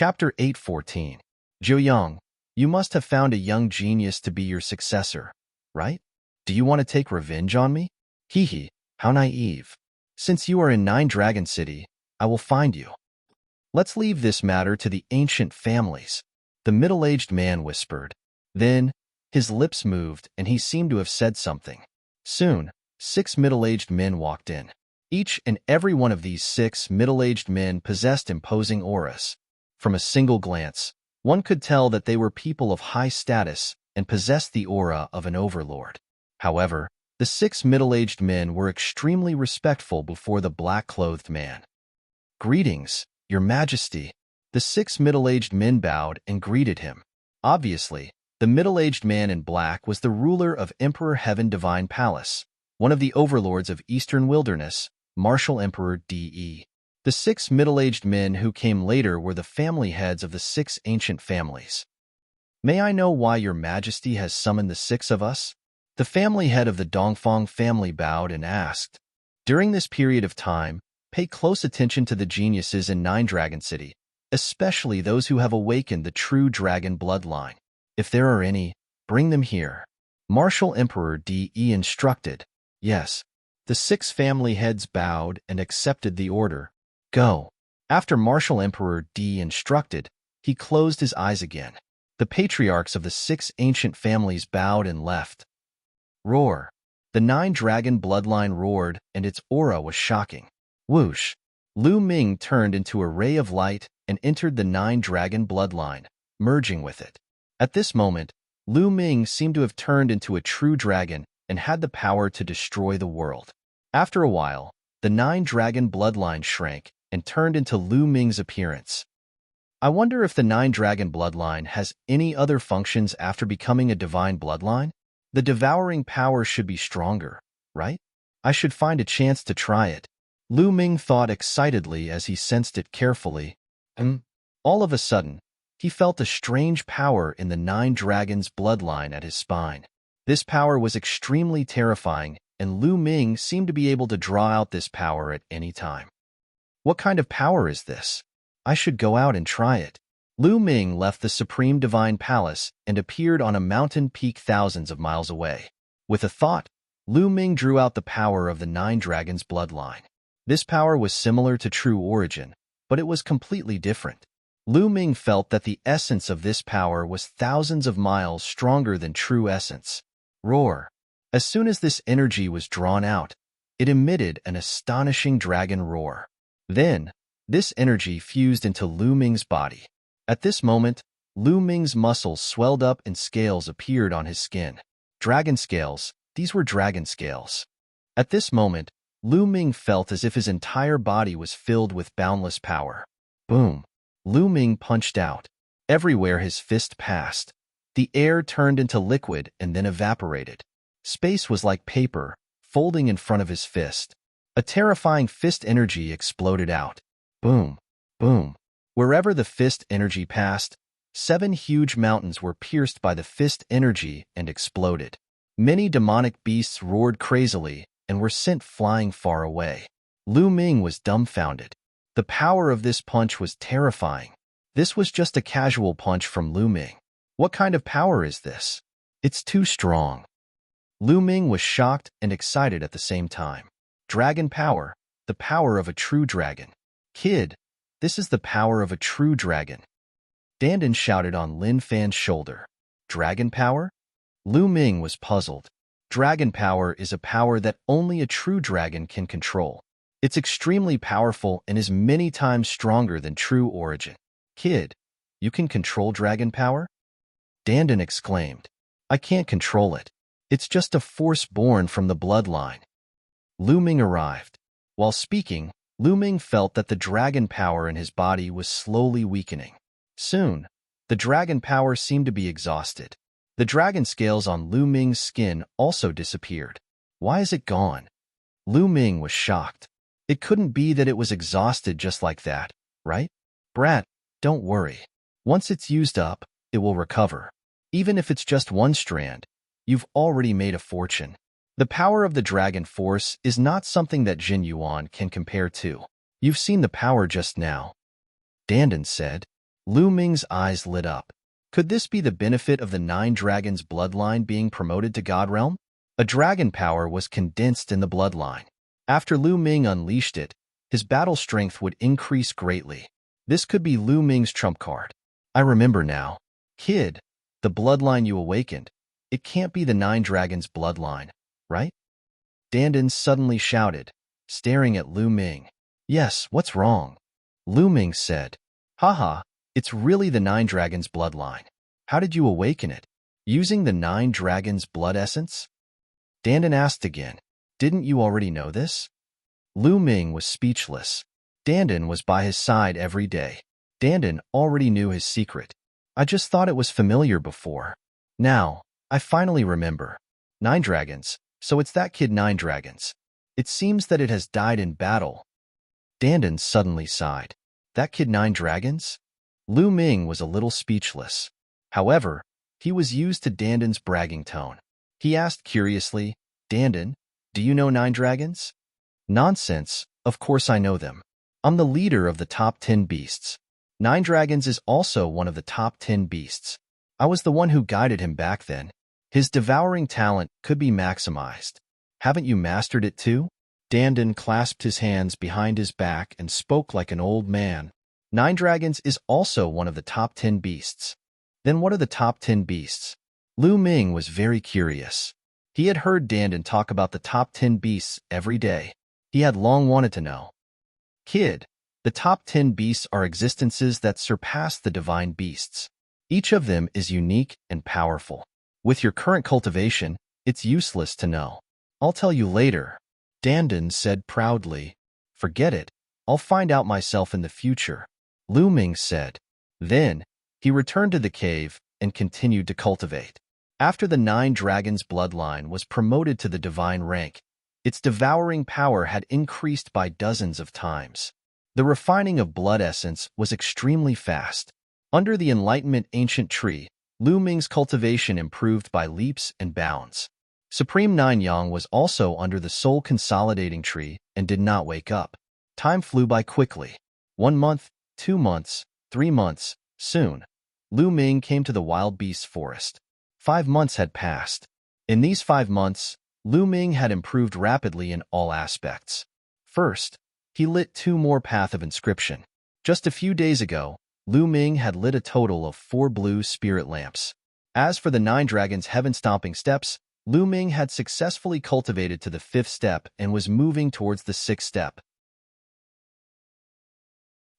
Chapter 8:14. Zhou, you must have found a young genius to be your successor, right? Do you want to take revenge on me? Hee hee, how naive. Since you are in Nine Dragon City, I will find you. Let's leave this matter to the ancient families, the middle-aged man whispered. Then, his lips moved and he seemed to have said something. Soon, 6 middle-aged men walked in. Each and every one of these 6 middle-aged men possessed imposing auras. From a single glance, one could tell that they were people of high status and possessed the aura of an overlord. However, the 6 middle-aged men were extremely respectful before the black-clothed man. Greetings, Your Majesty. The 6 middle-aged men bowed and greeted him. Obviously, the middle-aged man in black was the ruler of Emperor Heaven Divine Palace, one of the overlords of Eastern Wilderness, Martial Emperor De. The 6 middle-aged men who came later were the family heads of the 6 ancient families. May I know why Your Majesty has summoned the 6 of us? The family head of the Dongfang family bowed and asked. During this period of time, pay close attention to the geniuses in Nine Dragon City, especially those who have awakened the true dragon bloodline. If there are any, bring them here. Martial Emperor De instructed. Yes. The 6 family heads bowed and accepted the order. Go. After Martial Emperor De instructed, he closed his eyes again. The patriarchs of the 6 ancient families bowed and left. Roar. The 9 dragon bloodline roared, and its aura was shocking. Whoosh. Lu Ming turned into a ray of light and entered the 9 dragon bloodline, merging with it. At this moment, Lu Ming seemed to have turned into a true dragon and had the power to destroy the world. After a while, the 9 dragon bloodline shrank and turned into Lu Ming's appearance. I wonder if the 9 dragon bloodline has any other functions after becoming a divine bloodline? The devouring power should be stronger, right? I should find a chance to try it. Lu Ming thought excitedly as he sensed it carefully. All of a sudden, he felt a strange power in the 9 dragons' bloodline at his spine. This power was extremely terrifying, and Lu Ming seemed to be able to draw out this power at any time. What kind of power is this? I should go out and try it. Lu Ming left the Supreme Divine Palace and appeared on a mountain peak thousands of miles away. With a thought, Lu Ming drew out the power of the 9 dragons' bloodline. This power was similar to True Origin, but it was completely different. Lu Ming felt that the essence of this power was thousands of miles stronger than True Essence. Roar. As soon as this energy was drawn out, it emitted an astonishing dragon roar. Then, this energy fused into Lu Ming's body. At this moment, Lu Ming's muscles swelled up and scales appeared on his skin. Dragon scales, these were dragon scales. At this moment, Lu Ming felt as if his entire body was filled with boundless power. Boom! Lu Ming punched out. Everywhere his fist passed, the air turned into liquid and then evaporated. Space was like paper, folding in front of his fist. A terrifying fist energy exploded out. Boom! Boom! Wherever the fist energy passed, 7 huge mountains were pierced by the fist energy and exploded. Many demonic beasts roared crazily and were sent flying far away. Lu Ming was dumbfounded. The power of this punch was terrifying. This was just a casual punch from Lu Ming. What kind of power is this? It's too strong. Lu Ming was shocked and excited at the same time. Dragon power, the power of a true dragon. Kid, this is the power of a true dragon. Dandan shouted on Lin Fan's shoulder. Dragon power? Lu Ming was puzzled. Dragon power is a power that only a true dragon can control. It's extremely powerful and is many times stronger than True Origin. Kid, you can control dragon power? Dandan exclaimed. I can't control it. It's just a force born from the bloodline. Lu Ming arrived. While speaking, Lu Ming felt that the dragon power in his body was slowly weakening. Soon, the dragon power seemed to be exhausted. The dragon scales on Lu Ming's skin also disappeared. Why is it gone? Lu Ming was shocked. It couldn't be that it was exhausted just like that, right? Brat, don't worry. Once it's used up, it will recover. Even if it's just 1 strand, you've already made a fortune. The power of the dragon force is not something that Jin Yuan can compare to. You've seen the power just now. Dandan said. Lu Ming's eyes lit up. Could this be the benefit of the Nine Dragons bloodline being promoted to God Realm? A dragon power was condensed in the bloodline. After Lu Ming unleashed it, his battle strength would increase greatly. This could be Lu Ming's trump card. I remember now. Kid, the bloodline you awakened, it can't be the Nine Dragons bloodline, right? Dandan suddenly shouted, staring at Lu Ming. Yes, what's wrong? Lu Ming said. Haha, it's really the Nine Dragons bloodline. How did you awaken it? Using the Nine Dragons blood essence? Dandan asked again. Didn't you already know this? Lu Ming was speechless. Dandan was by his side every day. Dandan already knew his secret. I just thought it was familiar before. Now, I finally remember. Nine Dragons, so it's that kid Nine Dragons. It seems that it has died in battle. Dandan suddenly sighed. That kid Nine Dragons? Lu Ming was a little speechless. However, he was used to Dandan's bragging tone. He asked curiously, Dandan, do you know Nine Dragons? Nonsense, of course I know them. I'm the leader of the top 10 beasts. Nine Dragons is also one of the top 10 beasts. I was the one who guided him back then. His devouring talent could be maximized. Haven't you mastered it too? Dandan clasped his hands behind his back and spoke like an old man. Nine Dragons is also one of the top 10 beasts. Then what are the top 10 beasts? Lu Ming was very curious. He had heard Dandan talk about the top 10 beasts every day. He had long wanted to know. Kid, the top 10 beasts are existences that surpass the divine beasts. Each of them is unique and powerful. With your current cultivation, it's useless to know. I'll tell you later. Dandan said proudly. Forget it. I'll find out myself in the future. Lu Ming said. Then, he returned to the cave and continued to cultivate. After the Nine Dragons bloodline was promoted to the divine rank, its devouring power had increased by dozens of times. The refining of blood essence was extremely fast. Under the enlightenment ancient tree, Lu Ming's cultivation improved by leaps and bounds. Supreme Nine Yang was also under the soul consolidating tree and did not wake up. Time flew by quickly. 1 month, 2 months, 3 months, soon. Lu Ming came to the wild beasts forest. 5 months had passed. In these 5 months, Lu Ming had improved rapidly in all aspects. First, he lit 2 more Path of Inscription. Just a few days ago, Lu Ming had lit a total of 4 blue spirit lamps. As for the Nine Dragons' heaven-stomping steps, Lu Ming had successfully cultivated to the 5th step and was moving towards the 6th step.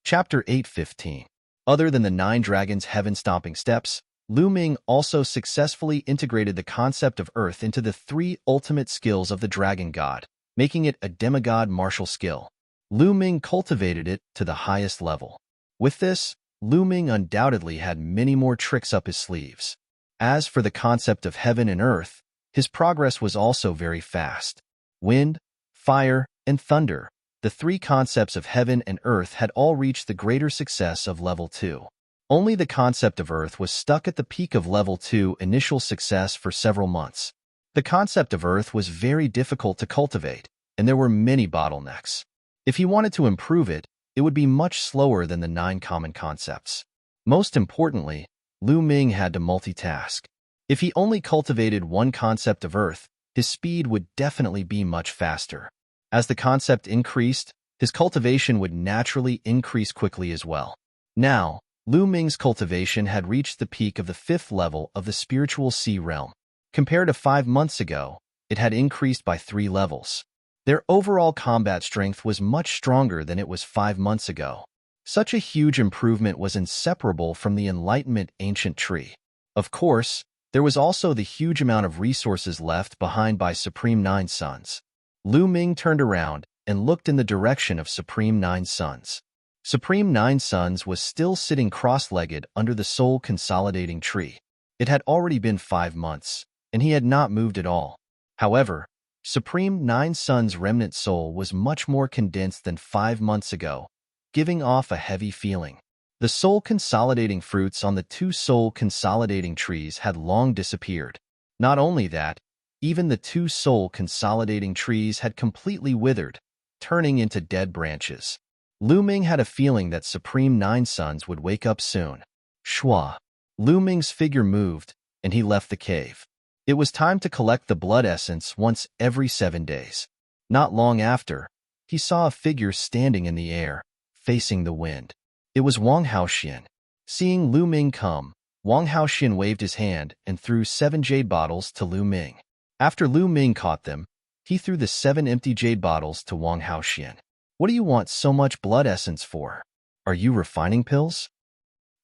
Chapter 8:15. Other than the Nine Dragons' heaven-stomping steps, Lu Ming also successfully integrated the concept of Earth into the 3 ultimate skills of the Dragon God, making it a demigod martial skill. Lu Ming cultivated it to the highest level. With this, Lu Ming undoubtedly had many more tricks up his sleeves. As for the concept of heaven and earth, his progress was also very fast. Wind, fire, and thunder, the 3 concepts of heaven and earth had all reached the greater success of level 2. Only the concept of earth was stuck at the peak of level 2 initial success for several months. The concept of earth was very difficult to cultivate, and there were many bottlenecks. If he wanted to improve it, it would be much slower than the 9 common concepts. Most importantly, Lu Ming had to multitask. If he only cultivated 1 concept of earth, his speed would definitely be much faster. As the concept increased, his cultivation would naturally increase quickly as well. Now, Lu Ming's cultivation had reached the peak of the 5th level of the spiritual sea realm. Compared to 5 months ago, it had increased by 3 levels. Their overall combat strength was much stronger than it was 5 months ago. Such a huge improvement was inseparable from the enlightenment ancient tree. Of course, there was also the huge amount of resources left behind by Supreme Nine Sons. Lu Ming turned around and looked in the direction of Supreme Nine Sons. Supreme Nine Sons was still sitting cross-legged under the soul consolidating tree. It had already been 5 months, and he had not moved at all. However, Supreme Nine Sons' remnant soul was much more condensed than 5 months ago, giving off a heavy feeling. The soul consolidating fruits on the 2 soul consolidating trees had long disappeared. Not only that, even the 2 soul consolidating trees had completely withered, turning into dead branches. Lu Ming had a feeling that Supreme Nine Suns would wake up soon. Shua. Lu Ming's figure moved, and he left the cave. It was time to collect the blood essence once every 7 days. Not long after, he saw a figure standing in the air, facing the wind. It was Wang Haoxian. Seeing Lu Ming come, Wang Haoxian waved his hand and threw 7 jade bottles to Lu Ming. After Lu Ming caught them, he threw the 7 empty jade bottles to Wang Haoxian. What do you want so much blood essence for? Are you refining pills?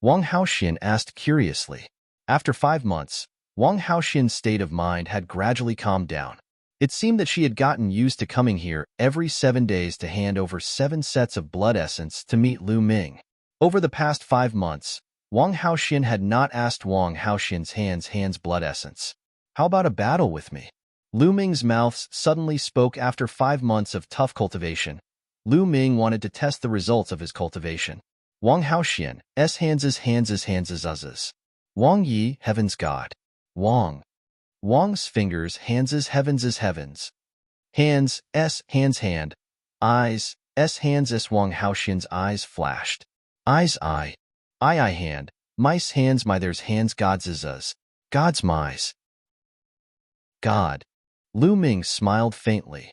Wang Haoxian asked curiously. After 5 months, Wang Haoxian's state of mind had gradually calmed down. It seemed that she had gotten used to coming here every 7 days to hand over 7 sets of blood essence to meet Lu Ming. Over the past 5 months, Wang Haoxian had not asked Wang Haoxian's hands blood essence. How about a battle with me? Lu Ming's mouth suddenly spoke after 5 months of tough cultivation. Lu Ming wanted to test the results of his cultivation. Wang Haoxian, hands. Wang Yi, heaven's god. Wang. Wang's fingers, hands, heavens. Hands, hand. Eyes, hands. Wang Haoxian's eyes flashed. Eyes, I hand. Mice, hands, my there's hands, gods, God's mice. God. Lu Ming smiled faintly.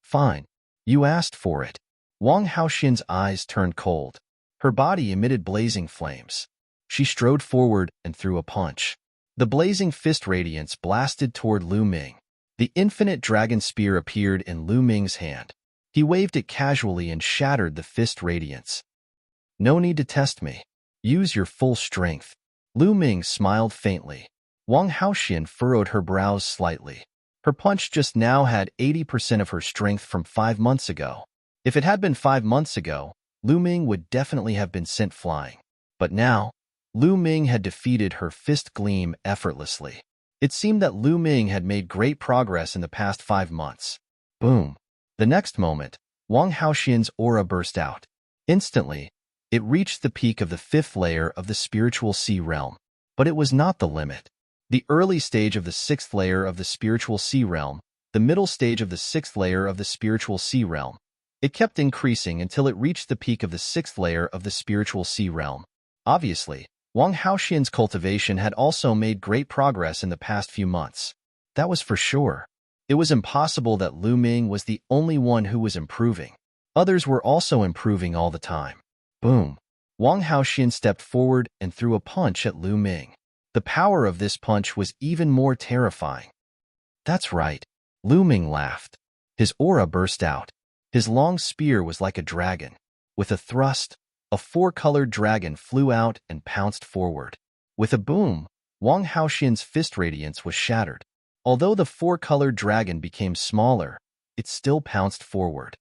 Fine. You asked for it. Wang Haoxian's eyes turned cold. Her body emitted blazing flames. She strode forward and threw a punch. The blazing fist radiance blasted toward Lu Ming. The infinite dragon spear appeared in Lu Ming's hand. He waved it casually and shattered the fist radiance. No need to test me. Use your full strength. Lu Ming smiled faintly. Wang Haoxian furrowed her brows slightly. Her punch just now had 80% of her strength from 5 months ago. If it had been 5 months ago, Lu Ming would definitely have been sent flying. But now, Lu Ming had defeated her fist gleam effortlessly. It seemed that Lu Ming had made great progress in the past 5 months. Boom. The next moment, Wang Haoxian's aura burst out. Instantly, it reached the peak of the 5th layer of the spiritual sea realm. But it was not the limit. The early stage of the 6th layer of the spiritual sea realm, the middle stage of the 6th layer of the spiritual sea realm. It kept increasing until it reached the peak of the 6th layer of the spiritual sea realm. Obviously, Wang Haoxian's cultivation had also made great progress in the past few months. That was for sure. It was impossible that Lu Ming was the only one who was improving. Others were also improving all the time. Boom. Wang Haoxian stepped forward and threw a punch at Lu Ming. The power of this punch was even more terrifying. That's right. Lu Ming laughed. His aura burst out. His long spear was like a dragon. With a thrust, a 4-colored dragon flew out and pounced forward. With a boom, Wang Haoxian's fist radiance was shattered. Although the 4-colored dragon became smaller, it still pounced forward.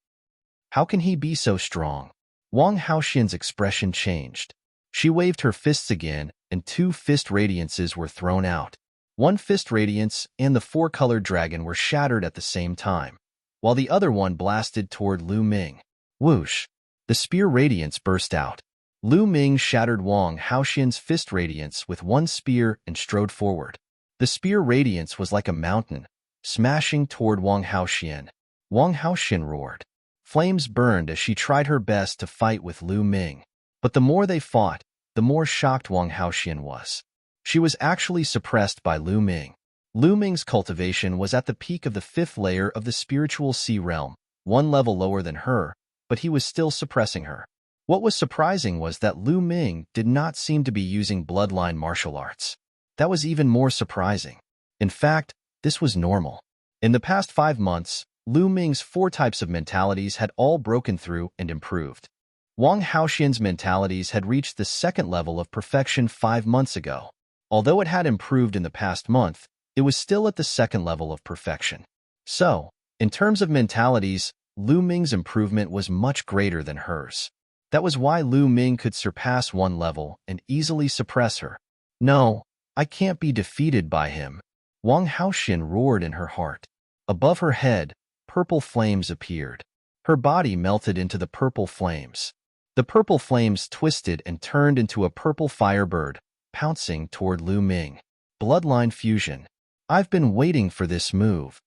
How can he be so strong? Wang Haoxian's expression changed. She waved her fists again, and 2 fist radiances were thrown out. 1 fist radiance and the 4-colored dragon were shattered at the same time, while the other one blasted toward Lu Ming. Whoosh! The spear radiance burst out. Lu Ming shattered Wang Haoxian's fist radiance with 1 spear and strode forward. The spear radiance was like a mountain, smashing toward Wang Haoxian. Wang Haoxian roared. Flames burned as she tried her best to fight with Lu Ming. But the more they fought, the more shocked Wang Haoxian was. She was actually suppressed by Lu Ming. Lu Ming's cultivation was at the peak of the 5th layer of the spiritual sea realm, 1 level lower than her, but he was still suppressing her. What was surprising was that Lu Ming did not seem to be using bloodline martial arts. That was even more surprising. In fact, this was normal. In the past 5 months, Lu Ming's 4 types of mentalities had all broken through and improved. Wang Haoxian's mentalities had reached the 2nd level of perfection 5 months ago. Although it had improved in the past month, it was still at the 2nd level of perfection. So, in terms of mentalities, Lu Ming's improvement was much greater than hers. That was why Lu Ming could surpass 1 level and easily suppress her. No, I can't be defeated by him. Wang Haoxian roared in her heart. Above her head, purple flames appeared. Her body melted into the purple flames. The purple flames twisted and turned into a purple firebird, pouncing toward Lu Ming. Bloodline fusion. I've been waiting for this move.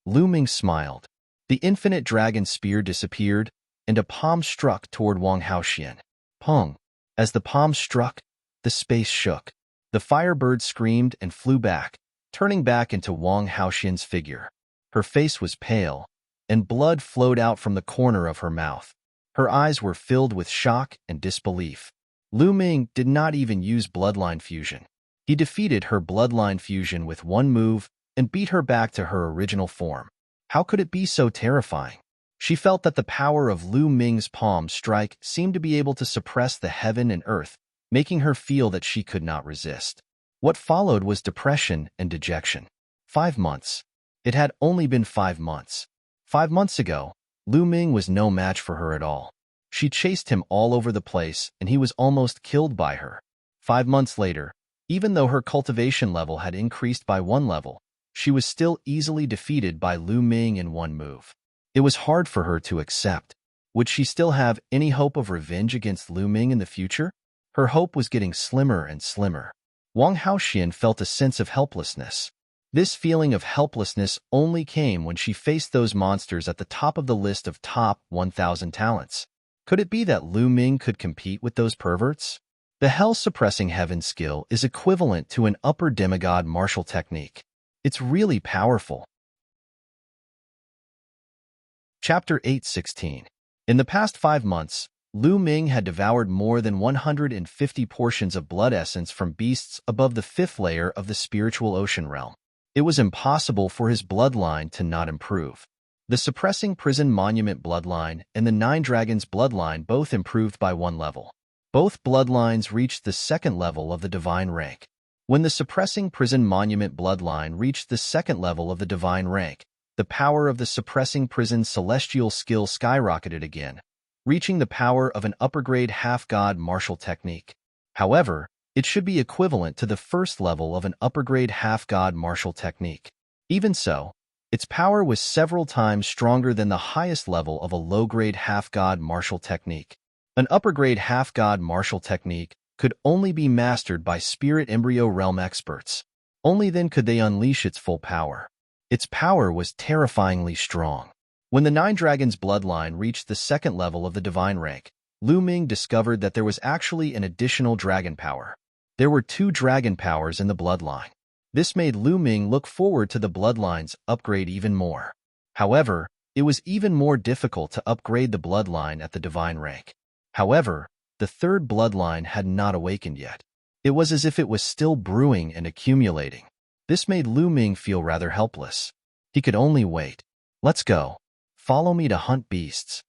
Lu Ming smiled. The infinite dragon spear disappeared, and a palm struck toward Wang Haoxian. Pong! As the palm struck, the space shook. The firebird screamed and flew back, turning back into Wang Haoxian's figure. Her face was pale, and blood flowed out from the corner of her mouth. Her eyes were filled with shock and disbelief. Lu Ming did not even use bloodline fusion. He defeated her bloodline fusion with one move and beat her back to her original form. How could it be so terrifying? She felt that the power of Lu Ming's palm strike seemed to be able to suppress the heaven and earth, making her feel that she could not resist. What followed was depression and dejection. 5 months. It had only been 5 months. 5 months ago, Lu Ming was no match for her at all. She chased him all over the place, and he was almost killed by her. 5 months later, even though her cultivation level had increased by 1 level, she was still easily defeated by Lu Ming in 1 move. It was hard for her to accept. Would she still have any hope of revenge against Lu Ming in the future? Her hope was getting slimmer and slimmer. Wang Haoxian felt a sense of helplessness. This feeling of helplessness only came when she faced those monsters at the top of the list of top 1,000 talents. Could it be that Lu Ming could compete with those perverts? The Hell-Suppressing Heaven skill is equivalent to an upper demigod martial technique. It's really powerful. Chapter 8:16. In the past 5 months, Lu Ming had devoured more than 150 portions of blood essence from beasts above the 5th layer of the spiritual ocean realm. It was impossible for his bloodline to not improve. The Suppressing Prison Monument bloodline and the 9 Dragons bloodline both improved by 1 level. Both bloodlines reached the 2nd level of the divine rank. When the Suppressing Prison Monument bloodline reached the 2nd level of the divine rank, the power of the Suppressing Prison celestial skill skyrocketed again, reaching the power of an upper-grade half-god martial technique. However, it should be equivalent to the 1st level of an upper-grade half-god martial technique. Even so, its power was several times stronger than the highest level of a low-grade half-god martial technique. An upper-grade half-god martial technique could only be mastered by spirit embryo realm experts. Only then could they unleash its full power. Its power was terrifyingly strong. When the 9 Dragons bloodline reached the 2nd level of the divine rank, Lu Ming discovered that there was actually an additional dragon power. There were 2 dragon powers in the bloodline. This made Lu Ming look forward to the bloodline's upgrade even more. However, it was even more difficult to upgrade the bloodline at the divine rank. However, the 3rd bloodline had not awakened yet. It was as if it was still brewing and accumulating. This made Lu Ming feel rather helpless. He could only wait. Let's go. Follow me to hunt beasts.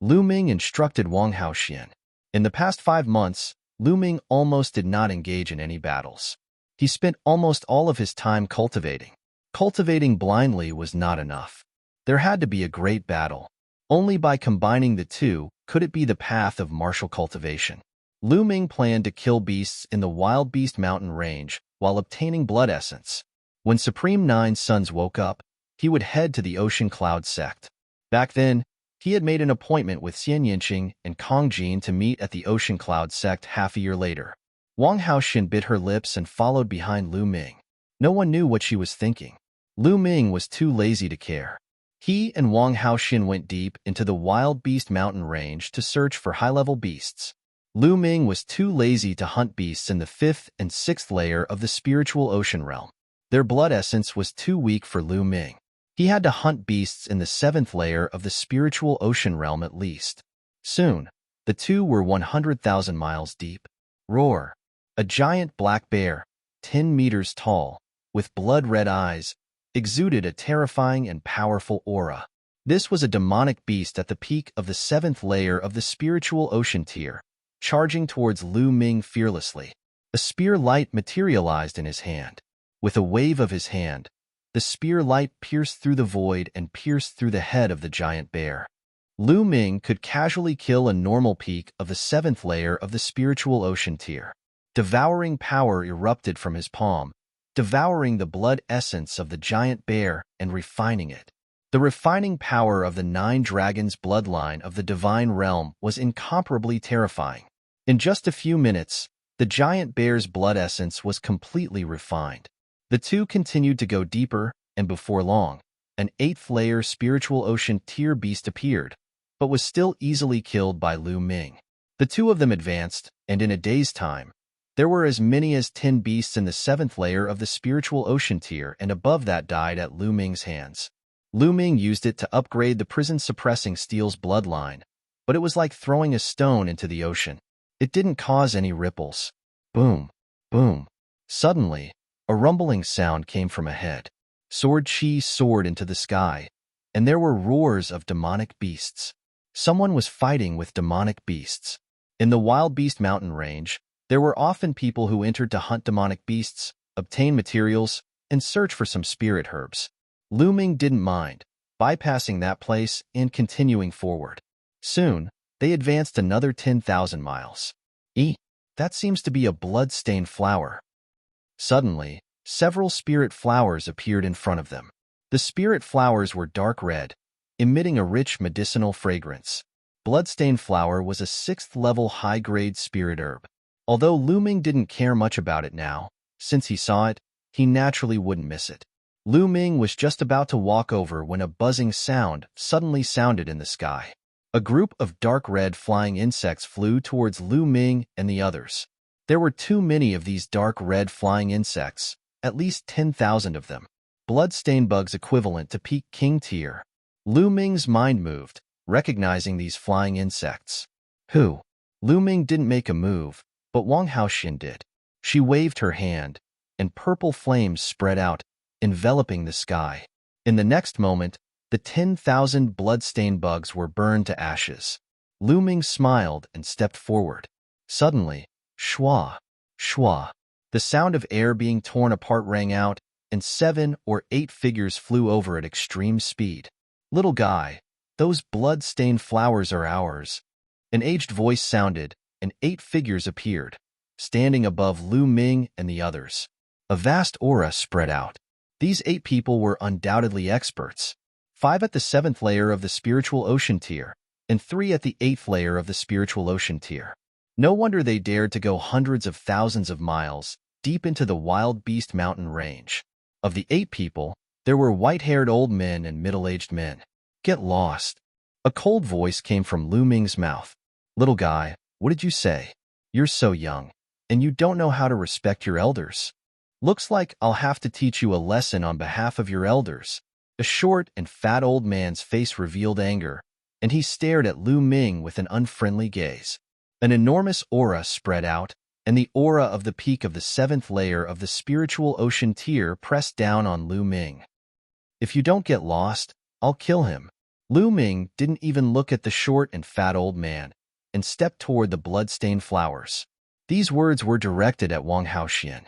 Lu Ming instructed Wang Haoxian. In the past 5 months, Lu Ming almost did not engage in any battles. He spent almost all of his time cultivating. Cultivating blindly was not enough. There had to be a great battle. Only by combining the two could it be the path of martial cultivation. Lu Ming planned to kill beasts in the Wild Beast Mountain range while obtaining blood essence. When Supreme 9 Suns woke up, he would head to the Ocean Cloud sect. Back then, he had made an appointment with Xian Yinqing and Kong Jin to meet at the Ocean Cloud sect half a year later. Wang Haoxian bit her lips and followed behind Lu Ming. No one knew what she was thinking. Lu Ming was too lazy to care. He and Wang Haoxian went deep into the Wild Beast Mountain range to search for high-level beasts. Lu Ming was too lazy to hunt beasts in the 5th and 6th layer of the spiritual ocean realm. Their blood essence was too weak for Lu Ming. He had to hunt beasts in the 7th layer of the spiritual ocean realm at least. Soon, the two were 100,000 miles deep. Roar! A giant black bear, 10 meters tall, with blood-red eyes, exuded a terrifying and powerful aura. This was a demonic beast at the peak of the 7th layer of the spiritual ocean tier, charging towards Lu Ming fearlessly. A spear light materialized in his hand. With a wave of his hand, the spear light pierced through the void and pierced through the head of the giant bear. Lu Ming could casually kill a normal peak of the 7th layer of the spiritual ocean tier. Devouring power erupted from his palm, devouring the blood essence of the giant bear and refining it. The refining power of the 9 Dragons bloodline of the divine realm was incomparably terrifying. In just a few minutes, the giant bear's blood essence was completely refined. The two continued to go deeper, and before long, an 8th layer spiritual ocean tier beast appeared. but was still easily killed by Lu Ming. The two of them advanced, and in a day's time, there were as many as 10 beasts in the 7th layer of the spiritual ocean tier, and above that died at Lu Ming's hands. Lu Ming used it to upgrade the prison-suppressing steel's bloodline, but it was like throwing a stone into the ocean. It didn't cause any ripples. Boom, boom. Suddenly, a rumbling sound came from ahead. Sword Chi soared into the sky, and there were roars of demonic beasts. Someone was fighting with demonic beasts. In the Wild Beast Mountain Range, there were often people who entered to hunt demonic beasts, obtain materials, and search for some spirit herbs. Lu Ming didn't mind, bypassing that place and continuing forward. Soon, they advanced another 10,000 miles. That seems to be a blood-stained flower. Suddenly, several spirit flowers appeared in front of them. The spirit flowers were dark red, emitting a rich medicinal fragrance. Bloodstained flower was a 6th-level high-grade spirit herb. Although Lu Ming didn't care much about it now, since he saw it, he naturally wouldn't miss it. Lu Ming was just about to walk over when a buzzing sound suddenly sounded in the sky. A group of dark red flying insects flew towards Lu Ming and the others. There were too many of these dark red flying insects, at least 10,000 of them. Blood-stained bugs equivalent to peak king tier. Lu Ming's mind moved, recognizing these flying insects. Who? Lu Ming didn't make a move, but Wang Haoxian did. She waved her hand, and purple flames spread out, enveloping the sky. In the next moment, the 10,000 blood-stained bugs were burned to ashes. Lu Ming smiled and stepped forward. Suddenly, shwa, shwa. The sound of air being torn apart rang out, and 7 or 8 figures flew over at extreme speed. Little guy, those blood-stained flowers are ours. An aged voice sounded, and 8 figures appeared, standing above Lu Ming and the others. A vast aura spread out. These 8 people were undoubtedly experts. 5 at the 7th layer of the spiritual ocean tier, and 3 at the 8th layer of the spiritual ocean tier. No wonder they dared to go hundreds of thousands of miles deep into the Wild Beast Mountain Range. Of the 8 people, there were white-haired old men and middle-aged men. Get lost. A cold voice came from Lu Ming's mouth. Little guy, what did you say? You're so young, and you don't know how to respect your elders. Looks like I'll have to teach you a lesson on behalf of your elders. A short and fat old man's face revealed anger, and he stared at Lu Ming with an unfriendly gaze. An enormous aura spread out, and the aura of the peak of the 7th layer of the spiritual ocean tier pressed down on Lu Ming. If you don't get lost, I'll kill him. Lu Ming didn't even look at the short and fat old man, and stepped toward the blood-stained flowers. These words were directed at Wang Haoxian.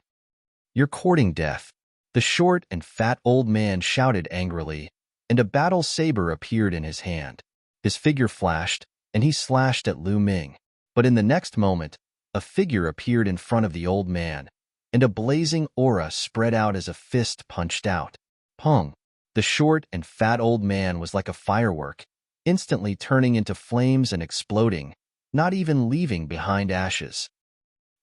You're courting death. The short and fat old man shouted angrily, and a battle saber appeared in his hand. His figure flashed, and he slashed at Lu Ming. But in the next moment, a figure appeared in front of the old man, and a blazing aura spread out as a fist punched out. Pong! The short and fat old man was like a firework, instantly turning into flames and exploding, not even leaving behind ashes.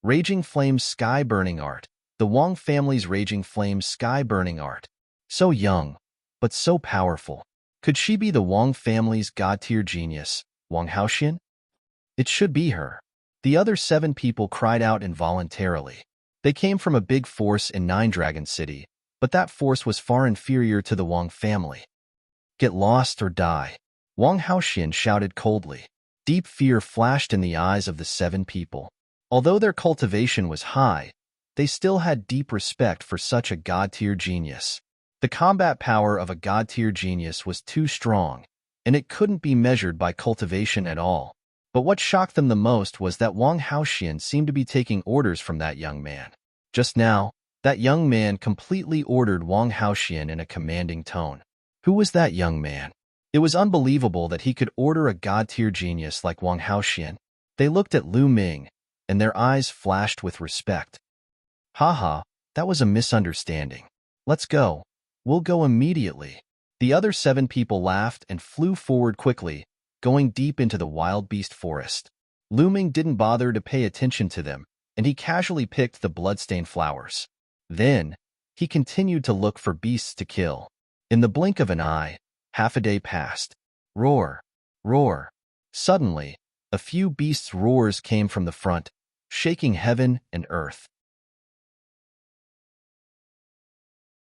Raging Flames Sky Burning Art. The Wang family's Raging Flames Sky Burning Art. So young, but so powerful. Could she be the Wang family's god-tier genius, Wang Haoxian? It should be her. The other 7 people cried out involuntarily. They came from a big force in Nine Dragon City, but that force was far inferior to the Wang family. Get lost or die. Wang Haoxian shouted coldly. Deep fear flashed in the eyes of the 7 people. Although their cultivation was high, they still had deep respect for such a god-tier genius. The combat power of a god-tier genius was too strong, and it couldn't be measured by cultivation at all. But what shocked them the most was that Wang Haoxian seemed to be taking orders from that young man. Just now, that young man completely ordered Wang Haoxian in a commanding tone. Who was that young man? It was unbelievable that he could order a god-tier genius like Wang Haoxian. They looked at Lu Ming, and their eyes flashed with respect. Haha, that was a misunderstanding. Let's go. We'll go immediately. The other 7 people laughed and flew forward quickly, going deep into the wild beast forest. Lu Ming didn't bother to pay attention to them, and he casually picked the bloodstained flowers. Then, he continued to look for beasts to kill. In the blink of an eye, half a day passed. Roar, roar. Suddenly, a few beasts' roars came from the front, shaking heaven and earth.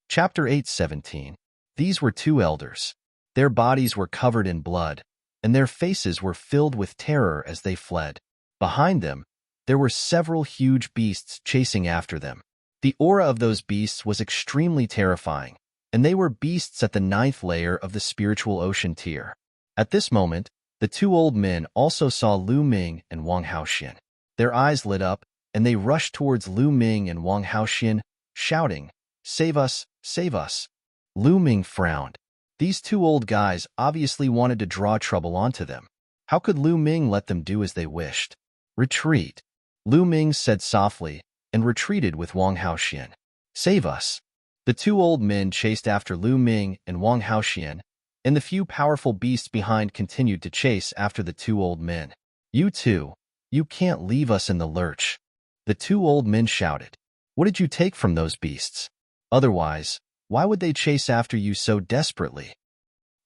Chapter 8:17. These were two elders. Their bodies were covered in blood, and their faces were filled with terror as they fled. Behind them, there were several huge beasts chasing after them. The aura of those beasts was extremely terrifying, and they were beasts at the 9th layer of the spiritual ocean tier. At this moment, the two old men also saw Lu Ming and Wang Haoxian. Their eyes lit up, and they rushed towards Lu Ming and Wang Haoxian, shouting, "Save us! Save us!" Lu Ming frowned. These two old guys obviously wanted to draw trouble onto them. How could Lu Ming let them do as they wished? "Retreat," Lu Ming said softly, and retreated with Wang Haoxian. "Save us!" The two old men chased after Lu Ming and Wang Haoxian, and the few powerful beasts behind continued to chase after the two old men. "You two, you can't leave us in the lurch," the two old men shouted. "What did you take from those beasts? Otherwise, why would they chase after you so desperately?"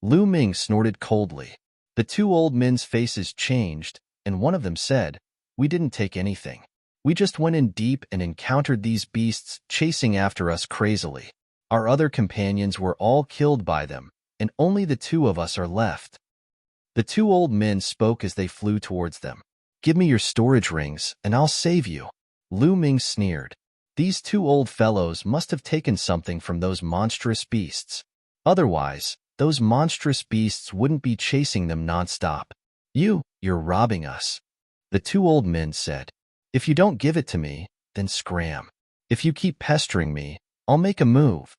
Lu Ming snorted coldly. The two old men's faces changed, and one of them said, "We didn't take anything. We just went in deep and encountered these beasts chasing after us crazily. Our other companions were all killed by them, and only the two of us are left." The two old men spoke as they flew towards them. "Give me your storage rings, and I'll save you." Lu Ming sneered. These two old fellows must have taken something from those monstrous beasts. Otherwise, those monstrous beasts wouldn't be chasing them nonstop. You're robbing us," the two old men said. "If you don't give it to me, then scram. If you keep pestering me, I'll make a move,"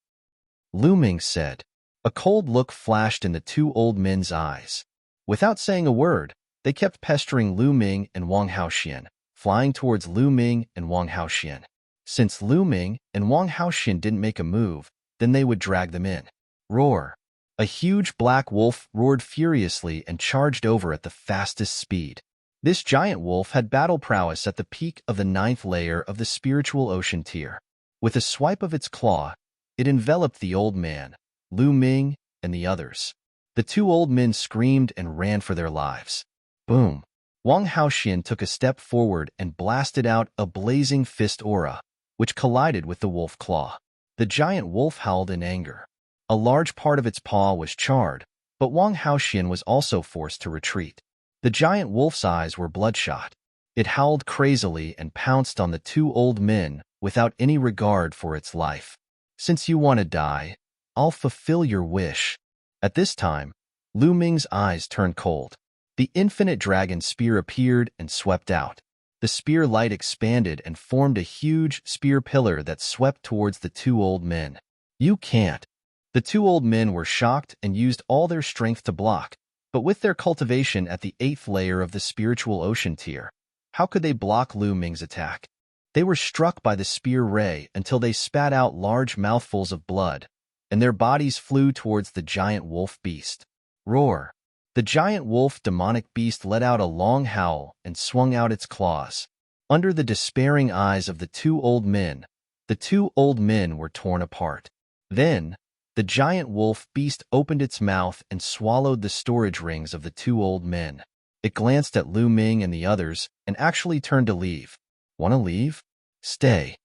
Lu Ming said. A cold look flashed in the two old men's eyes. Without saying a word, they kept pestering Lu Ming and Wang Haoxian, flying towards Lu Ming and Wang Haoxian. Since Lu Ming and Wang Haoxian didn't make a move, then they would drag them in. Roar! A huge black wolf roared furiously and charged over at the fastest speed. This giant wolf had battle prowess at the peak of the 9th layer of the spiritual ocean tier. With a swipe of its claw, it enveloped the old man, Lu Ming, and the others. The two old men screamed and ran for their lives. Boom! Wang Haoxian took a step forward and blasted out a blazing fist aura, which collided with the wolf claw. The giant wolf howled in anger. A large part of its paw was charred, but Wang Haoxian was also forced to retreat. The giant wolf's eyes were bloodshot. It howled crazily and pounced on the two old men without any regard for its life. "Since you want to die, I'll fulfill your wish." At this time, Lu Ming's eyes turned cold. The infinite dragon spear appeared and swept out. The spear light expanded and formed a huge spear pillar that swept towards the two old men. "You can't." The two old men were shocked and used all their strength to block, but with their cultivation at the 8th layer of the spiritual ocean tier, how could they block Lu Ming's attack? They were struck by the spear ray until they spat out large mouthfuls of blood, and their bodies flew towards the giant wolf beast. Roar! The giant wolf demonic beast let out a long howl and swung out its claws. Under the despairing eyes of the two old men, the two old men were torn apart. Then, the giant wolf beast opened its mouth and swallowed the storage rings of the two old men. It glanced at Lu Ming and the others and actually turned to leave. "Want to leave? Stay."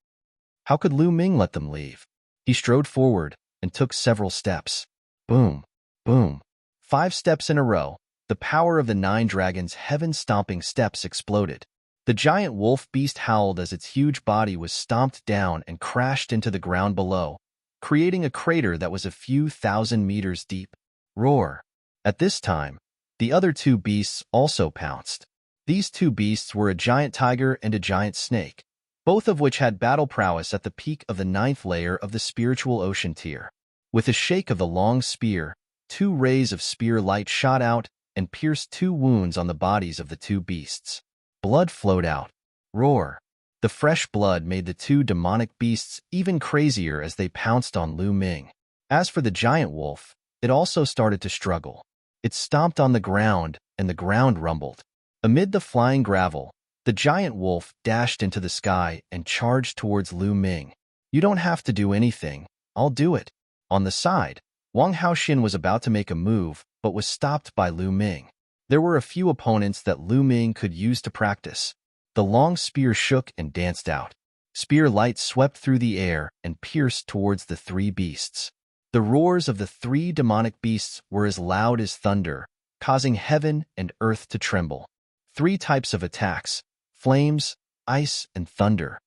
How could Lu Ming let them leave? He strode forward and took several steps. Boom! Boom! 5 steps in a row, the power of the 9 dragons' heaven-stomping steps exploded. The giant wolf beast howled as its huge body was stomped down and crashed into the ground below, creating a crater that was a few thousand meters deep. Roar! At this time, the other two beasts also pounced. These two beasts were a giant tiger and a giant snake, both of which had battle prowess at the peak of the 9th layer of the spiritual ocean tier. With a shake of the long spear, 2 rays of spear light shot out and pierced 2 wounds on the bodies of the two beasts. Blood flowed out. Roar! The fresh blood made the 2 demonic beasts even crazier as they pounced on Lu Ming. As for the giant wolf, it also started to struggle. It stomped on the ground, and the ground rumbled. Amid the flying gravel, the giant wolf dashed into the sky and charged towards Lu Ming. "You don't have to do anything. I'll do it." On the side, Wang Haoxian was about to make a move, but was stopped by Lu Ming. There were a few opponents that Lu Ming could use to practice. The long spear shook and danced out. Spear light swept through the air and pierced towards the three beasts. The roars of the three demonic beasts were as loud as thunder, causing heaven and earth to tremble. Three types of attacks, flames, ice, and thunder,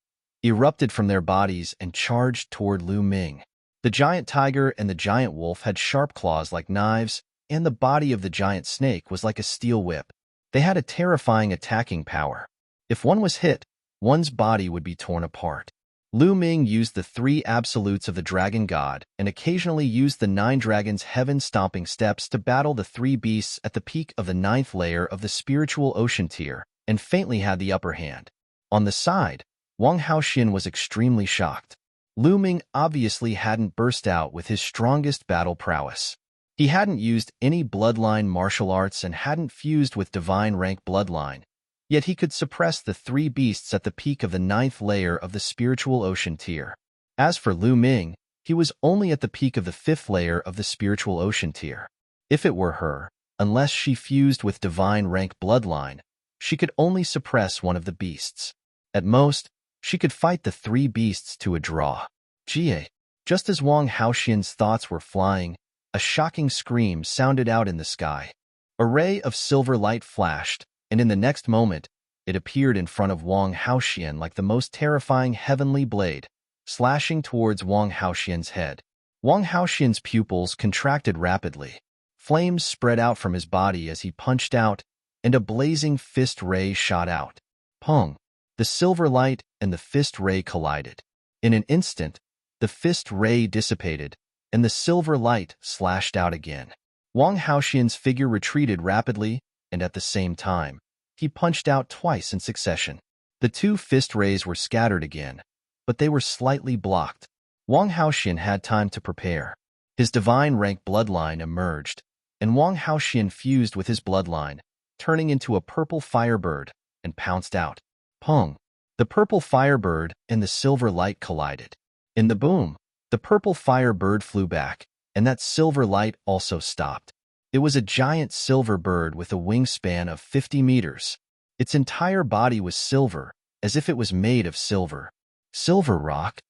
erupted from their bodies and charged toward Lu Ming. The giant tiger and the giant wolf had sharp claws like knives, and the body of the giant snake was like a steel whip. They had a terrifying attacking power. If one was hit, one's body would be torn apart. Lu Ming used the three absolutes of the dragon god and occasionally used the 9 dragons' heaven-stomping steps to battle the three beasts at the peak of the 9th layer of the spiritual ocean tier, and faintly had the upper hand. On the side, Wang Haoxian was extremely shocked. Lu Ming obviously hadn't burst out with his strongest battle prowess. He hadn't used any bloodline martial arts and hadn't fused with divine rank bloodline, yet he could suppress the three beasts at the peak of the 9th layer of the spiritual ocean tier. As for Lu Ming, he was only at the peak of the 5th layer of the spiritual ocean tier. If it were her, unless she fused with divine rank bloodline, she could only suppress one of the beasts. At most, she could fight the three beasts to a draw. Jie. Just as Wang Haoxian's thoughts were flying, a shocking scream sounded out in the sky. A ray of silver light flashed, and in the next moment, it appeared in front of Wang Haoxian like the most terrifying heavenly blade, slashing towards Wang Haoxian's head. Wang Haoxian's pupils contracted rapidly. Flames spread out from his body as he punched out, and a blazing fist ray shot out. Pong! The silver light and the fist ray collided. In an instant, the fist ray dissipated, and the silver light slashed out again. Wang Haoxian's figure retreated rapidly, and at the same time, he punched out twice in succession. The two fist rays were scattered again, but they were slightly blocked. Wang Haoxian had time to prepare. His divine rank bloodline emerged, and Wang Haoxian fused with his bloodline, turning into a purple firebird, and pounced out. Pong! The purple firebird and the silver light collided. In the boom, the purple firebird flew back, and that silver light also stopped. It was a giant silver bird with a wingspan of 50 meters. Its entire body was silver, as if it was made of silver. Silver rock?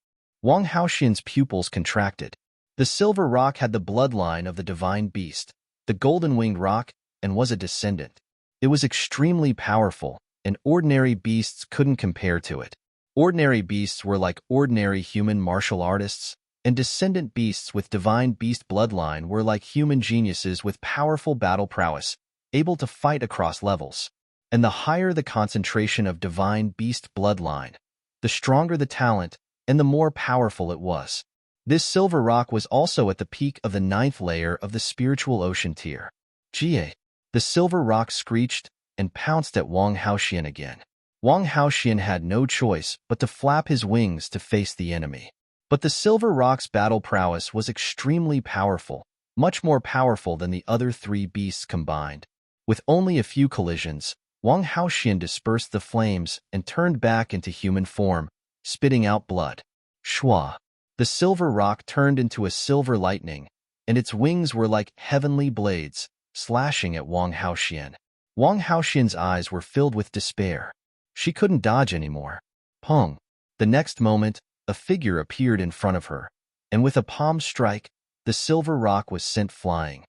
Wang Haoxian's pupils contracted. The silver rock had the bloodline of the divine beast, the golden-winged rock, and was a descendant. It was extremely powerful, and ordinary beasts couldn't compare to it. Ordinary beasts were like ordinary human martial artists, and descendant beasts with divine beast bloodline were like human geniuses with powerful battle prowess, able to fight across levels. And the higher the concentration of divine beast bloodline, the stronger the talent and the more powerful it was. This silver rock was also at the peak of the 9th layer of the spiritual ocean tier. Jie. The silver rock screeched and pounced at Wang Haoxian again. Wang Haoxian had no choice but to flap his wings to face the enemy. But the silver rock's battle prowess was extremely powerful, much more powerful than the other three beasts combined. With only a few collisions, Wang Haoxian dispersed the flames and turned back into human form, spitting out blood. Shua! The silver rock turned into a silver lightning, and its wings were like heavenly blades, slashing at Wang Haoxian. Wang Haoxian's eyes were filled with despair. She couldn't dodge anymore. Pong! The next moment, a figure appeared in front of her, and with a palm strike, the silver rock was sent flying.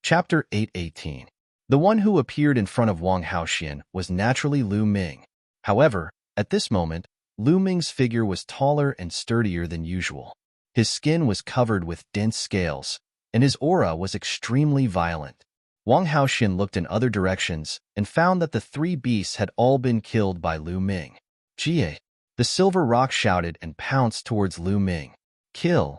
Chapter 8:18. The one who appeared in front of Wang Haoxian was naturally Lu Ming. However, at this moment, Lu Ming's figure was taller and sturdier than usual. His skin was covered with dense scales, and his aura was extremely violent. Wang Haoxian looked in other directions and found that the three beasts had all been killed by Lu Ming. Jie. The silver rock shouted and pounced towards Lu Ming. Kill!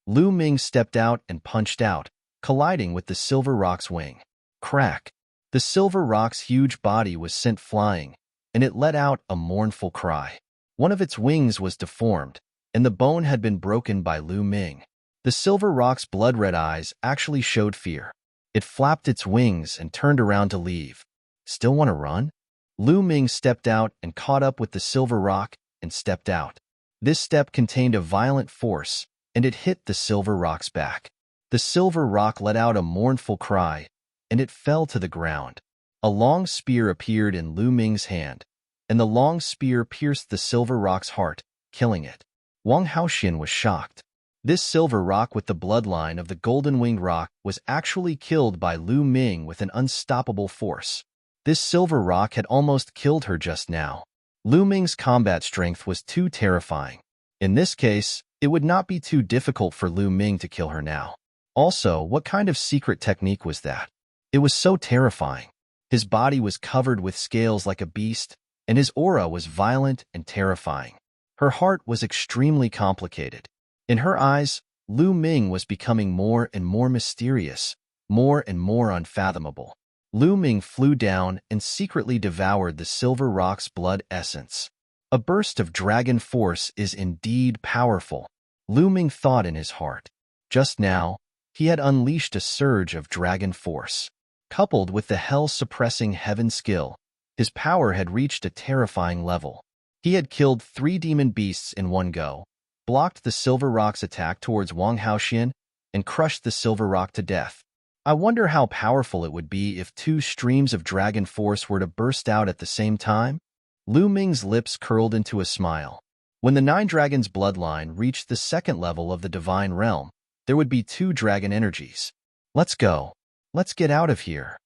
Lu Ming stepped out and punched out, colliding with the silver rock's wing. Crack! The silver rock's huge body was sent flying, and it let out a mournful cry. One of its wings was deformed, and the bone had been broken by Lu Ming. The silver rock's blood-red eyes actually showed fear. It flapped its wings and turned around to leave. Still want to run? Lu Ming stepped out and caught up with the silver rock and stepped out. This step contained a violent force, and it hit the silver rock's back. The silver rock let out a mournful cry, and it fell to the ground. A long spear appeared in Lu Ming's hand, and the long spear pierced the silver rock's heart, killing it. Wang Haoxian was shocked. This silver rock with the bloodline of the golden-winged rock was actually killed by Lu Ming with an unstoppable force. This silver rock had almost killed her just now. Lu Ming's combat strength was too terrifying. In this case, it would not be too difficult for Lu Ming to kill her now. Also, what kind of secret technique was that? It was so terrifying. His body was covered with scales like a beast, and his aura was violent and terrifying. Her heart was extremely complicated. In her eyes, Lu Ming was becoming more and more mysterious, more and more unfathomable. Lu Ming flew down and secretly devoured the silver rock's blood essence. A burst of dragon force is indeed powerful, Lu Ming thought in his heart. Just now, he had unleashed a surge of dragon force. Coupled with the hell-suppressing heaven skill, his power had reached a terrifying level. He had killed 3 demon beasts in one go, blocked the silver rock's attack towards Wang Haoxian, and crushed the silver rock to death. I wonder how powerful it would be if 2 streams of dragon force were to burst out at the same time? Lu Ming's lips curled into a smile. When the 9 dragons' bloodline reached the 2nd level of the divine realm, there would be 2 dragon energies. Let's go. Let's get out of here.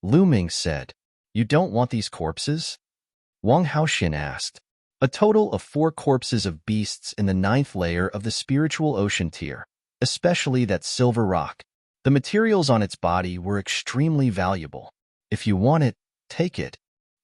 Lu Ming said. You don't want these corpses? Wang Haoxian asked. A total of 4 corpses of beasts in the 9th layer of the spiritual ocean tier, especially that silver rock. The materials on its body were extremely valuable. If you want it, take it.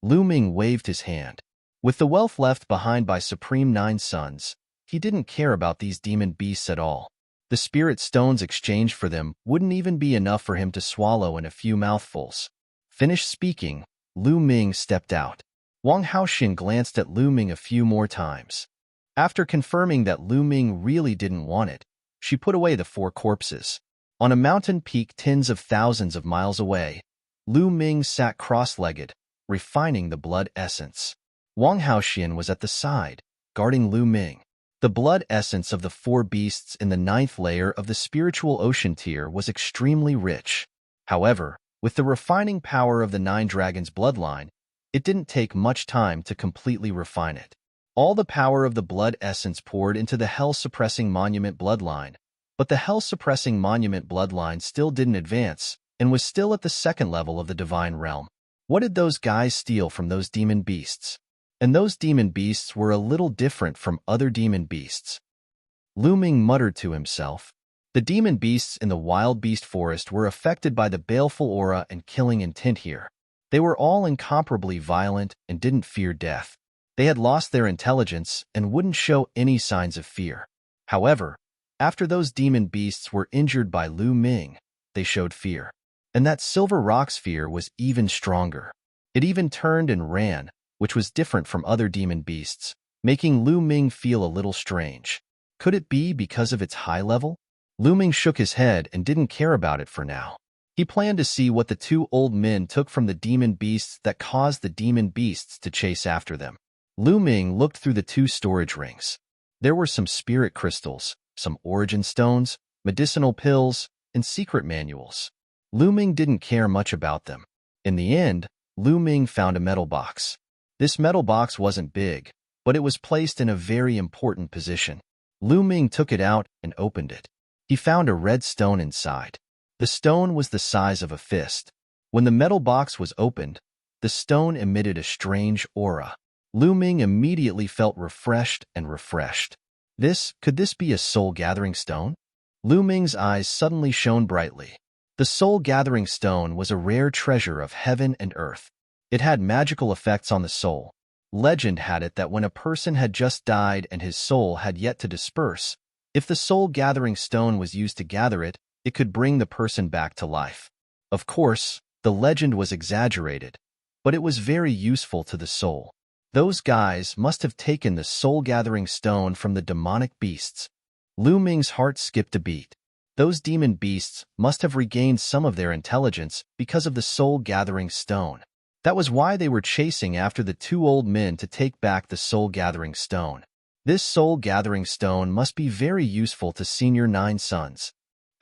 Lu Ming waved his hand. With the wealth left behind by Supreme 9 Sons, he didn't care about these demon beasts at all. The spirit stones exchanged for them wouldn't even be enough for him to swallow in a few mouthfuls. Finished speaking, Lu Ming stepped out. Wang Haoxian glanced at Lu Ming a few more times. After confirming that Lu Ming really didn't want it, she put away the 4 corpses. On a mountain peak tens of thousands of miles away, Lu Ming sat cross-legged, refining the blood essence. Wang Haoxian was at the side, guarding Lu Ming. The blood essence of the 4 beasts in the 9th layer of the spiritual ocean tier was extremely rich. However, with the refining power of the 9 dragons' bloodline, it didn't take much time to completely refine it. All the power of the blood essence poured into the hell-suppressing monument bloodline, but the hell-suppressing monument bloodline still didn't advance and was still at the 2nd level of the divine realm. What did those guys steal from those demon beasts? And those demon beasts were a little different from other demon beasts. Lu Ming muttered to himself. The demon beasts in the wild beast forest were affected by the baleful aura and killing intent here. They were all incomparably violent and didn't fear death. They had lost their intelligence and wouldn't show any signs of fear. However, after those demon beasts were injured by Lu Ming, they showed fear. And that silver rock's fear was even stronger. It even turned and ran, which was different from other demon beasts, making Lu Ming feel a little strange. Could it be because of its high level? Lu Ming shook his head and didn't care about it for now. He planned to see what the 2 old men took from the demon beasts that caused the demon beasts to chase after them. Lu Ming looked through the 2 storage rings. There were some spirit crystals, some origin stones, medicinal pills, and secret manuals. Lu Ming didn't care much about them. In the end, Lu Ming found a metal box. This metal box wasn't big, but it was placed in a very important position. Lu Ming took it out and opened it. He found a red stone inside. The stone was the size of a fist. When the metal box was opened, the stone emitted a strange aura. Lu Ming immediately felt refreshed and refreshed. Could this be a soul-gathering stone? Lu Ming's eyes suddenly shone brightly. The soul-gathering stone was a rare treasure of heaven and earth. It had magical effects on the soul. Legend had it that when a person had just died and his soul had yet to disperse, if the soul-gathering stone was used to gather it, it could bring the person back to life. Of course, the legend was exaggerated, but it was very useful to the soul. Those guys must have taken the soul-gathering stone from the demonic beasts. Lu Ming's heart skipped a beat. Those demon beasts must have regained some of their intelligence because of the soul-gathering stone. That was why they were chasing after the 2 old men to take back the soul-gathering stone. This soul-gathering stone must be very useful to Senior 9 Sons.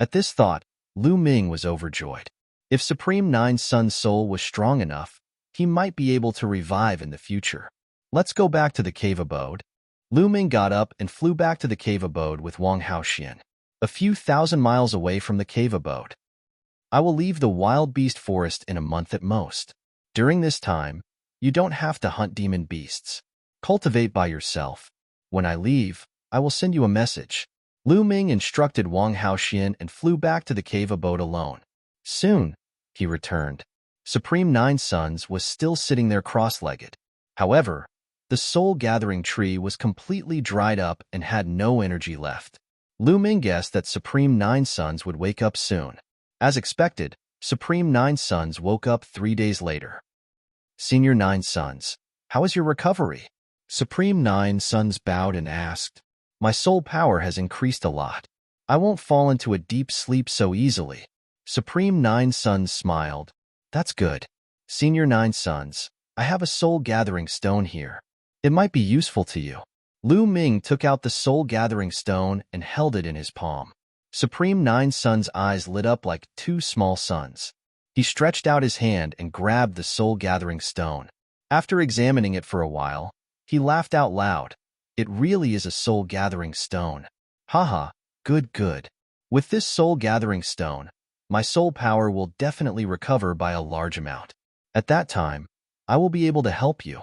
At this thought, Lu Ming was overjoyed. If Supreme Nine Sun's soul was strong enough, he might be able to revive in the future. Let's go back to the cave abode. Lu Ming got up and flew back to the cave abode with Wang Haoxian, a few thousand miles away from the cave abode. I will leave the wild beast forest in a month at most. During this time, you don't have to hunt demon beasts. Cultivate by yourself. When I leave, I will send you a message. Lu Ming instructed Wang Haoxian and flew back to the cave abode alone. Soon, he returned. Supreme Nine Suns was still sitting there cross-legged. However, the soul-gathering tree was completely dried up and had no energy left. Lu Ming guessed that Supreme Nine Suns would wake up soon. As expected, Supreme Nine Suns woke up 3 days later. Senior Nine Suns, how is your recovery? Supreme Nine Suns bowed and asked, My soul power has increased a lot. I won't fall into a deep sleep so easily. Supreme Nine Suns smiled. That's good. Senior Nine Suns, I have a soul-gathering stone here. It might be useful to you. Lu Ming took out the soul-gathering stone and held it in his palm. Supreme Nine Suns' eyes lit up like 2 small suns. He stretched out his hand and grabbed the soul-gathering stone. After examining it for a while, he laughed out loud. It really is a soul-gathering stone. Haha, good. With this soul-gathering stone, my soul power will definitely recover by a large amount. At that time, I will be able to help you.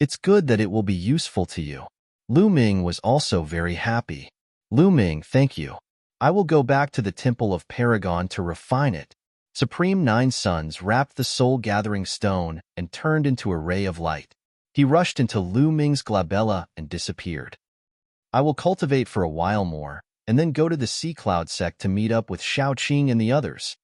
It's good that it will be useful to you. Lu Ming was also very happy. Lu Ming, thank you. I will go back to the Temple of Paragon to refine it. Supreme Nine Suns wrapped the soul-gathering stone and turned into a ray of light. He rushed into Lu Ming's glabella and disappeared. I will cultivate for a while more, and then go to the Sea Cloud sect to meet up with Xiaoqing and the others.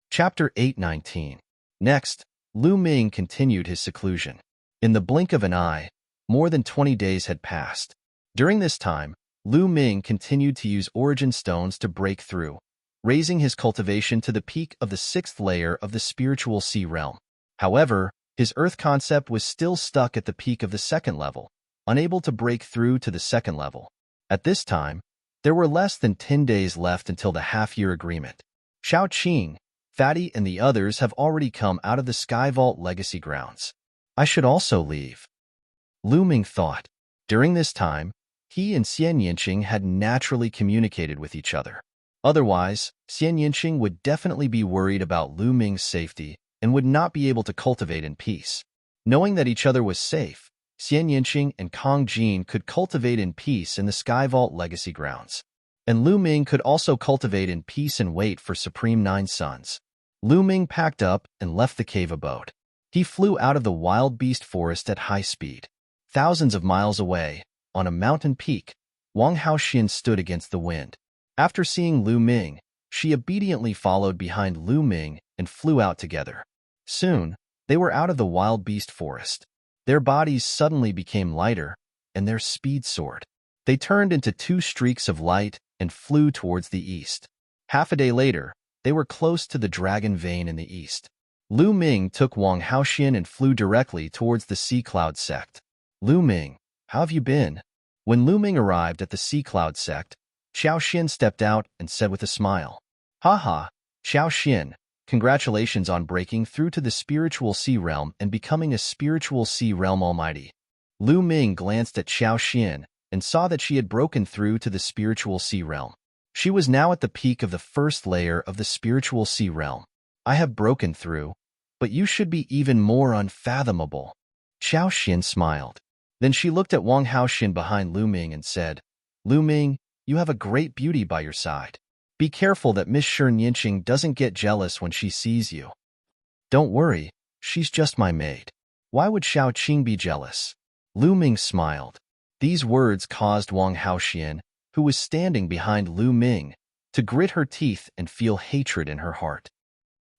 Chapter 819. Next, Lu Ming continued his seclusion. In the blink of an eye, more than 20 days had passed. During this time, Lu Ming continued to use origin stones to break through, raising his cultivation to the peak of the 6th layer of the spiritual sea realm. However, his earth concept was still stuck at the peak of the 2nd level, unable to break through to the 2nd level. At this time, there were less than 10 days left until the half-year agreement. Xiaoqing, Fatty, and the others have already come out of the Sky Vault Legacy grounds. I should also leave. Lu Ming thought. During this time, he and Xian Yinqing had naturally communicated with each other. Otherwise, Xian Yinqing would definitely be worried about Lu Ming's safety and would not be able to cultivate in peace. Knowing that each other was safe, Xian Yinqing and Kong Jin could cultivate in peace in the Sky Vault Legacy grounds. And Lu Ming could also cultivate in peace and wait for Supreme Nine Suns. Lu Ming packed up and left the cave abode. He flew out of the wild beast forest at high speed. Thousands of miles away, on a mountain peak, Wang Haoxian stood against the wind. After seeing Lu Ming, she obediently followed behind Lu Ming and flew out together. Soon, they were out of the wild beast forest. Their bodies suddenly became lighter, and their speed soared. They turned into 2 streaks of light and flew towards the east. Half a day later, they were close to the Dragon Vein in the east. Lu Ming took Wang Haoxian and flew directly towards the Sea Cloud sect. Lu Ming, how have you been? When Lu Ming arrived at the Sea Cloud sect, Xiaoxian stepped out and said with a smile, Haha, Xiaoxian, congratulations on breaking through to the spiritual sea realm and becoming a spiritual sea realm almighty. Lu Ming glanced at Xiaoxian and saw that she had broken through to the spiritual sea realm. She was now at the peak of the 1st layer of the spiritual sea realm. I have broken through, but you should be even more unfathomable. Xiaoxian smiled. Then she looked at Wang Haoxian behind Lu Ming and said, Lu Ming, you have a great beauty by your side. Be careful that Miss Xian Yinqing doesn't get jealous when she sees you. Don't worry, she's just my maid. Why would Xiaoqing be jealous? Lu Ming smiled. These words caused Wang Haoxian, who was standing behind Lu Ming, to grit her teeth and feel hatred in her heart.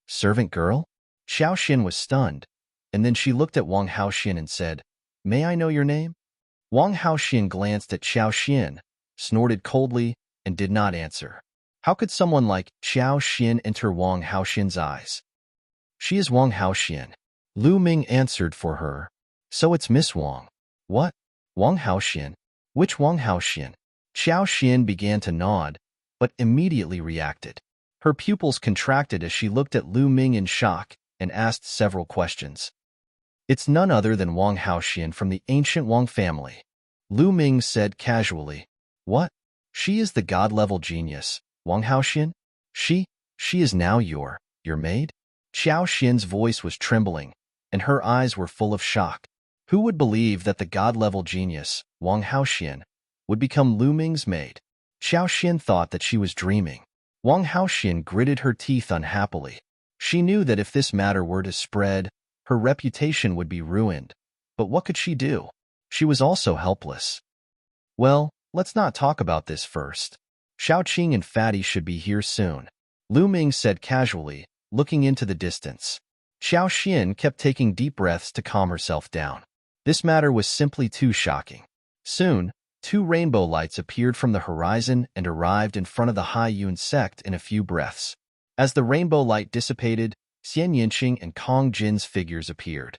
Servant girl? Xiaoxian was stunned, and then she looked at Wang Haoxian and said, May I know your name? Wang Haoxian glanced at Xiaoxian, snorted coldly, and did not answer. How could someone like Xiaoxian enter Wang Haoxian's eyes? She is Wang Haoxian. Lu Ming answered for her. So it's Miss Wang. What? Wang Haoxian? Which Wang Haoxian? Xiao Xian began to nod, but immediately reacted. Her pupils contracted as she looked at Lu Ming in shock and asked several questions. It's none other than Wang Haoxian from the ancient Wang family. Lu Ming said casually. What? She is the god-level genius, Wang Haoxian? She is now your maid? Xiao Xian's voice was trembling, and her eyes were full of shock. Who would believe that the god-level genius, Wang Haoxian, would become Lu Ming's maid? Xiao Xian thought that she was dreaming. Wang Haoxian gritted her teeth unhappily. She knew that if this matter were to spread, her reputation would be ruined. But what could she do? She was also helpless. Well, let's not talk about this first. Xiaoqing and Fatty should be here soon. Lu Ming said casually, looking into the distance. Xiao Xian kept taking deep breaths to calm herself down. This matter was simply too shocking. Soon, 2 rainbow lights appeared from the horizon and arrived in front of the Hai Yun sect in a few breaths. As the rainbow light dissipated, Xian Yinqing and Kong Jin's figures appeared.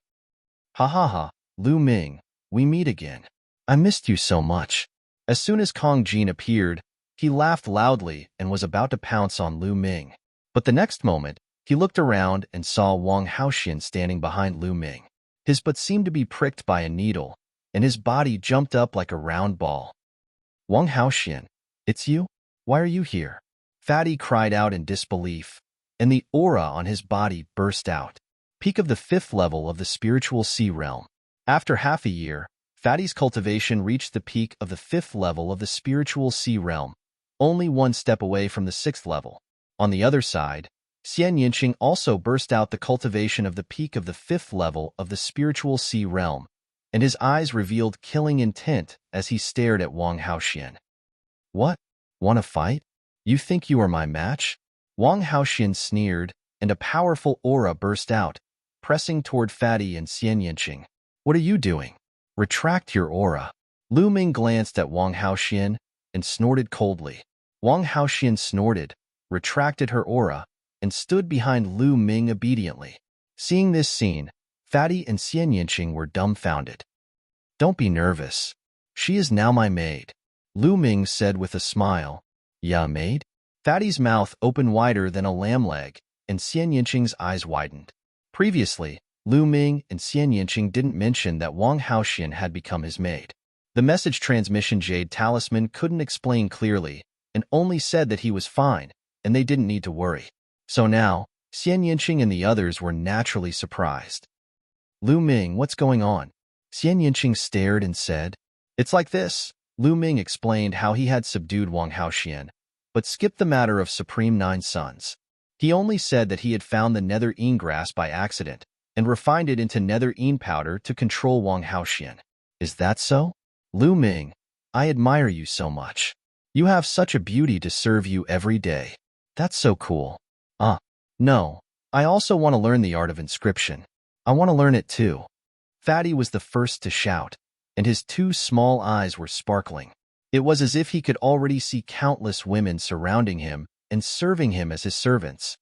Ha ha ha, Lu Ming, we meet again. I missed you so much. As soon as Kong Jin appeared, he laughed loudly and was about to pounce on Lu Ming. But the next moment, he looked around and saw Wang Haoxian standing behind Lu Ming. His butt seemed to be pricked by a needle, and his body jumped up like a round ball. Wang Haoxian, it's you? Why are you here? Fatty cried out in disbelief, and the aura on his body burst out. Peak of the 5th level of the spiritual sea realm. After half a year, Fatty's cultivation reached the peak of the 5th level of the spiritual sea realm, only 1 step away from the 6th level. On the other side, Xian Yinqing also burst out the cultivation of the peak of the 5th level of the spiritual sea realm, and his eyes revealed killing intent as he stared at Wang Haoxian. What? Want to fight? You think you are my match? Wang Haoxian sneered, and a powerful aura burst out, pressing toward Fatty and Xian Yinqing. What are you doing? Retract your aura. Lu Ming glanced at Wang Haoxian and snorted coldly. Wang Haoxian snorted, retracted her aura, and stood behind Lu Ming obediently. Seeing this scene, Fatty and Xian Yinqing were dumbfounded. Don't be nervous. She is now my maid, Lu Ming said with a smile. Yeah, maid? Fatty's mouth opened wider than a lamb leg, and Xian Yinqing's eyes widened. Previously, Lu Ming and Xian Yinqing didn't mention that Wang Haoxian had become his maid. The message transmission Jade Talisman couldn't explain clearly, and only said that he was fine, and they didn't need to worry. So now, Xian Yinqing and the others were naturally surprised. Lu Ming, what's going on? Xian Yinqing stared and said, It's like this. Lu Ming explained how he had subdued Wang Haoxian, but skipped the matter of Supreme Nine Sons. He only said that he had found the nether een grass by accident, and refined it into nether een powder to control Wang Haoxian. Is that so? Lu Ming, I admire you so much. You have such a beauty to serve you every day. That's so cool. No, I also want to learn the art of inscription. I want to learn it too. Fatty was the first to shout, and his 2 small eyes were sparkling. It was as if he could already see countless women surrounding him and serving him as his servants.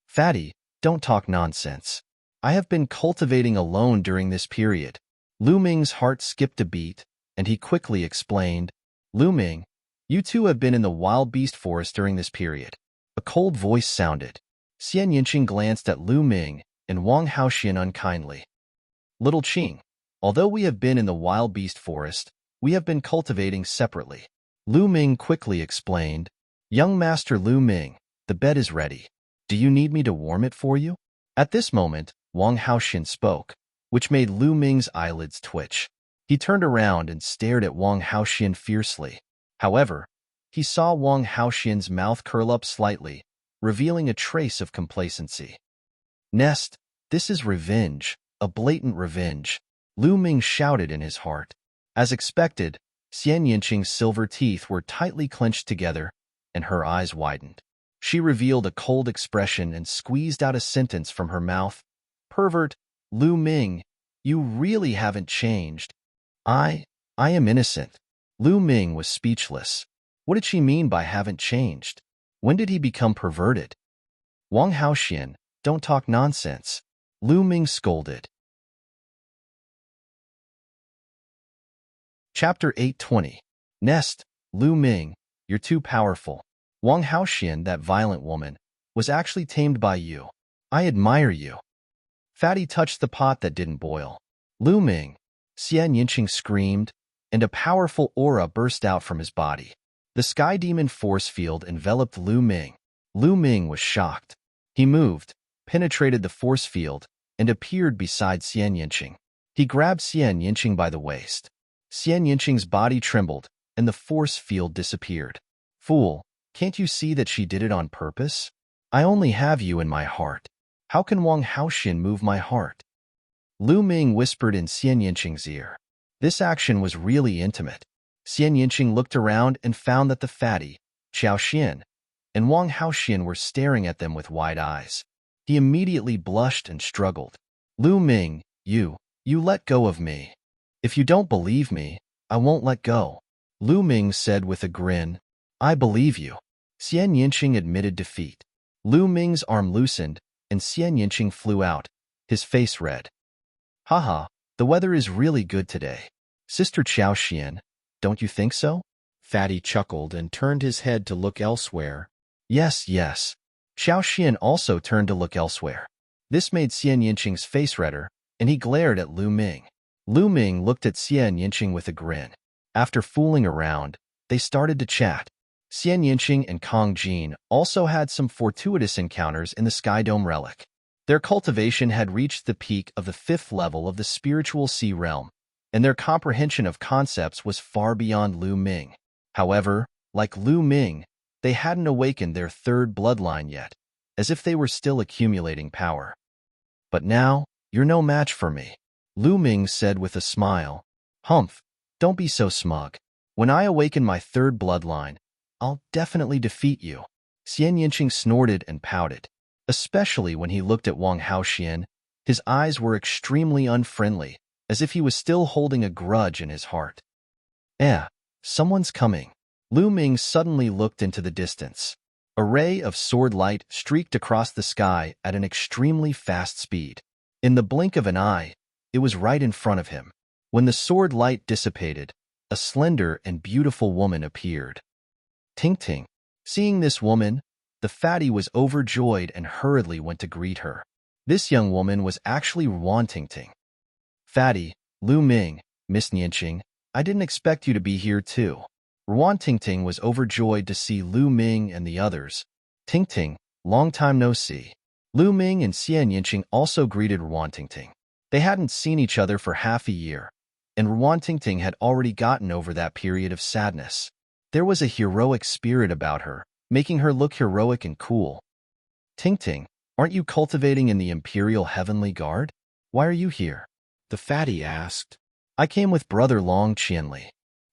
Fatty, don't talk nonsense. I have been cultivating alone during this period. Lu Ming's heart skipped a beat, and he quickly explained, Lu Ming, you 2 have been in the wild beast forest during this period. A cold voice sounded. Xian Yinqing glanced at Lu Ming and Wang Haoxian unkindly. Little Qing, although we have been in the wild beast forest, we have been cultivating separately. Lu Ming quickly explained, Young Master Lu Ming, the bed is ready. Do you need me to warm it for you? At this moment, Wang Haoxian spoke, which made Lu Ming's eyelids twitch. He turned around and stared at Wang Haoxian fiercely. However, he saw Wang Haoxian's mouth curl up slightly, revealing a trace of complacency. Nest, this is revenge, a blatant revenge, Lu Ming shouted in his heart. As expected, Xian Yinqing's silver teeth were tightly clenched together, and her eyes widened. She revealed a cold expression and squeezed out a sentence from her mouth. Pervert, Lu Ming, you really haven't changed. I am innocent. Lu Ming was speechless. What did she mean by haven't changed? When did he become perverted? Wang Haoxian, don't talk nonsense, Lu Ming scolded. Chapter 820. Nest, Lu Ming, you're too powerful. Wang Haoxian, that violent woman, was actually tamed by you. I admire you. Fatty touched the pot that didn't boil. Lu Ming, Xian Yinqing screamed, and a powerful aura burst out from his body. The sky demon force field enveloped Lu Ming. Lu Ming was shocked. He moved, penetrated the force field, and appeared beside Xian Yinqing. He grabbed Xian Yinqing by the waist. Xian Yinqing's body trembled, and the force field disappeared. Fool, can't you see that she did it on purpose? I only have you in my heart. How can Wang Haoxian move my heart? Lu Ming whispered in Xian Yinqing's ear. This action was really intimate. Xian Yinqing looked around and found that the fatty, Qiao Xian, and Wang Haoxian were staring at them with wide eyes. He immediately blushed and struggled. Lu Ming, you let go of me. If you don't believe me, I won't let go. Lu Ming said with a grin. I believe you. Xian Yinqing admitted defeat. Lu Ming's arm loosened, and Xian Yinqing flew out, his face red. Haha, the weather is really good today. Sister Qiao Xian, don't you think so? Fatty chuckled and turned his head to look elsewhere. Yes, yes. Qiao Xian also turned to look elsewhere. This made Xian Yinqing's face redder, and he glared at Lu Ming. Lu Ming looked at Xian Yinqing with a grin. After fooling around, they started to chat. Xian Yinqing and Kong Jin also had some fortuitous encounters in the Sky Dome relic. Their cultivation had reached the peak of the 5th level of the spiritual sea realm, and their comprehension of concepts was far beyond Lu Ming. However, like Lu Ming, they hadn't awakened their 3rd bloodline yet, as if they were still accumulating power. But now, you're no match for me, Lu Ming said with a smile. Humph, don't be so smug. When I awaken my 3rd bloodline, I'll definitely defeat you. Xian Yinqing snorted and pouted. Especially when he looked at Wang Haoxian, his eyes were extremely unfriendly, as if he was still holding a grudge in his heart. Someone's coming. Lu Ming suddenly looked into the distance. A ray of sword light streaked across the sky at an extremely fast speed. In the blink of an eye, it was right in front of him. When the sword light dissipated, a slender and beautiful woman appeared. Ting Ting. Seeing this woman, the fatty was overjoyed and hurriedly went to greet her. This young woman was actually Ruan Ting Ting. Fatty, Lu Ming, Miss Yinqing, I didn't expect you to be here too. Ruan Ting Ting was overjoyed to see Lu Ming and the others. Ting Ting, long time no see. Lu Ming and Xian Yinqing also greeted Ruan Ting Ting. They hadn't seen each other for half a year, and Ruan Ting Ting had already gotten over that period of sadness. There was a heroic spirit about her, making her look heroic and cool. Ting Ting, aren't you cultivating in the Imperial Heavenly Guard? Why are you here? The fatty asked. I came with Brother Long Qianli.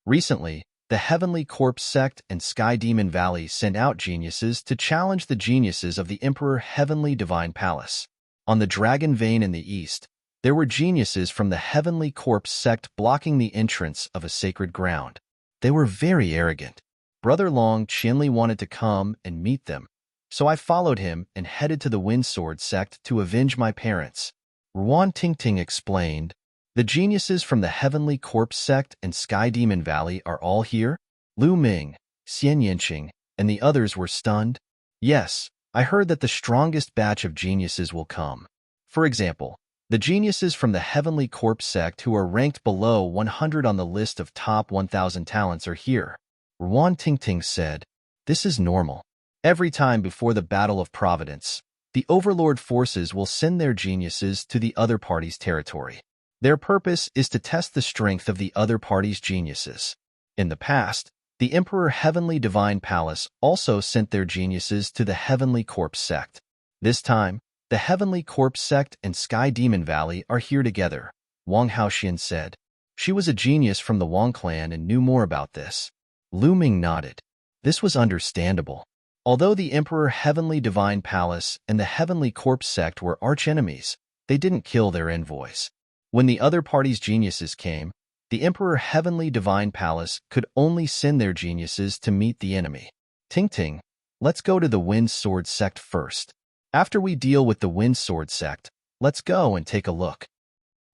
Recently, the Heavenly Corpse sect and Sky Demon Valley sent out geniuses to challenge the geniuses of the Emperor Heavenly Divine Palace. On the Dragon Vein in the east, there were geniuses from the Heavenly Corpse sect blocking the entrance of a sacred ground. They were very arrogant. Brother Long Qianli wanted to come and meet them, so I followed him and headed to the Windsword sect to avenge my parents. Ruan Ting Ting explained. The geniuses from the Heavenly Corpse sect and Sky Demon Valley are all here? Lu Ming, Xian Yinqing, and the others were stunned. Yes, I heard that the strongest batch of geniuses will come. For example, the geniuses from the Heavenly Corpse sect who are ranked below 100 on the list of top 1,000 talents are here. Ruan Ting Ting said, this is normal. Every time before the Battle of Providence, the Overlord forces will send their geniuses to the other party's territory. Their purpose is to test the strength of the other party's geniuses. In the past, the Emperor Heavenly Divine Palace also sent their geniuses to the Heavenly Corpse sect. This time, the Heavenly Corpse sect and Sky Demon Valley are here together, Wang Haoxian said. She was a genius from the Wang clan and knew more about this. Lu Ming nodded. This was understandable. Although the Emperor Heavenly Divine Palace and the Heavenly Corpse sect were archenemies, they didn't kill their envoys. When the other party's geniuses came, the Emperor Heavenly Divine Palace could only send their geniuses to meet the enemy. Ting Ting, let's go to the Wind Sword sect first. After we deal with the Wind Sword sect, let's go and take a look.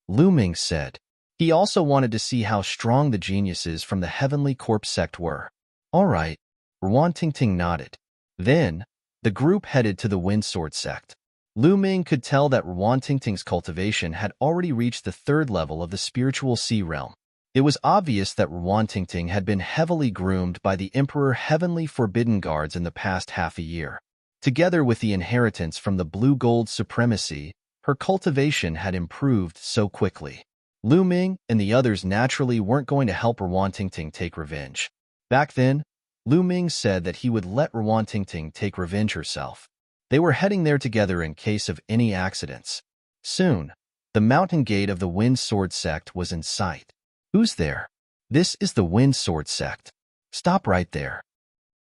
Lu Ming said. He also wanted to see how strong the geniuses from the Heavenly Corpse sect were. All right, Ruan Tingting nodded. Then, the group headed to the Wind Sword sect. Lu Ming could tell that Ruan Tingting's cultivation had already reached the third level of the spiritual sea realm. It was obvious that Ruan Tingting had been heavily groomed by the Emperor Heavenly Forbidden Guards in the past half a year. Together with the inheritance from the Blue Gold Supremacy, her cultivation had improved so quickly. Lu Ming and the others naturally weren't going to help Ruan Tingting take revenge. Back then, Lu Ming said that he would let Ruan Tingting take revenge herself. They were heading there together in case of any accidents. Soon, the mountain gate of the Wind Sword sect was in sight. Who's there? This is the Wind Sword sect. Stop right there.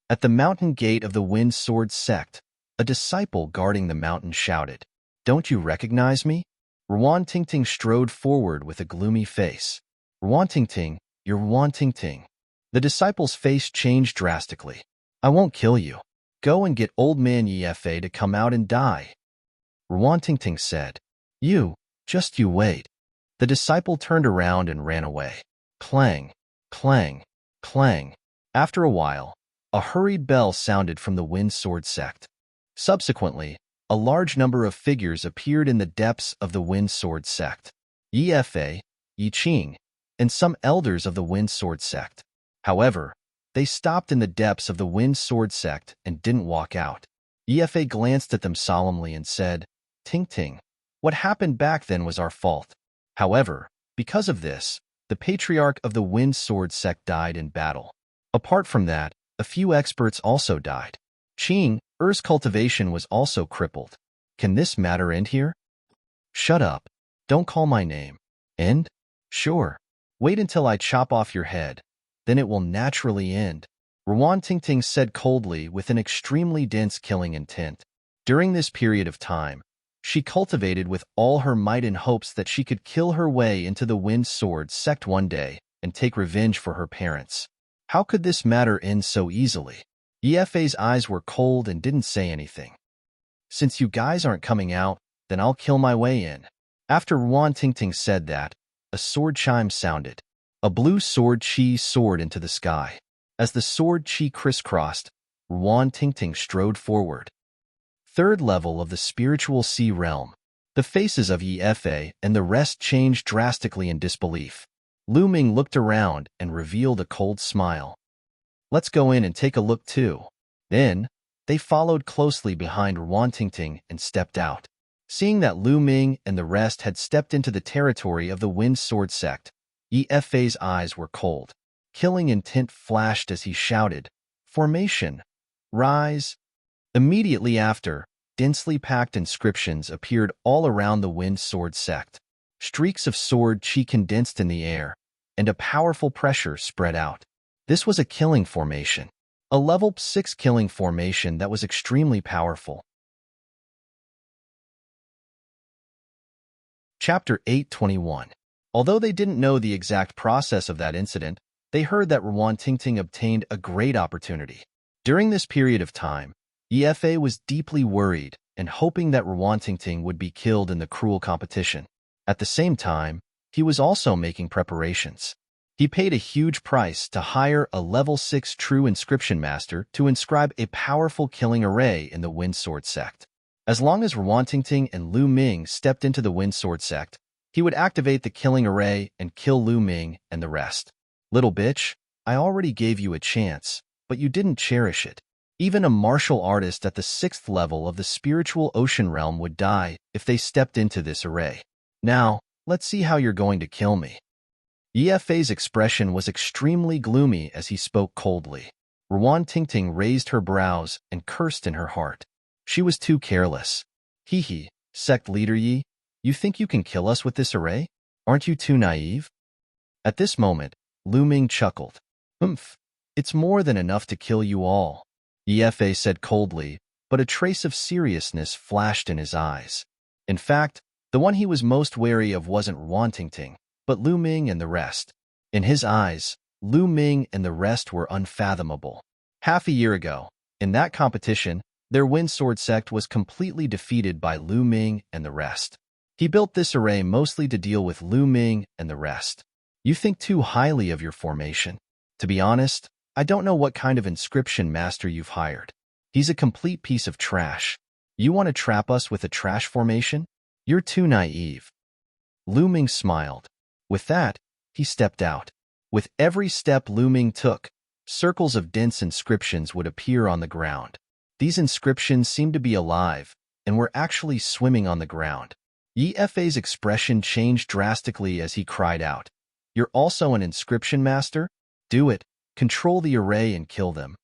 At the mountain gate of the Wind Sword sect, a disciple guarding the mountain shouted, "Don't you recognize me?" Ruan Tingting strode forward with a gloomy face. "Ruan Tingting, you're Ruan Tingting." The disciple's face changed drastically. "I won't kill you. Go and get old man Yefa to come out and die." Ruan Tingting said, Just you wait." The disciple turned around and ran away. Clang, clang, clang. After a while, a hurried bell sounded from the Wind Sword sect. Subsequently, a large number of figures appeared in the depths of the Wind Sword sect. Yefa, Yi Qing, and some elders of the Wind Sword sect. However, they stopped in the depths of the Wind Sword sect and didn't walk out. Yefa glanced at them solemnly and said, "Ting Ting, what happened back then was our fault. However, because of this, the patriarch of the Wind Sword sect died in battle. Apart from that, a few experts also died. Qing, Er's cultivation was also crippled. Can this matter end here?" "Shut up. Don't call my name." "End? Sure. Wait until I chop off your head. Then it will naturally end," Ruan Tingting said coldly with an extremely dense killing intent. During this period of time, she cultivated with all her might in hopes that she could kill her way into the Wind Sword sect one day and take revenge for her parents. How could this matter end so easily? Yefa's eyes were cold and didn't say anything. "Since you guys aren't coming out, then I'll kill my way in." After Ruan Tingting said that, a sword chime sounded. A blue sword chi soared into the sky. As the sword chi crisscrossed, Ruan Tingting strode forward. Third level of the spiritual sea realm. The faces of Yefa and the rest changed drastically in disbelief. Lu Ming looked around and revealed a cold smile. "Let's go in and take a look too." Then, they followed closely behind Ruan Tingting and stepped out. Seeing that Lu Ming and the rest had stepped into the territory of the Wind Sword sect, Yefa's eyes were cold. Killing intent flashed as he shouted, "Formation! Rise!" Immediately after, densely packed inscriptions appeared all around the Wind Sword sect. Streaks of sword chi condensed in the air, and a powerful pressure spread out. This was a killing formation. A level 6 killing formation that was extremely powerful. Chapter 821. Although they didn't know the exact process of that incident, they heard that Ruan Tingting obtained a great opportunity. During this period of time, Yefa was deeply worried and hoping that Ruan Tingting would be killed in the cruel competition. At the same time, he was also making preparations. He paid a huge price to hire a level 6 true inscription master to inscribe a powerful killing array in the Wind Sword sect. As long as Ruan Tingting and Lu Ming stepped into the Wind Sword sect, he would activate the killing array and kill Lu Ming and the rest. "Little bitch, I already gave you a chance, but you didn't cherish it. Even a martial artist at the 6th level of the spiritual ocean realm would die if they stepped into this array. Now, let's see how you're going to kill me." Yefa's expression was extremely gloomy as he spoke coldly. Ruan Tingting raised her brows and cursed in her heart. She was too careless. "Hee, sect leader Yi, you think you can kill us with this array? Aren't you too naive?" At this moment, Lu Ming chuckled. It's more than enough to kill you all," Yefa said coldly, but a trace of seriousness flashed in his eyes. In fact, the one he was most wary of wasn't Ruan Tingting, but Lu Ming and the rest. In his eyes, Lu Ming and the rest were unfathomable. Half a year ago, in that competition, their Wind Sword sect was completely defeated by Lu Ming and the rest. He built this array mostly to deal with Lu Ming and the rest. You think too highly of your formation. To be honest, I don't know what kind of inscription master you've hired. He's a complete piece of trash. You want to trap us with a trash formation? You're too naive. Lu Ming smiled. With that, he stepped out. With every step Lu Ming took, circles of dense inscriptions would appear on the ground. These inscriptions seemed to be alive and were actually swimming on the ground. Yi Fei's expression changed drastically as he cried out, "You're also an inscription master? Do it. Control the array and kill them."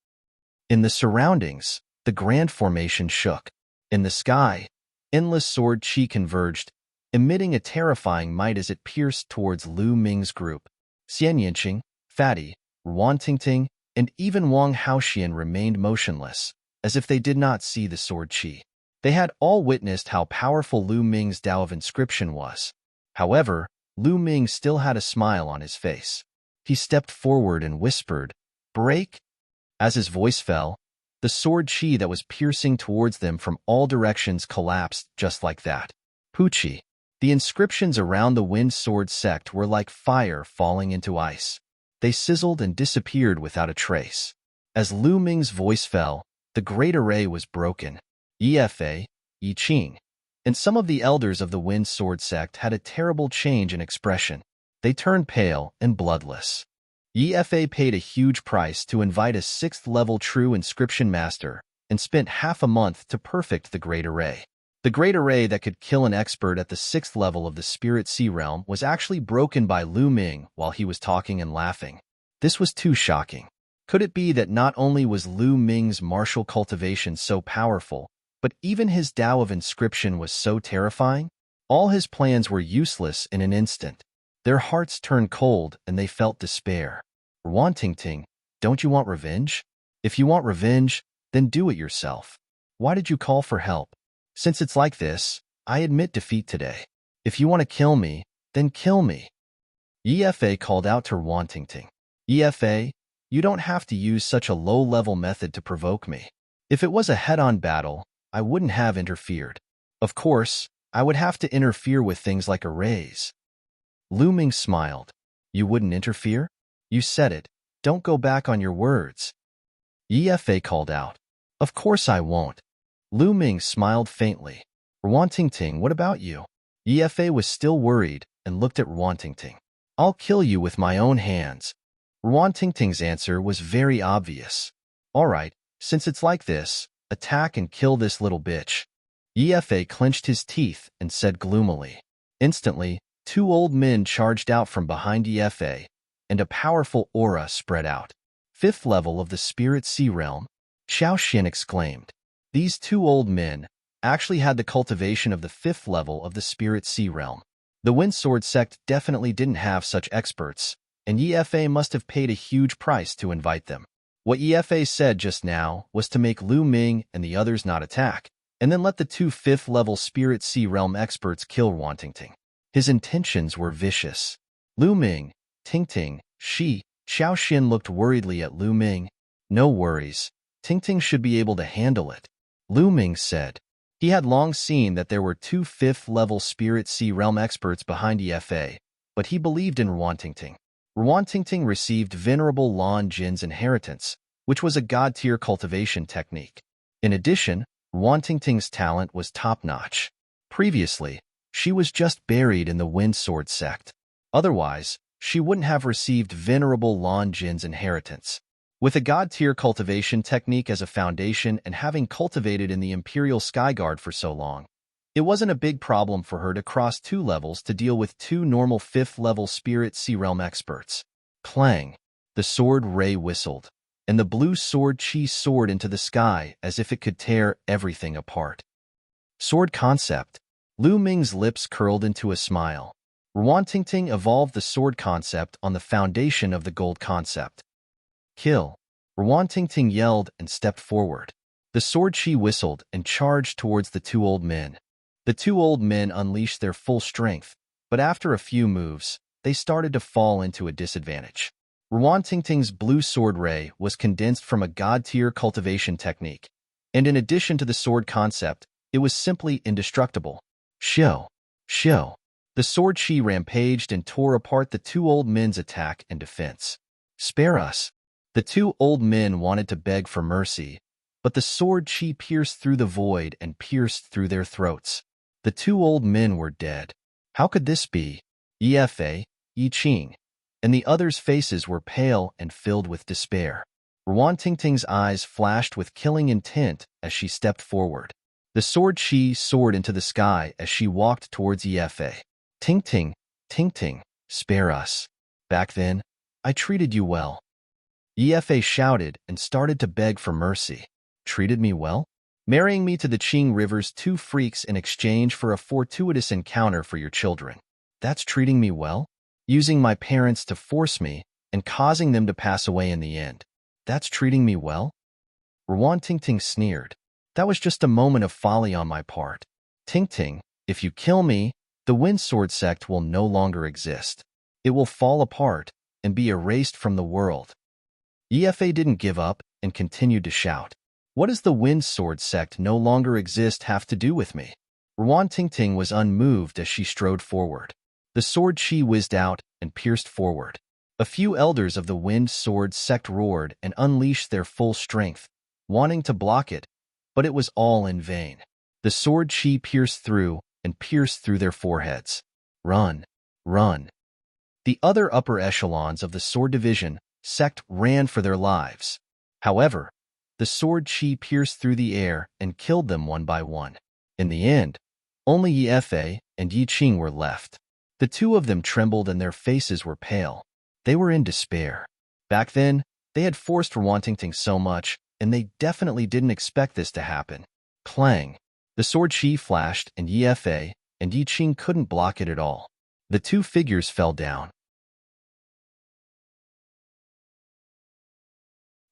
In the surroundings, the grand formation shook. In the sky, endless sword chi converged, emitting a terrifying might as it pierced towards Lu Ming's group. Xian Yinqing, Fatty, Ruan Tingting, and even Wang Haoxian remained motionless, as if they did not see the sword chi. They had all witnessed how powerful Lu Ming's Tao of Inscription was. However, Lu Ming still had a smile on his face. He stepped forward and whispered, "Break!" As his voice fell, the sword chi that was piercing towards them from all directions collapsed just like that. Puchi. The inscriptions around the wind sword sect were like fire falling into ice. They sizzled and disappeared without a trace. As Lu Ming's voice fell, the great array was broken. Yi Fei, Yi Qing, and some of the elders of the wind sword sect had a terrible change in expression. They turned pale and bloodless. Yi Fei paid a huge price to invite a 6th-level true inscription master and spent half a month to perfect the Great Array. The Great Array that could kill an expert at the 6th level of the Spirit Sea Realm was actually broken by Lu Ming while he was talking and laughing. This was too shocking. Could it be that not only was Lu Ming's martial cultivation so powerful, but even his Tao of Inscription was so terrifying? All his plans were useless in an instant. Their hearts turned cold and they felt despair. Ruan Tingting, don't you want revenge? If you want revenge, then do it yourself. Why did you call for help? Since it's like this, I admit defeat today. If you want to kill me, then kill me. Yi Fei called out to Ruan Tingting. Yi Fei, you don't have to use such a low-level method to provoke me. If it was a head-on battle, I wouldn't have interfered. Of course, I would have to interfere with things like arrays. Lu Ming smiled. You wouldn't interfere? You said it. Don't go back on your words. Yi Fei called out. Of course I won't. Lu Ming smiled faintly. Ruan Tingting, what about you? Yi Fei was still worried and looked at Ruan Tingting. I'll kill you with my own hands. Ruan Tingting's answer was very obvious. All right, since it's like this, attack and kill this little bitch. Yi Fei clenched his teeth and said gloomily. Instantly, 2 old men charged out from behind Yi Fei, and a powerful aura spread out. 5th level of the Spirit Sea Realm, Xiao Xian exclaimed. These 2 old men actually had the cultivation of the 5th level of the Spirit Sea Realm. The Wind Sword sect definitely didn't have such experts, and Yi Fei must have paid a huge price to invite them. What Yi Fei said just now was to make Lu Ming and the others not attack, and then let the 2 5th-level Spirit Sea Realm experts kill Ruan Tingting. His intentions were vicious. Lu Ming, Tingting, Xiao Xian looked worriedly at Lu Ming. No worries. Tingting should be able to handle it. Lu Ming said. He had long seen that there were 2 5th-level Spirit Sea Realm experts behind Yi Fei, but he believed in Ruan Tingting. Ruan Tingting received Venerable Lan Jin's inheritance, which was a god-tier cultivation technique. In addition, Ruan Tingting's talent was top-notch. Previously, she was just buried in the Wind Sword sect. Otherwise, she wouldn't have received Venerable Lan Jin's inheritance. With a god-tier cultivation technique as a foundation and having cultivated in the Imperial Skyguard for so long, it wasn't a big problem for her to cross 2 levels to deal with 2 normal 5th-level Spirit Sea Realm experts. Clang! The sword ray whistled, and the blue sword chi soared into the sky as if it could tear everything apart. Sword concept. Lu Ming's lips curled into a smile. Ruan Tingting evolved the sword concept on the foundation of the gold concept. Kill! Ruan Tingting yelled and stepped forward. The sword chi whistled and charged towards the 2 old men. The 2 old men unleashed their full strength, but after a few moves, they started to fall into a disadvantage. Ruan Tingting's blue sword ray was condensed from a god-tier cultivation technique, and in addition to the sword concept, it was simply indestructible. Shio! The sword chi rampaged and tore apart the 2 old men's attack and defense. Spare us! The two old men wanted to beg for mercy, but the sword chi pierced through the void and pierced through their throats. The two old men were dead. How could this be? Yi Qing, and the others' faces were pale and filled with despair. Ruan Tingting's eyes flashed with killing intent as she stepped forward. The sword chi soared into the sky as she walked towards Yi. Tingting, Tingting, spare us. Back then, I treated you well. Yi shouted and started to beg for mercy. Treated me well? Marrying me to the Qing River's two freaks in exchange for a fortuitous encounter for your children. That's treating me well? Using my parents to force me and causing them to pass away in the end. That's treating me well? Ruan Tingting sneered. That was just a moment of folly on my part. Tingting, if you kill me, the Wind Sword sect will no longer exist. It will fall apart and be erased from the world. Yi didn't give up and continued to shout. What does the Wind Sword sect no longer exist have to do with me? Ruan Tingting was unmoved as she strode forward. The sword chi whizzed out and pierced forward. A few elders of the Wind Sword sect roared and unleashed their full strength, wanting to block it, but it was all in vain. The sword chi pierced through their foreheads. Run, run. The other upper echelons of the Sword Division sect ran for their lives. However, the sword chi pierced through the air and killed them one by one. In the end, only Yi and Yi Qing were left. The two of them trembled and their faces were pale. They were in despair. Back then, they had forced Ruan Tingting so much, and they definitely didn't expect this to happen. Clang! The sword chi flashed, and Yi and Yi Qing couldn't block it at all. The two figures fell down.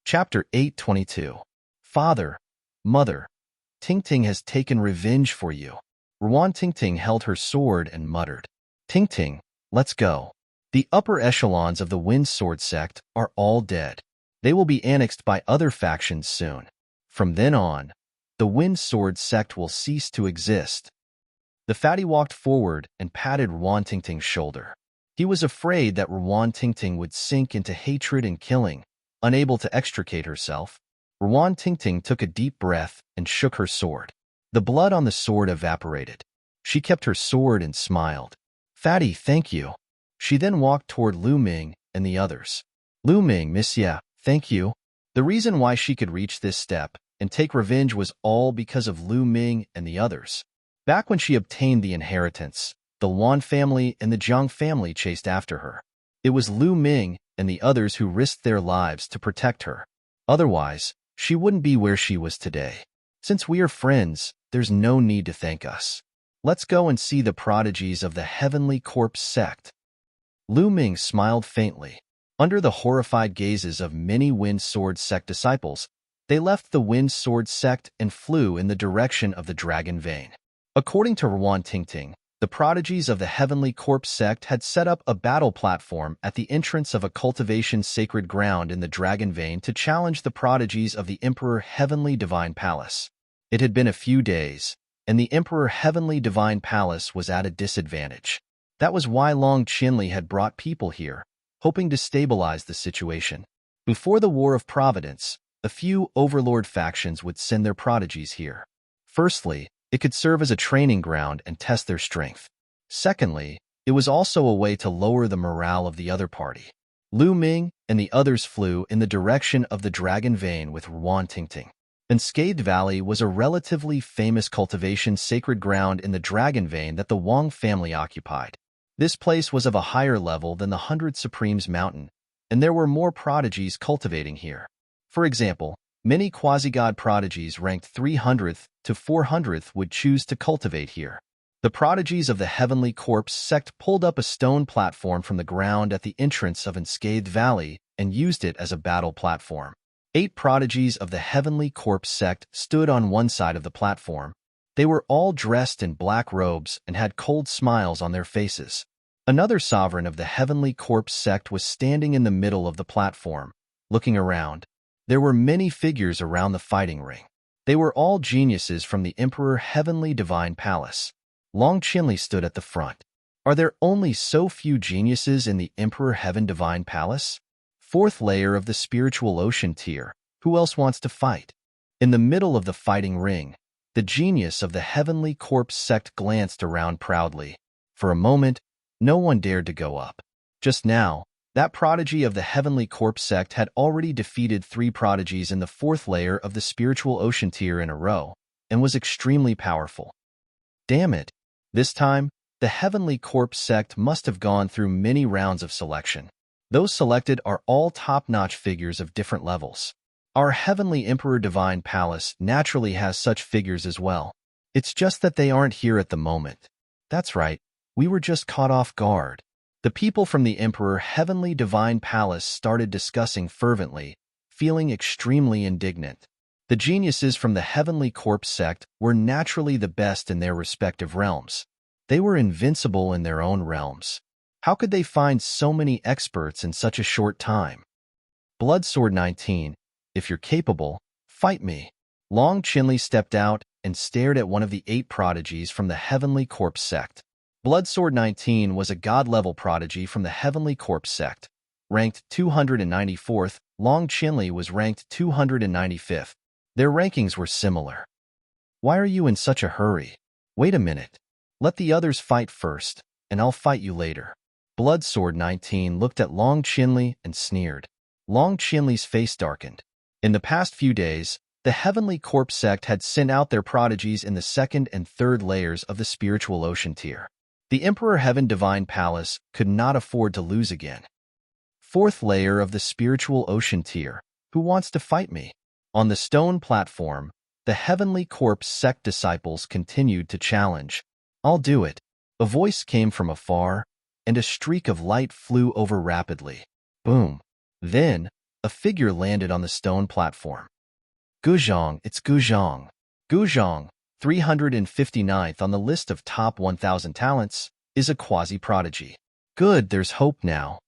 Chapter 822. Father, Mother, Tingting has taken revenge for you. Ruan Tingting held her sword and muttered, Tingting, let's go. The upper echelons of the Wind Sword sect are all dead. They will be annexed by other factions soon. From then on, the Wind Sword sect will cease to exist. The fatty walked forward and patted Ruan Tingting's shoulder. He was afraid that Ruan Tingting would sink into hatred and killing. Unable to extricate herself, Ruan Tingting took a deep breath and shook her sword. The blood on the sword evaporated. She kept her sword and smiled. Fatty, thank you. She then walked toward Lu Ming and the others. Lu Ming, Monsieur, thank you. The reason why she could reach this step and take revenge was all because of Lu Ming and the others. Back when she obtained the inheritance, the Luan family and the Jiang family chased after her. It was Lu Ming and the others who risked their lives to protect her. Otherwise, she wouldn't be where she was today. Since we are friends, there's no need to thank us. Let's go and see the prodigies of the Heavenly Corpse sect. Lu Ming smiled faintly. Under the horrified gazes of many Wind Sword sect disciples, they left the Wind Sword sect and flew in the direction of the Dragon Vein. According to Ruan Tingting, the prodigies of the Heavenly Corpse sect had set up a battle platform at the entrance of a cultivation sacred ground in the Dragon Vein to challenge the prodigies of the Emperor Heavenly Divine Palace. It had been a few days, and the Emperor Heavenly Divine Palace was at a disadvantage. That was why Long Qinli had brought people here, hoping to stabilize the situation. Before the War of Providence, a few overlord factions would send their prodigies here. Firstly, it could serve as a training ground and test their strength. Secondly, it was also a way to lower the morale of the other party. Lu Ming and the others flew in the direction of the Dragon Vein with Ruan Tingting. Unscathed Valley was a relatively famous cultivation sacred ground in the Dragon Vein that the Wang family occupied. This place was of a higher level than the 100 Supremes Mountain, and there were more prodigies cultivating here. For example, many quasi-god prodigies ranked 300th to 400th would choose to cultivate here. The prodigies of the Heavenly Corpse sect pulled up a stone platform from the ground at the entrance of Unscathed Valley and used it as a battle platform. 8 prodigies of the Heavenly Corpse sect stood on one side of the platform. They were all dressed in black robes and had cold smiles on their faces. Another sovereign of the Heavenly Corpse sect was standing in the middle of the platform, looking around. There were many figures around the fighting ring. They were all geniuses from the Emperor Heavenly Divine Palace. Long Qinli stood at the front. Are there only so few geniuses in the Emperor Heaven Divine Palace? Fourth layer of the spiritual ocean tier. Who else wants to fight? In the middle of the fighting ring, the genius of the Heavenly Corpse sect glanced around proudly. For a moment, no one dared to go up. Just now, that prodigy of the Heavenly Corpse sect had already defeated 3 prodigies in the fourth layer of the spiritual ocean tier in a row, and was extremely powerful. Damn it! This time, the Heavenly Corpse sect must have gone through many rounds of selection. Those selected are all top-notch figures of different levels. Our Heavenly Emperor Divine Palace naturally has such figures as well. It's just that they aren't here at the moment. That's right, we were just caught off guard. The people from the Emperor Heavenly Divine Palace started discussing fervently, feeling extremely indignant. The geniuses from the Heavenly Corpse sect were naturally the best in their respective realms. They were invincible in their own realms. How could they find so many experts in such a short time? Bloodsword 19, if you're capable, fight me. Long Chinli stepped out and stared at one of the 8 prodigies from the Heavenly Corpse sect. Bloodsword 19 was a god-level prodigy from the Heavenly Corpse sect. Ranked 294th, Long Chinli was ranked 295th. Their rankings were similar. Why are you in such a hurry? Wait a minute. Let the others fight first, and I'll fight you later. Bloodsword 19 looked at Long Chinli and sneered. Long Chinli's face darkened. In the past few days, the Heavenly Corpse sect had sent out their prodigies in the second and third layers of the spiritual ocean tier. The Emperor Heaven Divine Palace could not afford to lose again. Fourth layer of the spiritual ocean tier. Who wants to fight me? On the stone platform, the Heavenly Corpse sect disciples continued to challenge. I'll do it. A voice came from afar, and a streak of light flew over rapidly. Boom. Then, a figure landed on the stone platform. Guzhong, it's Guzhong. Guzhong, 359th on the list of top 1,000 talents, is a quasi-prodigy. Good, there's hope now.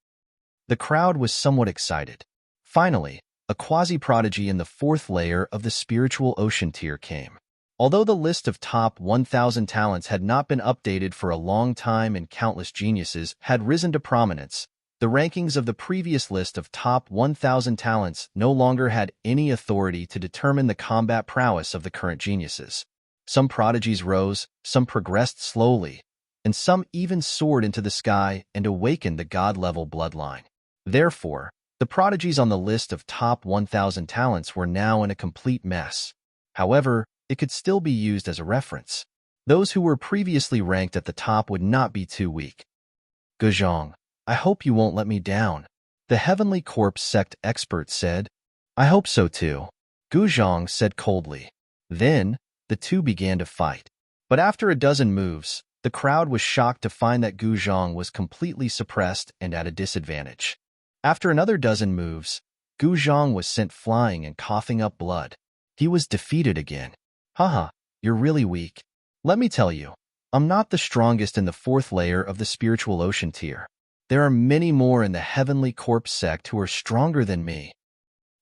The crowd was somewhat excited. Finally, a quasi-prodigy in the fourth layer of the spiritual ocean tier came. Although the list of top 1,000 talents had not been updated for a long time and countless geniuses had risen to prominence, the rankings of the previous list of top 1,000 talents no longer had any authority to determine the combat prowess of the current geniuses. Some prodigies rose, some progressed slowly, and some even soared into the sky and awakened the god-level bloodline. Therefore, the prodigies on the list of top 1,000 talents were now in a complete mess. However, it could still be used as a reference. Those who were previously ranked at the top would not be too weak. Guzhong, I hope you won't let me down, the Heavenly Corpse sect expert said. I hope so too, Guzhong said coldly. Then, the two began to fight. But after a dozen moves, the crowd was shocked to find that Guzhong was completely suppressed and at a disadvantage. After another dozen moves, Guzhong was sent flying and coughing up blood. He was defeated again. Haha, you're really weak. Let me tell you, I'm not the strongest in the fourth layer of the spiritual ocean tier. There are many more in the Heavenly Corpse sect who are stronger than me.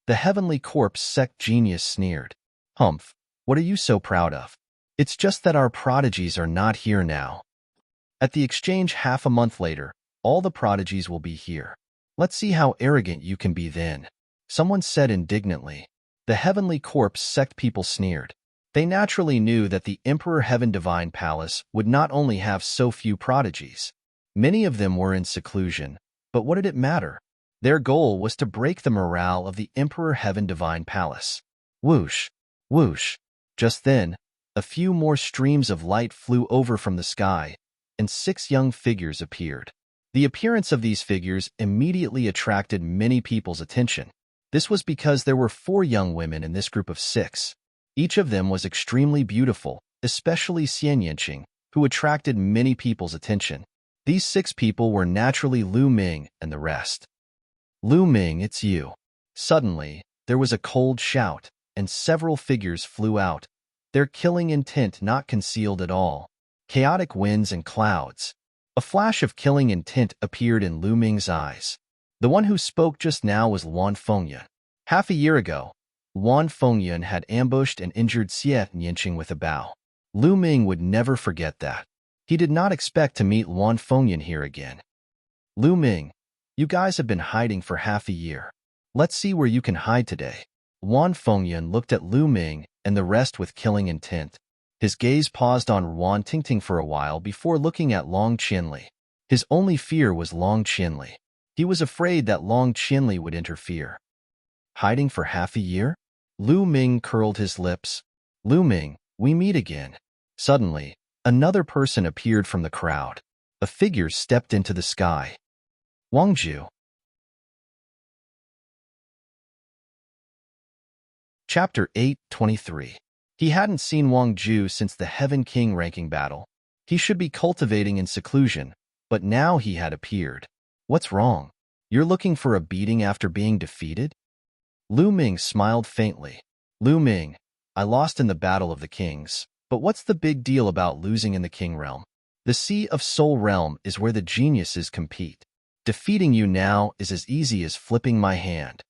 The Heavenly Corpse sect genius sneered. Humph, what are you so proud of? It's just that our prodigies are not here now. At the exchange half a month later, all the prodigies will be here. Let's see how arrogant you can be then. Someone said indignantly. The Heavenly Corpse sect people sneered. They naturally knew that the Emperor Heaven Divine Palace would not only have so few prodigies. Many of them were in seclusion, but what did it matter? Their goal was to break the morale of the Emperor Heaven Divine Palace. Whoosh, whoosh. Just then, a few more streams of light flew over from the sky, and 6 young figures appeared. The appearance of these figures immediately attracted many people's attention. This was because there were 4 young women in this group of 6. Each of them was extremely beautiful, especially Xian Yanqing, who attracted many people's attention. These 6 people were naturally Lu Ming and the rest. Lu Ming, it's you. Suddenly, there was a cold shout, and several figures flew out, their killing intent not concealed at all. Chaotic winds and clouds. A flash of killing intent appeared in Lu Ming's eyes. The one who spoke just now was Luan Fengyun. Half a year ago, Luan Fengyun had ambushed and injured Xian Yanqing with a bow. Lu Ming would never forget that. He did not expect to meet Luan Fengyun here again. Lu Ming, You guys have been hiding for half a year. Let's see where you can hide today. Wan Fengyun looked at Lu Ming and the rest with killing intent. His gaze paused on Wan Tingting for a while before looking at Long Qianli. His only fear was Long Qianli. He was afraid that Long Qianli would interfere. Hiding for half a year? Lu Ming curled his lips. Lu Ming, we meet again. Suddenly, another person appeared from the crowd. A figure stepped into the sky. Wang Ju. Chapter 8:23. He hadn't seen Wang Ju since the Heaven King ranking battle. He should be cultivating in seclusion, but now he had appeared. What's wrong? You're looking for a beating after being defeated? Lu Ming smiled faintly. Lu Ming, I lost in the Battle of the Kings, but what's the big deal about losing in the King Realm? The Sea of Soul Realm is where the geniuses compete. Defeating you now is as easy as flipping my hand.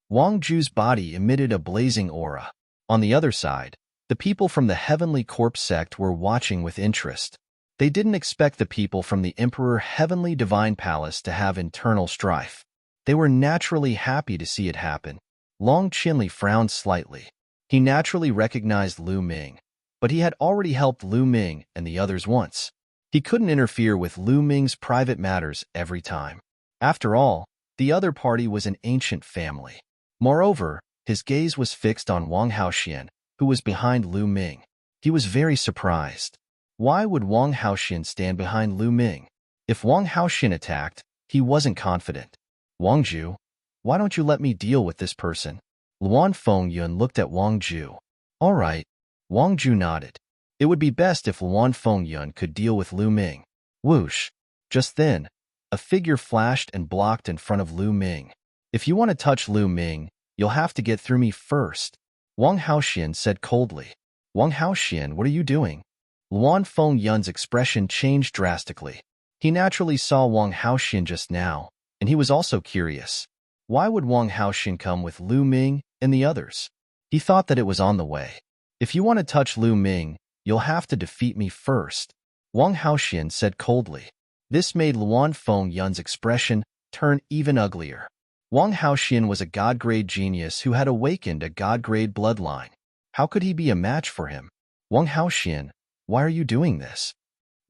Wang Ju's body emitted a blazing aura. On the other side, the people from the Heavenly Corpse sect were watching with interest. They didn't expect the people from the Emperor Heavenly Divine Palace to have internal strife. They were naturally happy to see it happen. Long Qianli frowned slightly. He naturally recognized Lu Ming, but he had already helped Lu Ming and the others once. He couldn't interfere with Lu Ming's private matters every time. After all, the other party was an ancient family. Moreover, his gaze was fixed on Wang Haoxian, who was behind Lu Ming. He was very surprised. Why would Wang Haoxian stand behind Lu Ming? If Wang Haoxian attacked, he wasn't confident. Wang Ju, why don't you let me deal with this person? Luan Fengyun looked at Wang Ju. All right. Wang Ju nodded. It would be best if Luan Fengyun could deal with Lu Ming. Whoosh. Just then, a figure flashed and blocked in front of Lu Ming. If you want to touch Lu Ming, you'll have to get through me first, Wang Haoxian said coldly. Wang Haoxian, what are you doing? Luan Fengyun's expression changed drastically. He naturally saw Wang Haoxian just now, and he was also curious. Why would Wang Haoxian come with Lu Ming and the others? He thought that it was on the way. If you want to touch Lu Ming, you'll have to defeat me first, Wang Haoxian said coldly. This made Luan Fengyun's expression turn even uglier. Wang Haoxian was a god-grade genius who had awakened a god-grade bloodline. How could he be a match for him? Wang Haoxian, why are you doing this?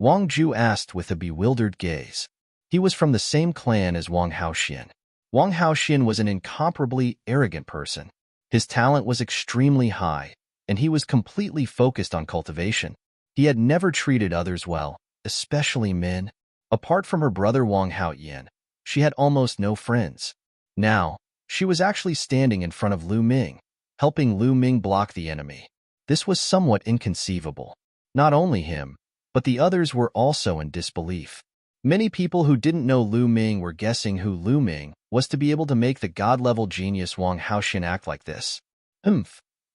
Wang Ju asked with a bewildered gaze. He was from the same clan as Wang Haoxian. Wang Haoxian was an incomparably arrogant person. His talent was extremely high, and he was completely focused on cultivation. He had never treated others well, especially men. Apart from her brother Wang Haoyan, she had almost no friends. Now, she was actually standing in front of Lu Ming, helping Lu Ming block the enemy. This was somewhat inconceivable. Not only him, but the others were also in disbelief. Many people who didn't know Lu Ming were guessing who Lu Ming was to be able to make the god-level genius Wang Haoxian act like this.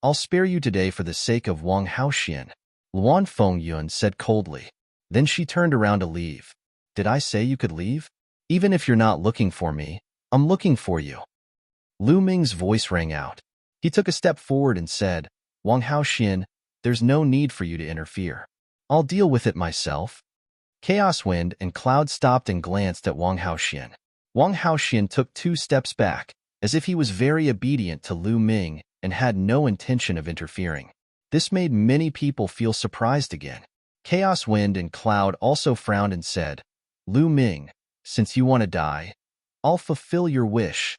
I'll spare you today for the sake of Wang Haoxian, Luan Fengyun said coldly. Then she turned around to leave. Did I say you could leave? Even if you're not looking for me, I'm looking for you. Lu Ming's voice rang out. He took a step forward and said, Wang Haoxian, there's no need for you to interfere. I'll deal with it myself. Chaos Wind and Cloud stopped and glanced at Wang Haoxian. Wang Haoxian took 2 steps back, as if he was very obedient to Lu Ming and had no intention of interfering. This made many people feel surprised again. Chaos Wind and Cloud also frowned and said, Lu Ming, since you want to die, I'll fulfill your wish.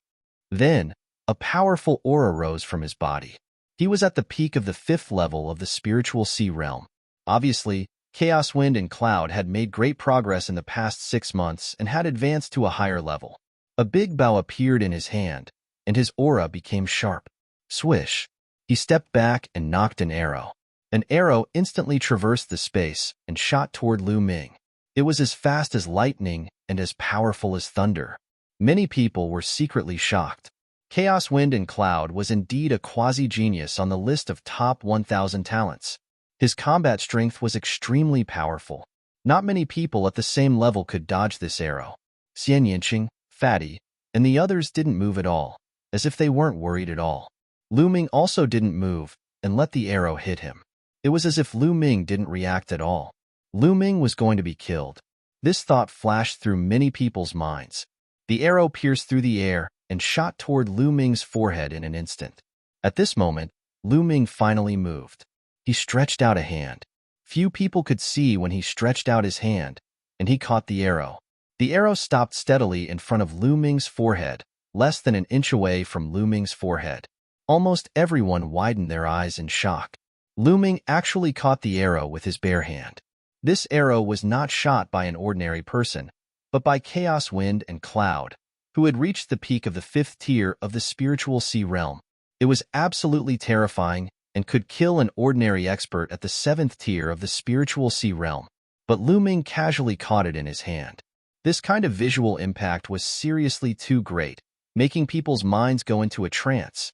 Then, a powerful aura rose from his body. He was at the peak of the 5th level of the spiritual sea realm. Obviously, Chaos Wind and Cloud had made great progress in the past 6 months and had advanced to a higher level. A big bow appeared in his hand, and his aura became sharp. Swish. He stepped back and knocked an arrow. An arrow instantly traversed the space and shot toward Lu Ming. It was as fast as lightning and as powerful as thunder. Many people were secretly shocked. Chaos Wind and Cloud was indeed a quasi-genius on the list of top 1,000 talents. His combat strength was extremely powerful. Not many people at the same level could dodge this arrow. Xian Yinqing, Fatty, and the others didn't move at all, as if they weren't worried at all. Lu Ming also didn't move and let the arrow hit him. It was as if Lu Ming didn't react at all. Lu Ming was going to be killed. This thought flashed through many people's minds. The arrow pierced through the air and shot toward Lu Ming's forehead in an instant. At this moment, Lu Ming finally moved. He stretched out a hand. Few people could see when he stretched out his hand, and he caught the arrow. The arrow stopped steadily in front of Lu Ming's forehead, less than an inch away from Lu Ming's forehead. Almost everyone widened their eyes in shock. Lu Ming actually caught the arrow with his bare hand. This arrow was not shot by an ordinary person, but by Chaos Wind and Cloud, who had reached the peak of the 5th tier of the spiritual sea realm. It was absolutely terrifying and could kill an ordinary expert at the 7th tier of the spiritual sea realm, but Lu Ming casually caught it in his hand. This kind of visual impact was seriously too great, making people's minds go into a trance.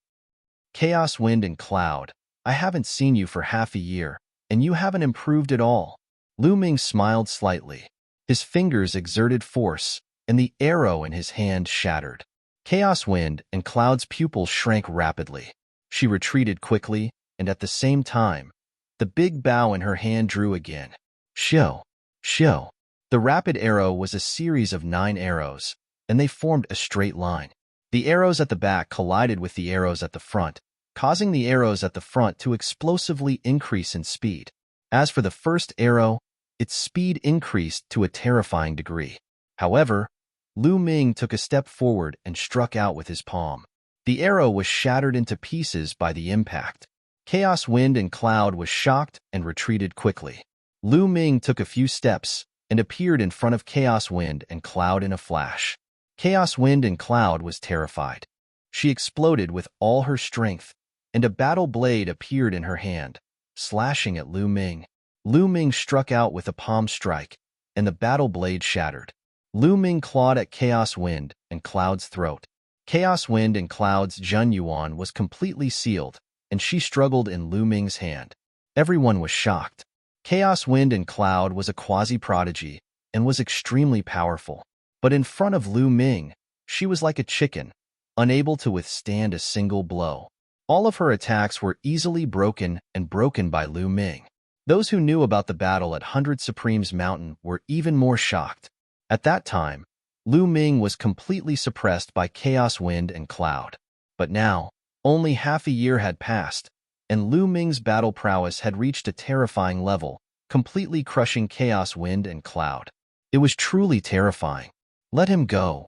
Chaos Wind and Cloud, I haven't seen you for half a year, and you haven't improved at all. Lu Ming smiled slightly. His fingers exerted force, and the arrow in his hand shattered. Chaos Wind and Cloud's pupils shrank rapidly. She retreated quickly, and at the same time, the big bow in her hand drew again. Shio! Shio! The rapid arrow was a series of 9 arrows, and they formed a straight line. The arrows at the back collided with the arrows at the front, causing the arrows at the front to explosively increase in speed. As for the first arrow, its speed increased to a terrifying degree. However, Lu Ming took a step forward and struck out with his palm. The arrow was shattered into pieces by the impact. Chaos Wind and Cloud was shocked and retreated quickly. Lu Ming took a few steps and appeared in front of Chaos Wind and Cloud in a flash. Chaos Wind and Cloud was terrified. She exploded with all her strength, and a battle blade appeared in her hand, slashing at Lu Ming. Lu Ming struck out with a palm strike, and the battle blade shattered. Lu Ming clawed at Chaos Wind and Cloud's throat. Chaos Wind and Cloud's Jun Yuan was completely sealed, and she struggled in Lu Ming's hand. Everyone was shocked. Chaos Wind and Cloud was a quasi-prodigy and was extremely powerful. But in front of Lu Ming, she was like a chicken, unable to withstand a single blow. All of her attacks were easily broken by Lu Ming. Those who knew about the battle at 100 Supremes Mountain were even more shocked. At that time, Lu Ming was completely suppressed by Chaos Wind and Cloud. But now, only half a year had passed, and Lu Ming's battle prowess had reached a terrifying level, completely crushing Chaos Wind and Cloud. It was truly terrifying. Let him go.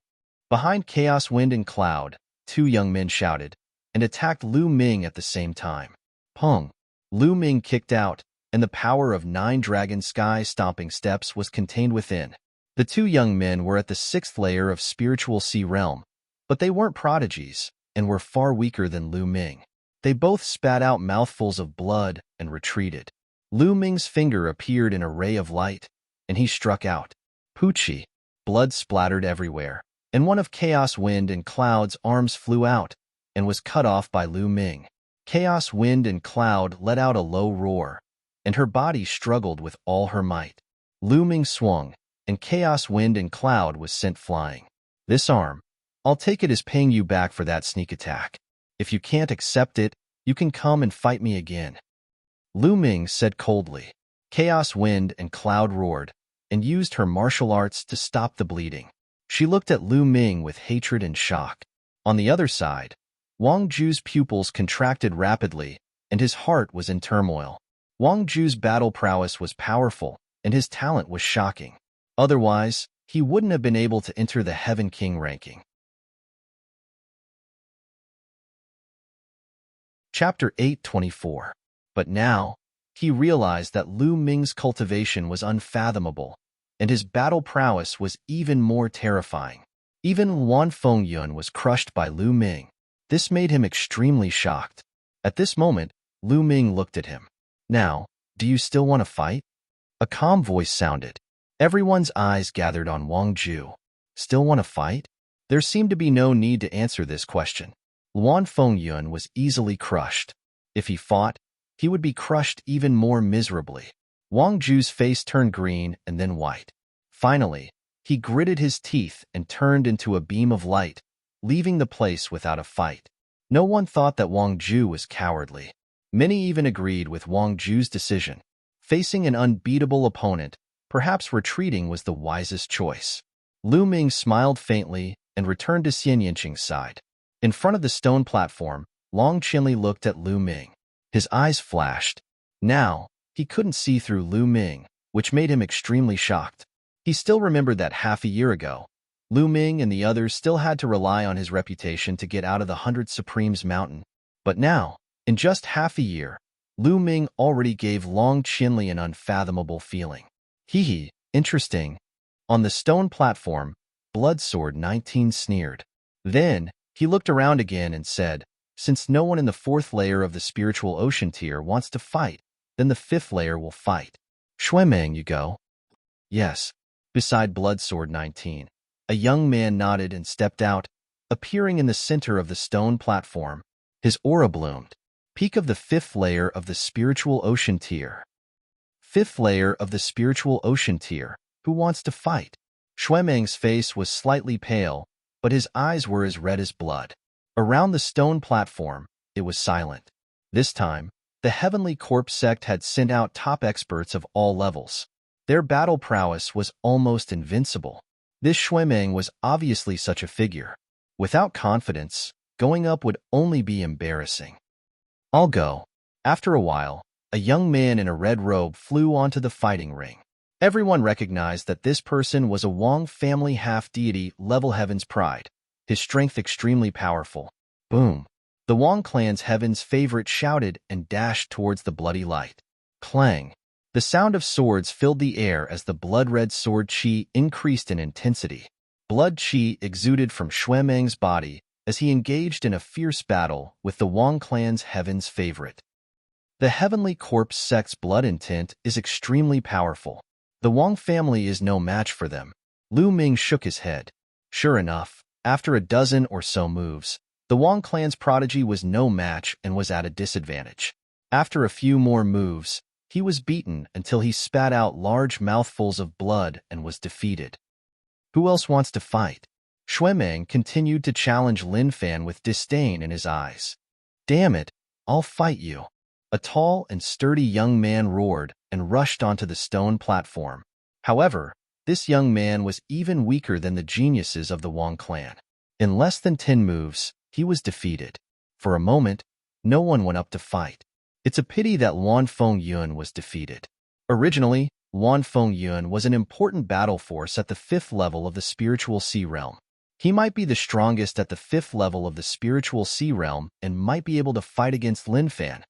Behind Chaos Wind and Cloud, 2 young men shouted, and attacked Lu Ming at the same time. Pong! Lu Ming kicked out, and the power of 9 dragon sky-stomping steps was contained within. The 2 young men were at the 6th layer of spiritual sea realm, but they weren't prodigies, and were far weaker than Lu Ming. They both spat out mouthfuls of blood and retreated. Lu Ming's finger appeared in a ray of light, and he struck out. Poochie! Blood splattered everywhere, and one of Chaos Wind and Cloud's arms flew out and was cut off by Lu Ming. Chaos Wind and Cloud let out a low roar, and her body struggled with all her might. Lu Ming swung, and Chaos Wind and Cloud was sent flying. This arm, I'll take it as paying you back for that sneak attack. If you can't accept it, you can come and fight me again. Lu Ming said coldly. Chaos Wind and Cloud roared, and used her martial arts to stop the bleeding. She looked at Lu Ming with hatred and shock. On the other side, Wang Ju's pupils contracted rapidly, and his heart was in turmoil. Wang Ju's battle prowess was powerful, and his talent was shocking. Otherwise, he wouldn't have been able to enter the Heaven King ranking. Chapter 824. But now, he realized that Lu Ming's cultivation was unfathomable, and his battle prowess was even more terrifying. Even Wan Fengyun was crushed by Lu Ming. This made him extremely shocked. At this moment, Lu Ming looked at him. Now, do you still want to fight? A calm voice sounded. Everyone's eyes gathered on Wang Ju. Still want to fight? There seemed to be no need to answer this question. Luan Fengyun was easily crushed. If he fought, he would be crushed even more miserably. Wang Ju's face turned green and then white. Finally, he gritted his teeth and turned into a beam of light, leaving the place without a fight. No one thought that Wang Ju was cowardly. Many even agreed with Wang Ju's decision. Facing an unbeatable opponent, perhaps retreating was the wisest choice. Lu Ming smiled faintly and returned to Xian Yinqing's side. In front of the stone platform, Long Qinli looked at Lu Ming. His eyes flashed. Now, he couldn't see through Lu Ming, which made him extremely shocked. He still remembered that half a year ago, Lu Ming and the others still had to rely on his reputation to get out of the 100 Supremes mountain. But now, in just half a year, Lu Ming already gave Long Qinli an unfathomable feeling. Hee, interesting. On the stone platform, Bloodsword 19 sneered. Then, he looked around again and said, since no one in the 4th layer of the spiritual ocean tier wants to fight, then the 5th layer will fight. Shuemeng, you go? Yes. Beside Bloodsword 19, a young man nodded and stepped out, appearing in the center of the stone platform. His aura bloomed. Peak of the 5th layer of the spiritual ocean tier. 5th layer of the spiritual ocean tier. Who wants to fight? Shuemeng's face was slightly pale, but his eyes were as red as blood. Around the stone platform, it was silent. This time, the Heavenly Corpse sect had sent out top experts of all levels. Their battle prowess was almost invincible. This Shuemeng was obviously such a figure. Without confidence, going up would only be embarrassing. I'll go. After a while, a young man in a red robe flew onto the fighting ring. Everyone recognized that this person was a Wang family half-deity level Heaven's Pride. His strength extremely powerful. Boom! The Wang clan's Heaven's favorite shouted and dashed towards the bloody light. Clang! The sound of swords filled the air as the blood-red sword qi increased in intensity. Blood qi exuded from Shuemeng's body as he engaged in a fierce battle with the Wang clan's Heaven's favorite. The Heavenly Corpse sect's blood intent is extremely powerful. The Wang family is no match for them. Lu Ming shook his head. Sure enough, after a dozen or so moves, the Wang clan's prodigy was no match and was at a disadvantage. After a few more moves, he was beaten until he spat out large mouthfuls of blood and was defeated. Who else wants to fight? Shuemeng continued to challenge Lin Fan with disdain in his eyes. Damn it, I'll fight you. A tall and sturdy young man roared and rushed onto the stone platform. However, this young man was even weaker than the geniuses of the Wang clan. In less than 10 moves, he was defeated. For a moment, no one went up to fight. It's a pity that Luan Fengyun was defeated. Originally, Luan Fengyun was an important battle force at the 5th level of the spiritual sea realm. He might be the strongest at the 5th level of the spiritual sea realm and might be able to fight against Lin Fan.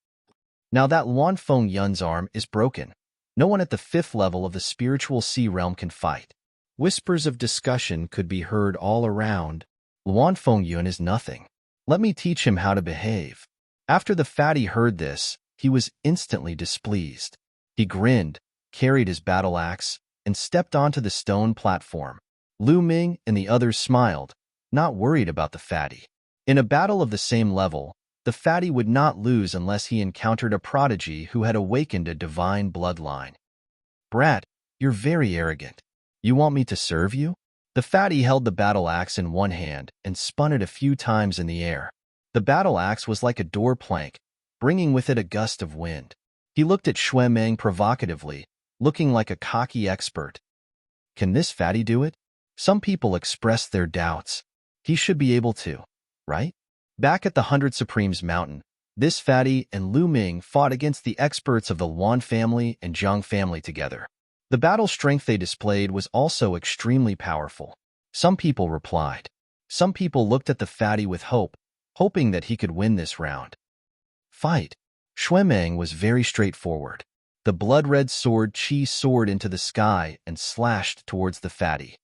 Now that Luan Fengyun's arm is broken, no one at the 5th level of the spiritual sea realm can fight. Whispers of discussion could be heard all around. Luan Fengyun is nothing. Let me teach him how to behave. After the fatty heard this, he was instantly displeased. He grinned, carried his battle axe, and stepped onto the stone platform. Lu Ming and the others smiled, not worried about the fatty. In a battle of the same level, the fatty would not lose unless he encountered a prodigy who had awakened a divine bloodline. Brat, you're very arrogant. You want me to serve you? The fatty held the battle axe in one hand and spun it a few times in the air. The battle axe was like a door plank, bringing with it a gust of wind. He looked at Shuemeng provocatively, looking like a cocky expert. Can this fatty do it? Some people expressed their doubts. He should be able to, right? Back at the 100 Supremes mountain, this fatty and Lu Ming fought against the experts of the Luan family and Zhang family together. The battle strength they displayed was also extremely powerful. Some people replied. Some people looked at the fatty with hope, hoping that he could win this round. Fight. Shuemeng was very straightforward. The blood-red sword qi soared into the sky and slashed towards the fatty.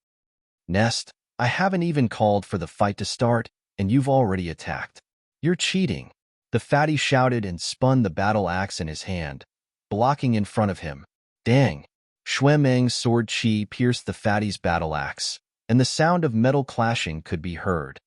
Nest, I haven't even called for the fight to start, and you've already attacked. You're cheating. The fatty shouted and spun the battle axe in his hand, blocking in front of him. Dang! Shuemeng's sword qi pierced the fatty's battle axe, and the sound of metal clashing could be heard.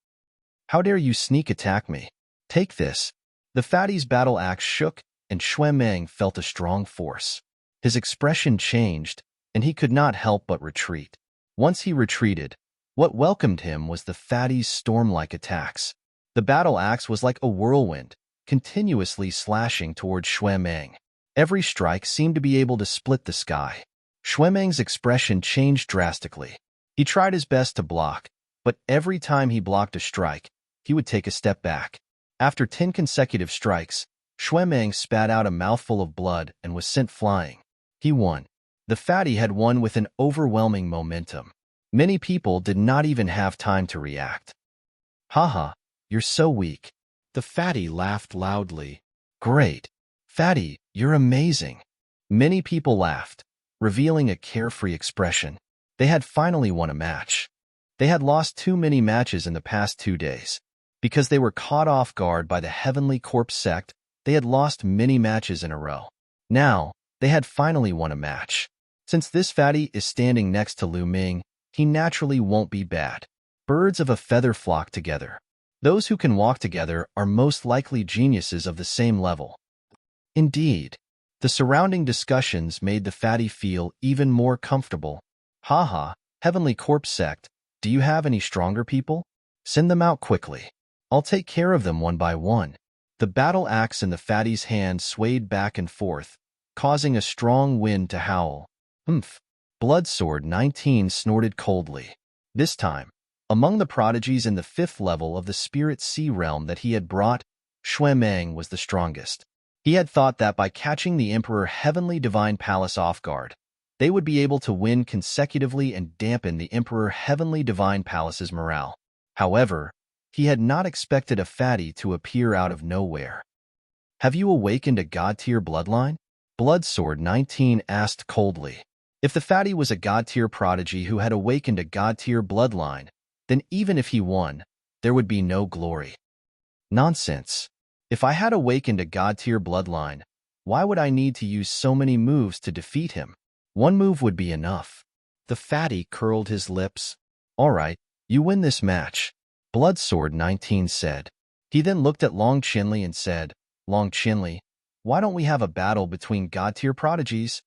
How dare you sneak attack me? Take this. The fatty's battle axe shook, and Shuemeng felt a strong force. His expression changed, and he could not help but retreat. Once he retreated, what welcomed him was the fatty's storm-like attacks. The battle axe was like a whirlwind, continuously slashing towards Shuemeng. Every strike seemed to be able to split the sky. Shuemeng's expression changed drastically. He tried his best to block, but every time he blocked a strike, he would take a step back. After 10 consecutive strikes, Shuemeng spat out a mouthful of blood and was sent flying. He won. The fatty had won with an overwhelming momentum. Many people did not even have time to react. Haha, you're so weak. The fatty laughed loudly. Great. Fatty, you're amazing. Many people laughed, revealing a carefree expression. They had finally won a match. They had lost too many matches in the past 2 days. Because they were caught off guard by the Heavenly Corpse sect, they had lost many matches in a row. Now, they had finally won a match. Since this fatty is standing next to Lu Ming, he naturally won't be bad. Birds of a feather flock together. Those who can walk together are most likely geniuses of the same level. Indeed, the surrounding discussions made the fatty feel even more comfortable. Haha, Heavenly Corpse sect, do you have any stronger people? Send them out quickly. I'll take care of them one by one. The battle axe in the fatty's hand swayed back and forth, causing a strong wind to howl. Humph. Bloodsword 19 snorted coldly. This time, among the prodigies in the 5th level of the Spirit Sea Realm that he had brought, Shuemeng was the strongest. He had thought that by catching the Emperor Heavenly Divine Palace off guard, they would be able to win consecutively and dampen the Emperor Heavenly Divine Palace's morale. However, he had not expected a fatty to appear out of nowhere. Have you awakened a God-tier bloodline? Bloodsword 19 asked coldly. If the fatty was a God-tier prodigy who had awakened a God-tier bloodline, then even if he won, there would be no glory. Nonsense. If I had awakened a God-tier bloodline, why would I need to use so many moves to defeat him? One move would be enough. The fatty curled his lips. All right, you win this match, Bloodsword 19 said. He then looked at Long Chinli and said, Long Chinli, why don't we have a battle between God-tier prodigies?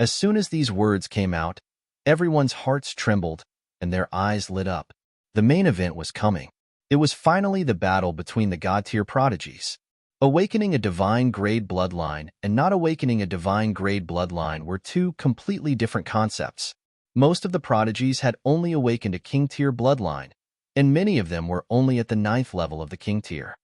As soon as these words came out, everyone's hearts trembled and their eyes lit up. The main event was coming. It was finally the battle between the God-tier prodigies. Awakening a divine-grade bloodline and not awakening a divine-grade bloodline were two completely different concepts. Most of the prodigies had only awakened a king-tier bloodline, and many of them were only at the 9th level of the king tier.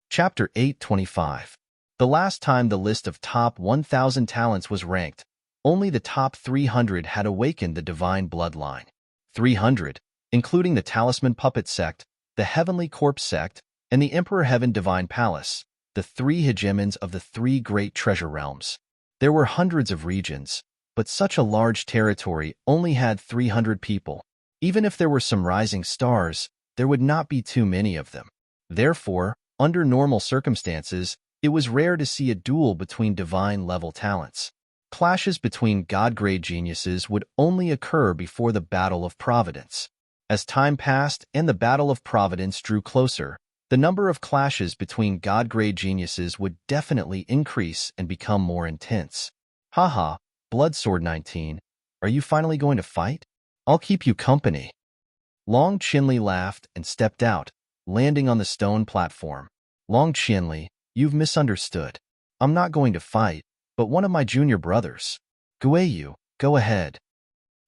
Chapter 825. The last time the list of top 1,000 talents was ranked, only the top 300 had awakened the divine bloodline. 300, including the Talisman Puppet sect, the Heavenly Corpse sect, and the Emperor Heaven Divine Palace, the 3 hegemons of the 3 great treasure realms. There were hundreds of regions, but such a large territory only had 300 people. Even if there were some rising stars, there would not be too many of them. Therefore, under normal circumstances, it was rare to see a duel between divine-level talents. Clashes between god-grade geniuses would only occur before the Battle of Providence. As time passed and the Battle of Providence drew closer, the number of clashes between god-grade geniuses would definitely increase and become more intense. Haha, Bloodsword 19, are you finally going to fight? I'll keep you company. Long Chinli laughed and stepped out, landing on the stone platform. Long Chinli, you've misunderstood. I'm not going to fight, but one of my junior brothers. Guiyu, go ahead.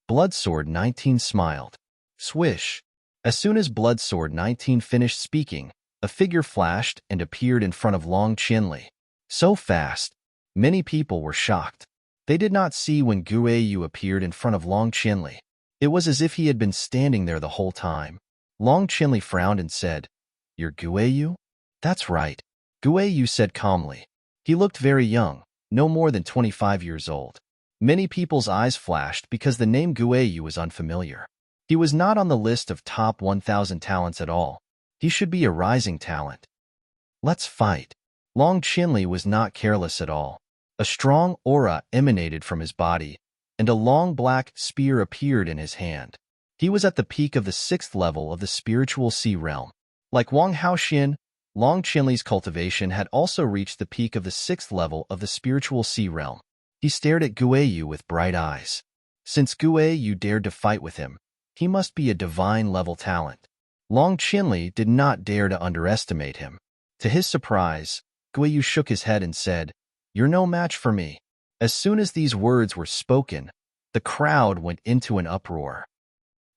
Bloodsword 19 smiled. Swish. As soon as Bloodsword 19 finished speaking, a figure flashed and appeared in front of Long Chinli. So fast, many people were shocked. They did not see when Guiyu appeared in front of Long Chinli. It was as if he had been standing there the whole time. Long Chinli frowned and said, You're Guiyu? That's right, Guiyu said calmly. He looked very young, no more than 25 years old. Many people's eyes flashed because the name Guiyu was unfamiliar. He was not on the list of top 1,000 talents at all. He should be a rising talent. Let's fight. Long Chinli was not careless at all. A strong aura emanated from his body, and a long black spear appeared in his hand. He was at the peak of the 6th level of the spiritual sea realm. Like Wang Haoxian, Long Chinli's cultivation had also reached the peak of the 6th level of the spiritual sea realm. He stared at Guiyu with bright eyes. Since Guiyu dared to fight with him, he must be a divine-level talent. Long Chinli did not dare to underestimate him. To his surprise, Guiyu shook his head and said, You're no match for me. As soon as these words were spoken, The crowd went into an uproar.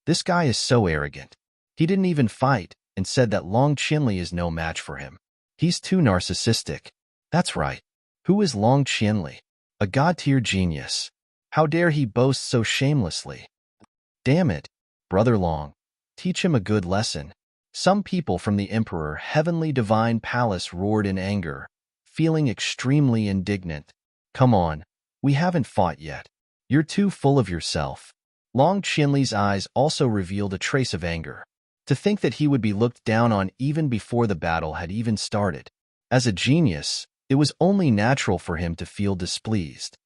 This guy is so arrogant. He didn't even fight and said that Long Qianli is no match for him. He's too narcissistic. That's right. Who is Long Qianli? A god-tier genius. How dare he boast so shamelessly? Damn it, Brother Long. Teach him a good lesson. Some people from the Emperor Heavenly Divine Palace roared in anger, feeling extremely indignant. Come on, we haven't fought yet. You're too full of yourself. Long Qianli's eyes also revealed a trace of anger. To think that he would be looked down on even before the battle had even started. As a genius, it was only natural for him to feel displeased.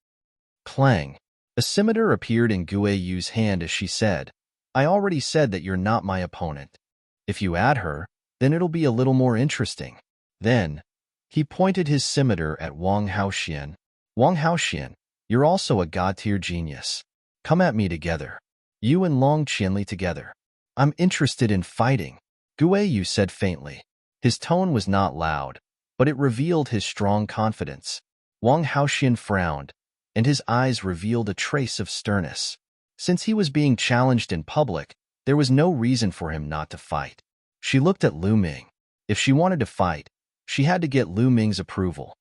Clang. A scimitar appeared in Gue Yu's hand as she said, I already said that you're not my opponent. If you add her, then it'll be a little more interesting. Then, he pointed his scimitar at Wang Haoxian. Wang Haoxian, you're also a god-tier genius. Come at me together. You and Long Qianli together. I'm interested in fighting, Gue Yu said faintly. His tone was not loud, but it revealed his strong confidence. Wang Haoxian frowned, and his eyes revealed a trace of sternness. Since he was being challenged in public, there was no reason for him not to fight. She looked at Lu Ming. If she wanted to fight, she had to get Lu Ming's approval.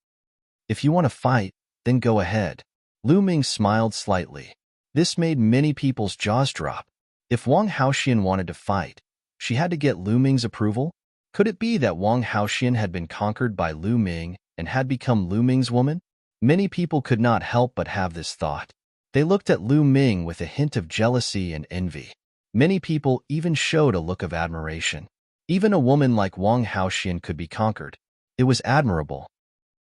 If you want to fight, then go ahead. Lu Ming smiled slightly. This made many people's jaws drop. If Wang Haoxian wanted to fight, she had to get Lu Ming's approval? Could it be that Wang Haoxian had been conquered by Lu Ming and had become Lu Ming's woman? Many people could not help but have this thought. They looked at Lu Ming with a hint of jealousy and envy. Many people even showed a look of admiration. Even a woman like Wang Haoxian could be conquered. It was admirable.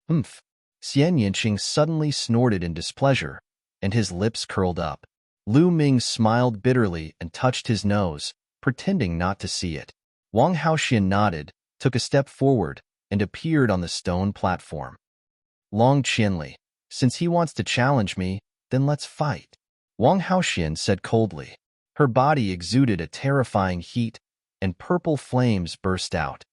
Humph. Xian Yinqing suddenly snorted in displeasure, and his lips curled up. Lu Ming smiled bitterly and touched his nose, pretending not to see it. Wang Haoxian nodded, took a step forward, and appeared on the stone platform. Long Qianli, since he wants to challenge me, then let's fight, Wang Haoxian said coldly. Her body exuded a terrifying heat, and purple flames burst out.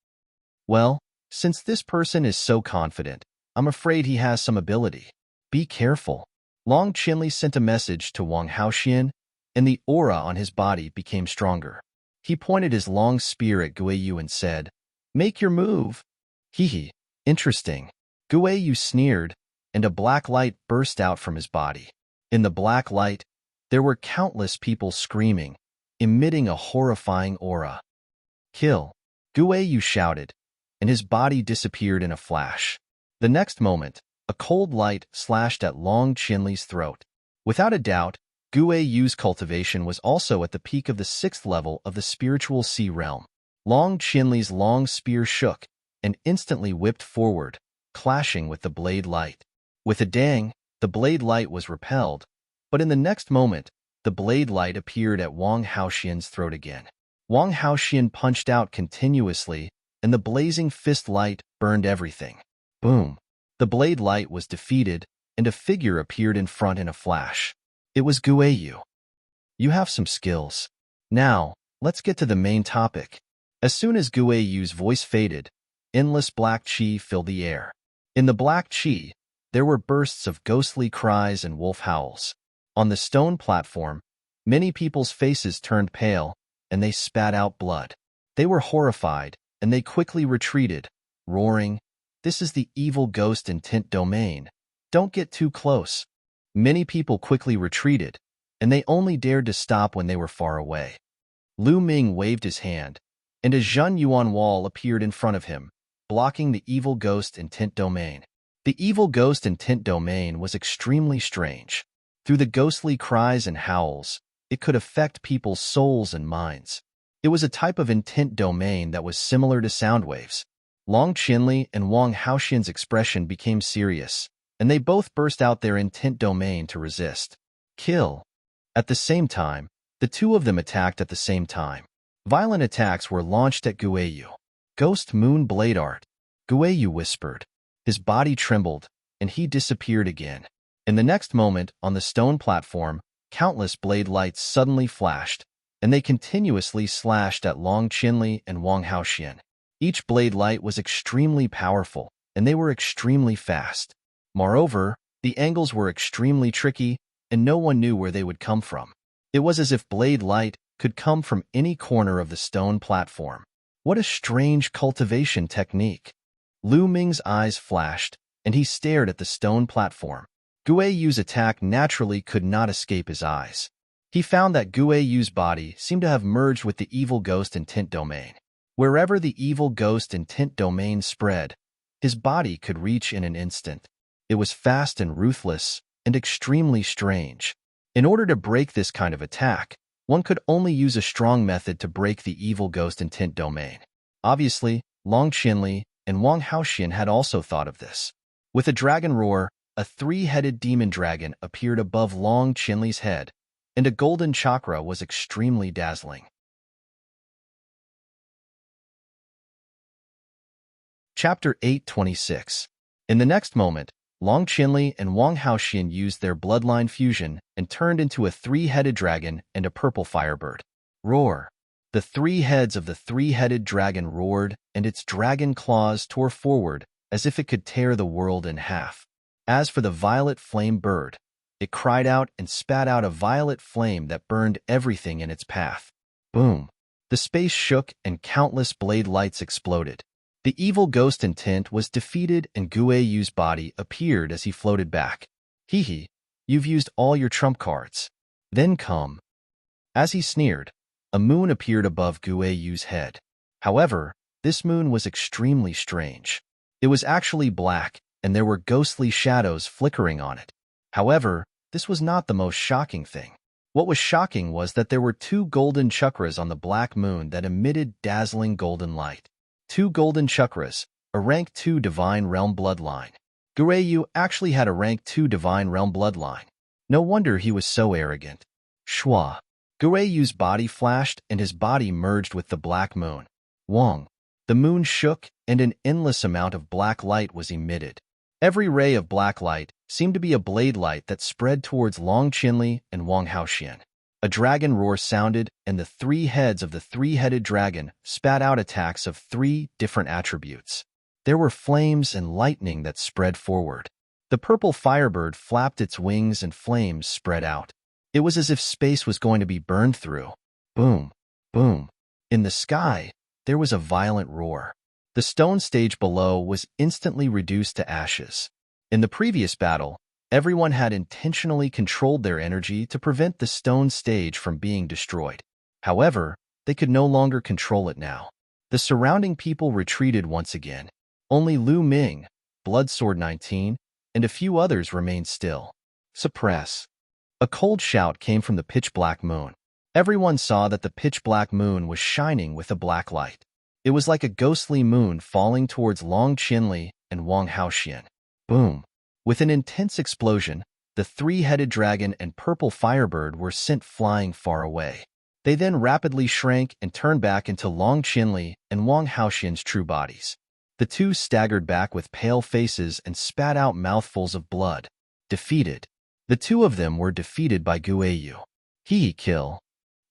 Well, since this person is so confident, I'm afraid he has some ability. Be careful. Long Qianli sent a message to Wang Haoxian, and the aura on his body became stronger. He pointed his long spear at Gue Yu and said, Make your move. Hee, interesting. Gue Yu sneered, and a black light burst out from his body. In the black light, there were countless people screaming, emitting a horrifying aura. Kill, Gue Yu shouted, and his body disappeared in a flash. The next moment, a cold light slashed at Long Qianli's throat. Without a doubt, Gue Yu's cultivation was also at the peak of the 6th level of the spiritual sea realm. Long Qianli's long spear shook and instantly whipped forward, clashing with the blade light. With a dang, the blade light was repelled, but in the next moment, the blade light appeared at Wang Haoxian's throat again. Wang Haoxian punched out continuously, and the blazing fist light burned everything. Boom! The blade light was defeated, and a figure appeared in front in a flash. It was Gue Yu. You have some skills. Now, let's get to the main topic. As soon as Gue Yu's voice faded, endless black qi filled the air. In the black qi, there were bursts of ghostly cries and wolf howls. On the stone platform, many people's faces turned pale, and they spat out blood. They were horrified, and they quickly retreated, roaring, This is the evil ghost in Tint Domain. Don't get too close. Many people quickly retreated, and they only dared to stop when they were far away. Lu Ming waved his hand, and a Zhen Yuan wall appeared in front of him, blocking the evil ghost in Tint Domain. The evil ghost in Tint Domain was extremely strange. Through the ghostly cries and howls, it could affect people's souls and minds. It was a type of intent domain that was similar to sound waves. Long Qianli and Wang Haoxian's expression became serious, and they both burst out their intent domain to resist. Kill. At the same time, the two of them attacked at the same time. Violent attacks were launched at Gue Yu. Ghost Moon Blade Art. Gue Yu whispered. His body trembled, and he disappeared again. In the next moment, on the stone platform, countless blade lights suddenly flashed, and they continuously slashed at Long Qianli and Wang Haoxian. Each blade light was extremely powerful, and they were extremely fast. Moreover, the angles were extremely tricky, and no one knew where they would come from. It was as if blade light could come from any corner of the stone platform. What a strange cultivation technique. Lu Ming's eyes flashed, and he stared at the stone platform. Guei Yu's attack naturally could not escape his eyes. He found that Guei Yu's body seemed to have merged with the evil ghost and tint domain. Wherever the evil ghost and tint domain spread, his body could reach in an instant. It was fast and ruthless, and extremely strange. In order to break this kind of attack, one could only use a strong method to break the evil ghost and tint domain. Obviously, Long Qinli and Wang Haoxian had also thought of this. With a dragon roar, a three-headed demon dragon appeared above Long Qinli's head, and a golden chakra was extremely dazzling. Chapter 826. In the next moment, Long Qinli and Wang Haoxian used their bloodline fusion and turned into a three-headed dragon and a purple firebird. Roar! The three heads of the three-headed dragon roared, and its dragon claws tore forward as if it could tear the world in half. As for the violet flame bird, it cried out and spat out a violet flame that burned everything in its path. Boom! The space shook and countless blade lights exploded. The evil ghost in tint was defeated and Guei Yu's body appeared as he floated back. Hee, you've used all your trump cards. Then come. As he sneered, a moon appeared above Guei Yu's head. However, this moon was extremely strange. It was actually black, and there were ghostly shadows flickering on it. However, this was not the most shocking thing. What was shocking was that there were two golden chakras on the black moon that emitted dazzling golden light. 2 golden chakras, a rank 2 divine realm bloodline. Guei Yu actually had a rank 2 divine realm bloodline. No wonder he was so arrogant. Shua. Guei Yu's body flashed and his body merged with the black moon. Wang. The moon shook and an endless amount of black light was emitted. Every ray of black light seemed to be a blade light that spread towards Long Qinli and Wang Haoxian. A dragon roar sounded, and the three heads of the three-headed dragon spat out attacks of 3 different attributes. There were flames and lightning that spread forward. The purple firebird flapped its wings and flames spread out. It was as if space was going to be burned through. Boom, boom. In the sky, there was a violent roar. The stone stage below was instantly reduced to ashes. In the previous battle, everyone had intentionally controlled their energy to prevent the stone stage from being destroyed. However, they could no longer control it now. The surrounding people retreated once again. Only Lu Ming, Bloodsword 19, and a few others remained still. Suppress. A cold shout came from the pitch-black moon. Everyone saw that the pitch-black moon was shining with a black light. It was like a ghostly moon falling towards Long Qinli and Wang Haoxian. Boom! With an intense explosion, the three-headed dragon and purple firebird were sent flying far away. They then rapidly shrank and turned back into Long Qinli and Wang Haoxian's true bodies. The two staggered back with pale faces and spat out mouthfuls of blood. Defeated. The two of them were defeated by Guei Yu. Kill.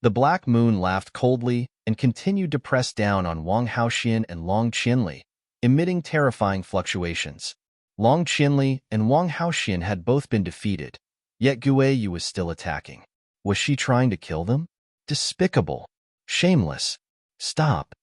The black moon laughed coldly and continued to press down on Wang Haoxian and Long Qinli, emitting terrifying fluctuations. Long Qinli and Wang Haoxian had both been defeated, yet Guei Yu was still attacking. Was she trying to kill them? Despicable. Shameless. Stop.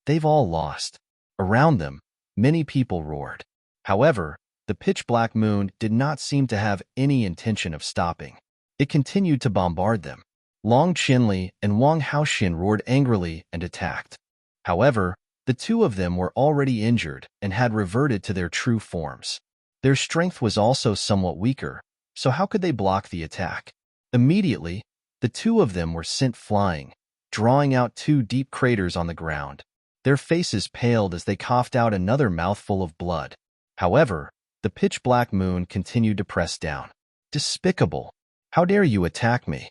They've all lost. Around them, many people roared. However, the pitch-black moon did not seem to have any intention of stopping. It continued to bombard them. Long Qinli and Wang Haoxian roared angrily and attacked. However, the two of them were already injured and had reverted to their true forms. Their strength was also somewhat weaker, so how could they block the attack? Immediately, the two of them were sent flying, drawing out 2 deep craters on the ground. Their faces paled as they coughed out another mouthful of blood. However, the pitch-black moon continued to press down. Despicable! How dare you attack me?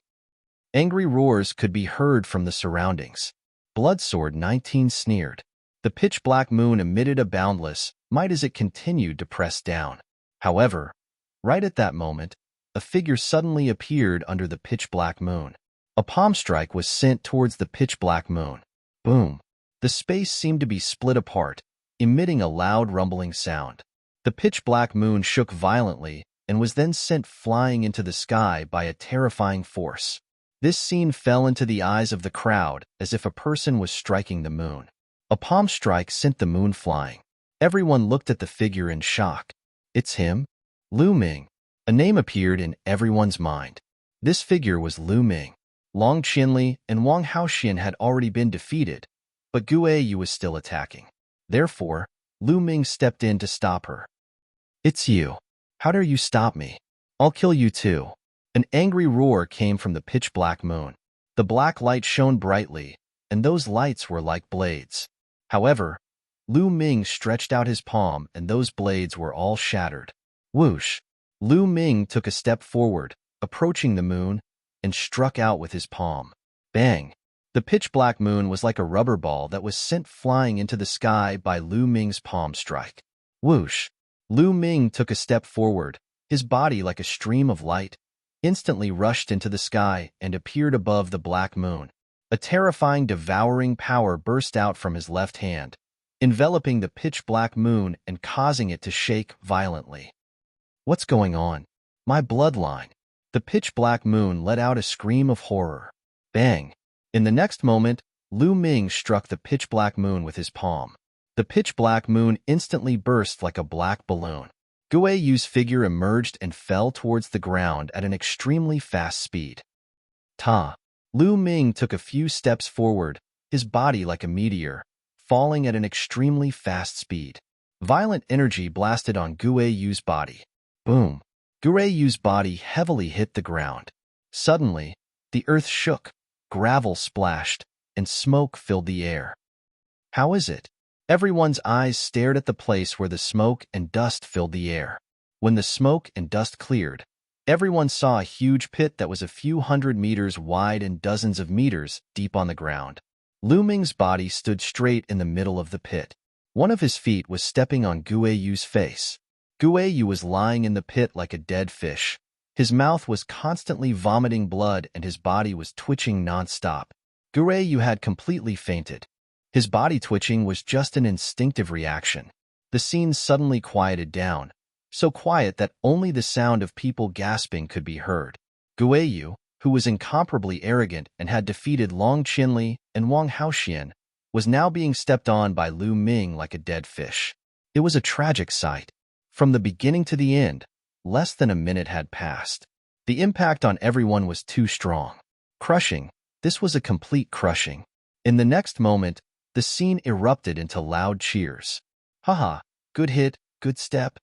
Angry roars could be heard from the surroundings. Bloodsword 19 sneered. The pitch-black moon emitted a boundless might as it continued to press down. However, right at that moment, a figure suddenly appeared under the pitch-black moon. A palm strike was sent towards the pitch-black moon. Boom! The space seemed to be split apart, emitting a loud rumbling sound. The pitch-black moon shook violently, and was then sent flying into the sky by a terrifying force. This scene fell into the eyes of the crowd as if a person was striking the moon. A palm strike sent the moon flying. Everyone looked at the figure in shock. It's him? Lu Ming. A name appeared in everyone's mind. This figure was Lu Ming. Long Qinli and Wang Haoxian had already been defeated, but Gu Yu was still attacking. Therefore, Lu Ming stepped in to stop her. It's you. How dare you stop me? I'll kill you too. An angry roar came from the pitch-black moon. The black light shone brightly, and those lights were like blades. However, Lu Ming stretched out his palm, and those blades were all shattered. Whoosh! Lu Ming took a step forward, approaching the moon, and struck out with his palm. Bang! The pitch-black moon was like a rubber ball that was sent flying into the sky by Lu Ming's palm strike. Whoosh! Lu Ming took a step forward, his body like a stream of light, instantly rushed into the sky and appeared above the black moon. A terrifying, devouring power burst out from his left hand, enveloping the pitch-black moon and causing it to shake violently. What's going on? My bloodline. The pitch-black moon let out a scream of horror. Bang! In the next moment, Lu Ming struck the pitch-black moon with his palm. The pitch-black moon instantly burst like a black balloon. Gu Yu's figure emerged and fell towards the ground at an extremely fast speed. Ta! Lu Ming took a few steps forward, his body like a meteor, falling at an extremely fast speed. Violent energy blasted on Gu Yu's body. Boom! Gu Yu's body heavily hit the ground. Suddenly, the earth shook, gravel splashed, and smoke filled the air. How is it? Everyone's eyes stared at the place where the smoke and dust filled the air. When the smoke and dust cleared, everyone saw a huge pit that was a few hundred meters wide and dozens of meters deep on the ground. Lu Ming's body stood straight in the middle of the pit. One of his feet was stepping on Gu Yu's face. Gu Yu was lying in the pit like a dead fish. His mouth was constantly vomiting blood and his body was twitching non-stop. Gu Yu had completely fainted. His body twitching was just an instinctive reaction. The scene suddenly quieted down, so quiet that only the sound of people gasping could be heard. Gu Yu, who was incomparably arrogant and had defeated Long Qinli and Wang Haoxian, was now being stepped on by Lu Ming like a dead fish. It was a tragic sight. From the beginning to the end, less than a minute had passed. The impact on everyone was too strong. Crushing. This was a complete crushing. In the next moment, the scene erupted into loud cheers. Haha, good hit, good step.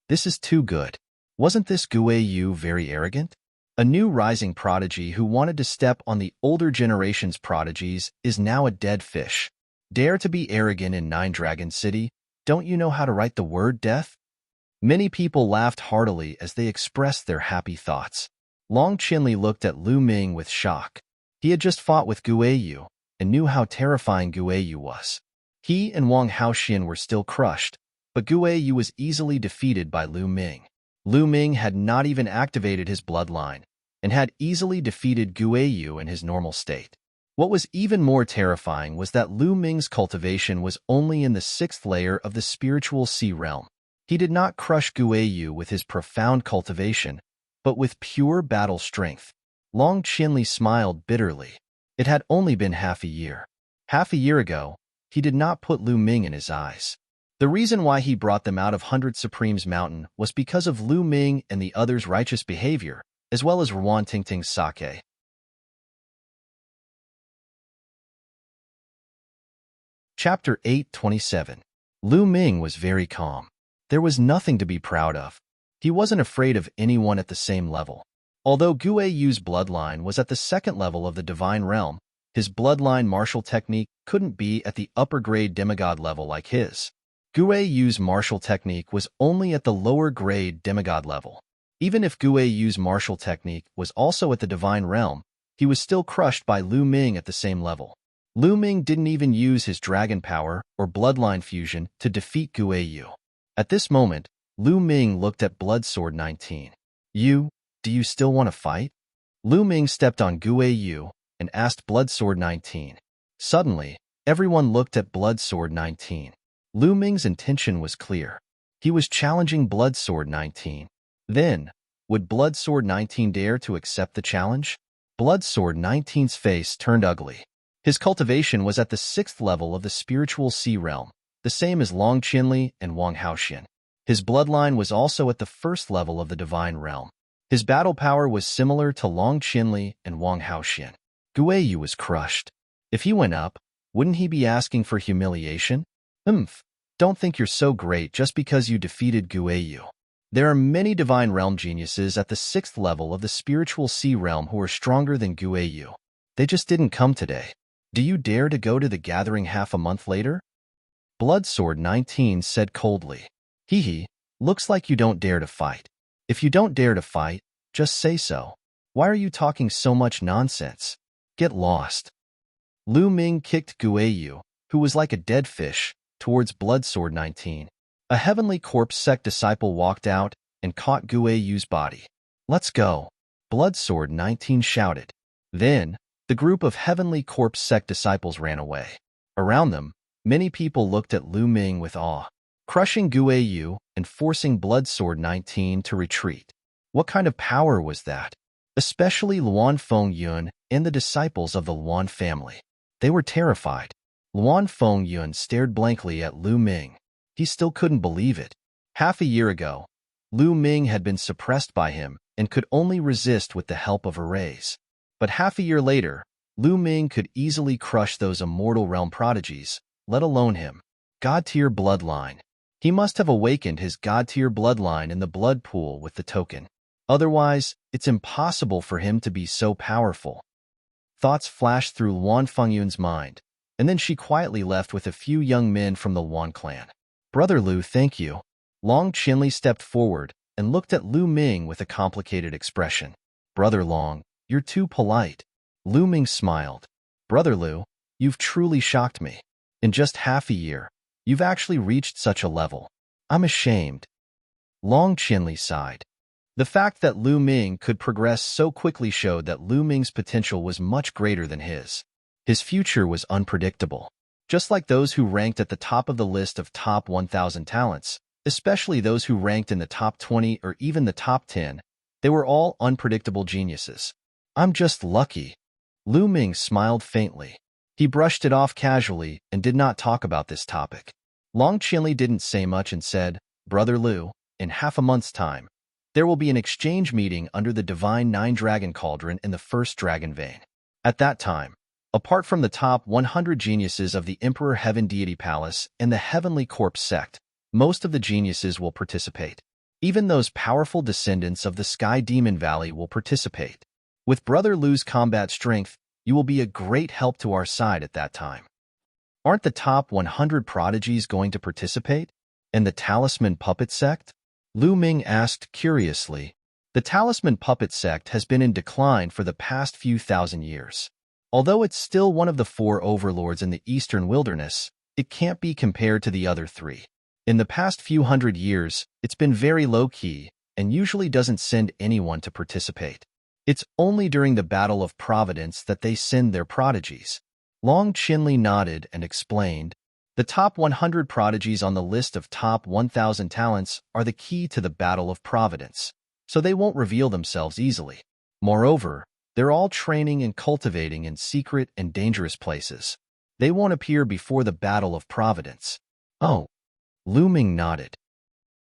This is too good. Wasn't this Gu Yu very arrogant? A new rising prodigy who wanted to step on the older generation's prodigies is now a dead fish. Dare to be arrogant in Nine Dragon City? Don't you know how to write the word death? Many people laughed heartily as they expressed their happy thoughts. Long Qinli looked at Lu Ming with shock. He had just fought with Gu Yu and knew how terrifying Gu Yu was. He and Wang Haoxian were still crushed, but Gu Yu was easily defeated by Lu Ming. Lu Ming had not even activated his bloodline and had easily defeated Gu Yu in his normal state. What was even more terrifying was that Lu Ming's cultivation was only in the 6th layer of the spiritual sea realm. He did not crush Gu Yu with his profound cultivation, but with pure battle strength. Long Qinli smiled bitterly. It had only been half a year. Half a year ago, he did not put Lu Ming in his eyes. The reason why he brought them out of 100 Supremes Mountain was because of Lu Ming and the others' righteous behavior, as well as Ruan Tingting's sake. Chapter 8:27. Lu Ming was very calm. There was nothing to be proud of. He wasn't afraid of anyone at the same level. Although Gu Yu's bloodline was at the 2nd level of the divine realm, his bloodline martial technique couldn't be at the upper-grade demigod level like his. Gu Yu's martial technique was only at the lower-grade demigod level. Even if Gu Yu's martial technique was also at the divine realm, he was still crushed by Lu Ming at the same level. Lu Ming didn't even use his dragon power or bloodline fusion to defeat Gu Yu. At this moment, Lu Ming looked at Bloodsword 19. Do you still want to fight? Lu Ming stepped on Gu Yu and asked Bloodsword 19. Suddenly, everyone looked at Bloodsword 19. Lu Ming's intention was clear. He was challenging Bloodsword 19. Then, would Blood Sword 19 dare to accept the challenge? Blood Sword 19's face turned ugly. His cultivation was at the 6th level of the spiritual sea realm, the same as Long Qinli and Wang Haoxian. His bloodline was also at the 1st level of the divine realm. His battle power was similar to Long Qinli and Wang Haoxian. Guiyu was crushed. If he went up, wouldn't he be asking for humiliation? Don't think you're so great just because you defeated Guiyu. There are many divine realm geniuses at the 6th level of the spiritual sea realm who are stronger than Guiyu. They just didn't come today. Do you dare to go to the gathering half a month later? Blood Sword 19 said coldly. Looks like you don't dare to fight. If you don't dare to fight, just say so. Why are you talking so much nonsense? Get lost. Lu Ming kicked Guiyu, who was like a dead fish, towards Blood Sword 19. A Heavenly Corpse sect disciple walked out and caught Guiyu's body. Let's go, Blood Sword 19 shouted. Then, the group of Heavenly Corpse sect disciples ran away. Around them, many people looked at Lu Ming with awe, crushing Guiyu and forcing Blood Sword 19 to retreat. What kind of power was that? Especially Luan Fengyun and the disciples of the Luan family. They were terrified. Luan Fengyun stared blankly at Lu Ming. He still couldn't believe it. Half a year ago, Lu Ming had been suppressed by him and could only resist with the help of arrays. But half a year later, Lu Ming could easily crush those immortal realm prodigies, let alone him. God-tier bloodline. He must have awakened his God-tier bloodline in the blood pool with the token. Otherwise, it's impossible for him to be so powerful. Thoughts flashed through Luan Fengyun's mind, and then she quietly left with a few young men from the Luan clan. Brother Lu, thank you. Long Qinli stepped forward and looked at Lu Ming with a complicated expression. Brother Long, you're too polite. Lu Ming smiled. Brother Lu, you've truly shocked me. In just half a year, you've actually reached such a level. I'm ashamed. Long Qinli sighed. The fact that Lu Ming could progress so quickly showed that Lu Ming's potential was much greater than his. His future was unpredictable. Just like those who ranked at the top of the list of top 1,000 talents, especially those who ranked in the top 20 or even the top 10, they were all unpredictable geniuses. I'm just lucky. Lu Ming smiled faintly. He brushed it off casually and did not talk about this topic. Long Qinli didn't say much and said, Brother Lu, in half a month's time, there will be an exchange meeting under the Divine Nine Dragon Cauldron in the first Dragon Vein. At that time, apart from the top 100 geniuses of the Emperor Heaven Deity Palace and the Heavenly Corpse sect, most of the geniuses will participate. Even those powerful descendants of the Sky Demon Valley will participate. With Brother Lu's combat strength, you will be a great help to our side at that time. Aren't the top 100 prodigies going to participate? And the Talisman Puppet sect? Lu Ming asked curiously. The Talisman Puppet sect has been in decline for the past few thousand years. Although it's still one of the 4 overlords in the Eastern Wilderness, it can't be compared to the other 3. In the past few hundred years, it's been very low-key and usually doesn't send anyone to participate. It's only during the Battle of Providence that they send their prodigies. Long Qinli nodded and explained, the top 100 prodigies on the list of top 1,000 talents are the key to the Battle of Providence, so they won't reveal themselves easily. Moreover, they're all training and cultivating in secret and dangerous places. They won't appear before the Battle of Providence. Oh. Lu Ming nodded.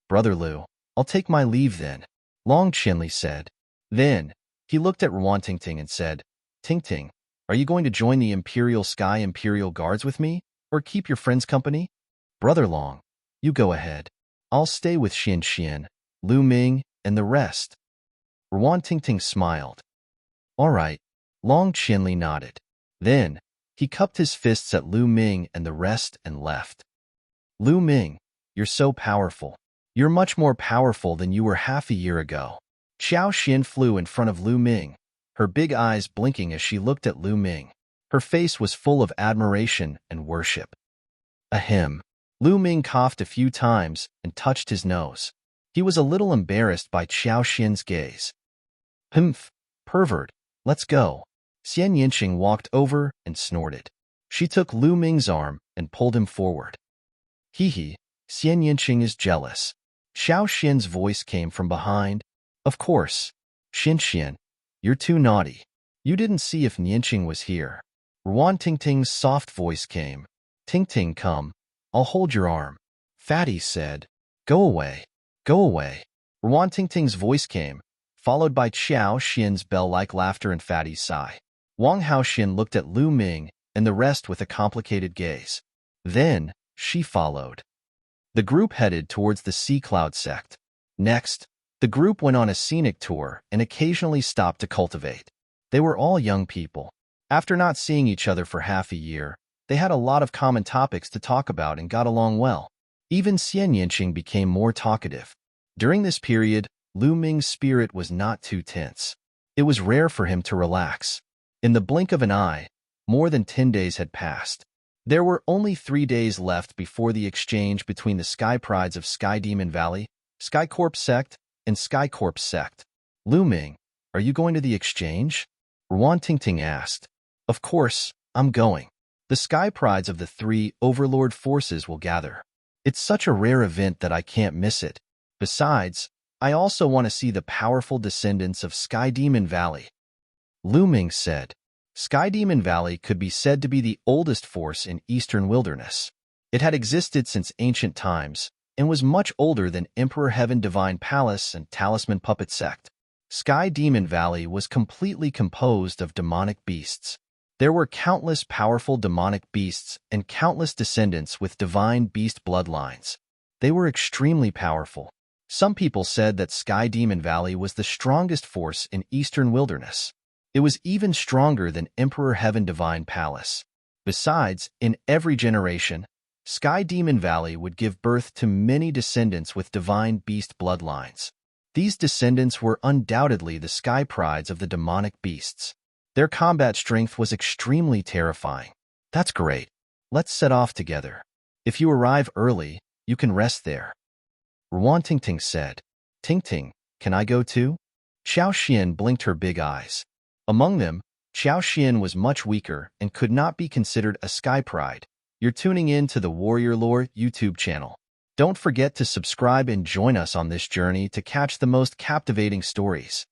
Brother Lu, I'll take my leave then, Long Qinli said. Then, he looked at Ruan Tingting and said, Tingting, are you going to join the Imperial Sky Imperial Guards with me, or keep your friends company? Brother Long, you go ahead. I'll stay with Xin Xian, Lu Ming, and the rest. Ruan Tingting smiled. All right, Long Qinli nodded. Then, he cupped his fists at Lu Ming and the rest and left. Lu Ming, you're so powerful. You're much more powerful than you were half a year ago. Xiao Xin flew in front of Lu Ming, her big eyes blinking as she looked at Lu Ming. Her face was full of admiration and worship. Ahem. Lu Ming coughed a few times and touched his nose. He was a little embarrassed by Xiao Xin's gaze. Humph, pervert, let's go. Xian Yinqing walked over and snorted. She took Lu Ming's arm and pulled him forward. Xian Yinqing is jealous. Xiao Xin's voice came from behind, Of course. Xin, you're too naughty. You didn't see if Nianqing was here. Ruan Tingting's soft voice came. Tingting, come. I'll hold your arm. Fatty said. Go away. Go away. Ruan Tingting's voice came, followed by Xiao Xian's bell-like laughter and Fatty's sigh. Wang Haoxian looked at Lu Ming and the rest with a complicated gaze. Then, she followed. The group headed towards the Sea Cloud sect. Next, the group went on a scenic tour and occasionally stopped to cultivate. They were all young people. After not seeing each other for half a year, they had a lot of common topics to talk about and got along well. Even Xian Yanqing became more talkative. During this period, Lu Ming's spirit was not too tense. It was rare for him to relax. In the blink of an eye, more than 10 days had passed. There were only 3 days left before the exchange between the Sky Prides of Sky Demon Valley, Sky Corp Sect, and Sky Corp Sect. Lu Ming, are you going to the exchange? Ruan Tingting asked. Of course, I'm going. The Sky Prides of the 3 Overlord forces will gather. It's such a rare event that I can't miss it. Besides, I also want to see the powerful descendants of Sky Demon Valley. Lu Ming said. Sky Demon Valley could be said to be the oldest force in Eastern Wilderness. It had existed since ancient times and was much older than Emperor Heaven Divine Palace and Talisman Puppet Sect. Sky Demon Valley was completely composed of demonic beasts. There were countless powerful demonic beasts and countless descendants with divine beast bloodlines. They were extremely powerful. Some people said that Sky Demon Valley was the strongest force in Eastern Wilderness. It was even stronger than Emperor Heaven Divine Palace. Besides, in every generation, Sky Demon Valley would give birth to many descendants with divine beast bloodlines. These descendants were undoubtedly the Sky Prides of the demonic beasts. Their combat strength was extremely terrifying. That's great. Let's set off together. If you arrive early, you can rest there. Ruan Tingting said. Tingting, can I go too? Xiao Xian blinked her big eyes. Among them, Xiao Xian was much weaker and could not be considered a Sky Pride. You're tuning in to the Warrior Lore YouTube channel. Don't forget to subscribe and join us on this journey to catch the most captivating stories.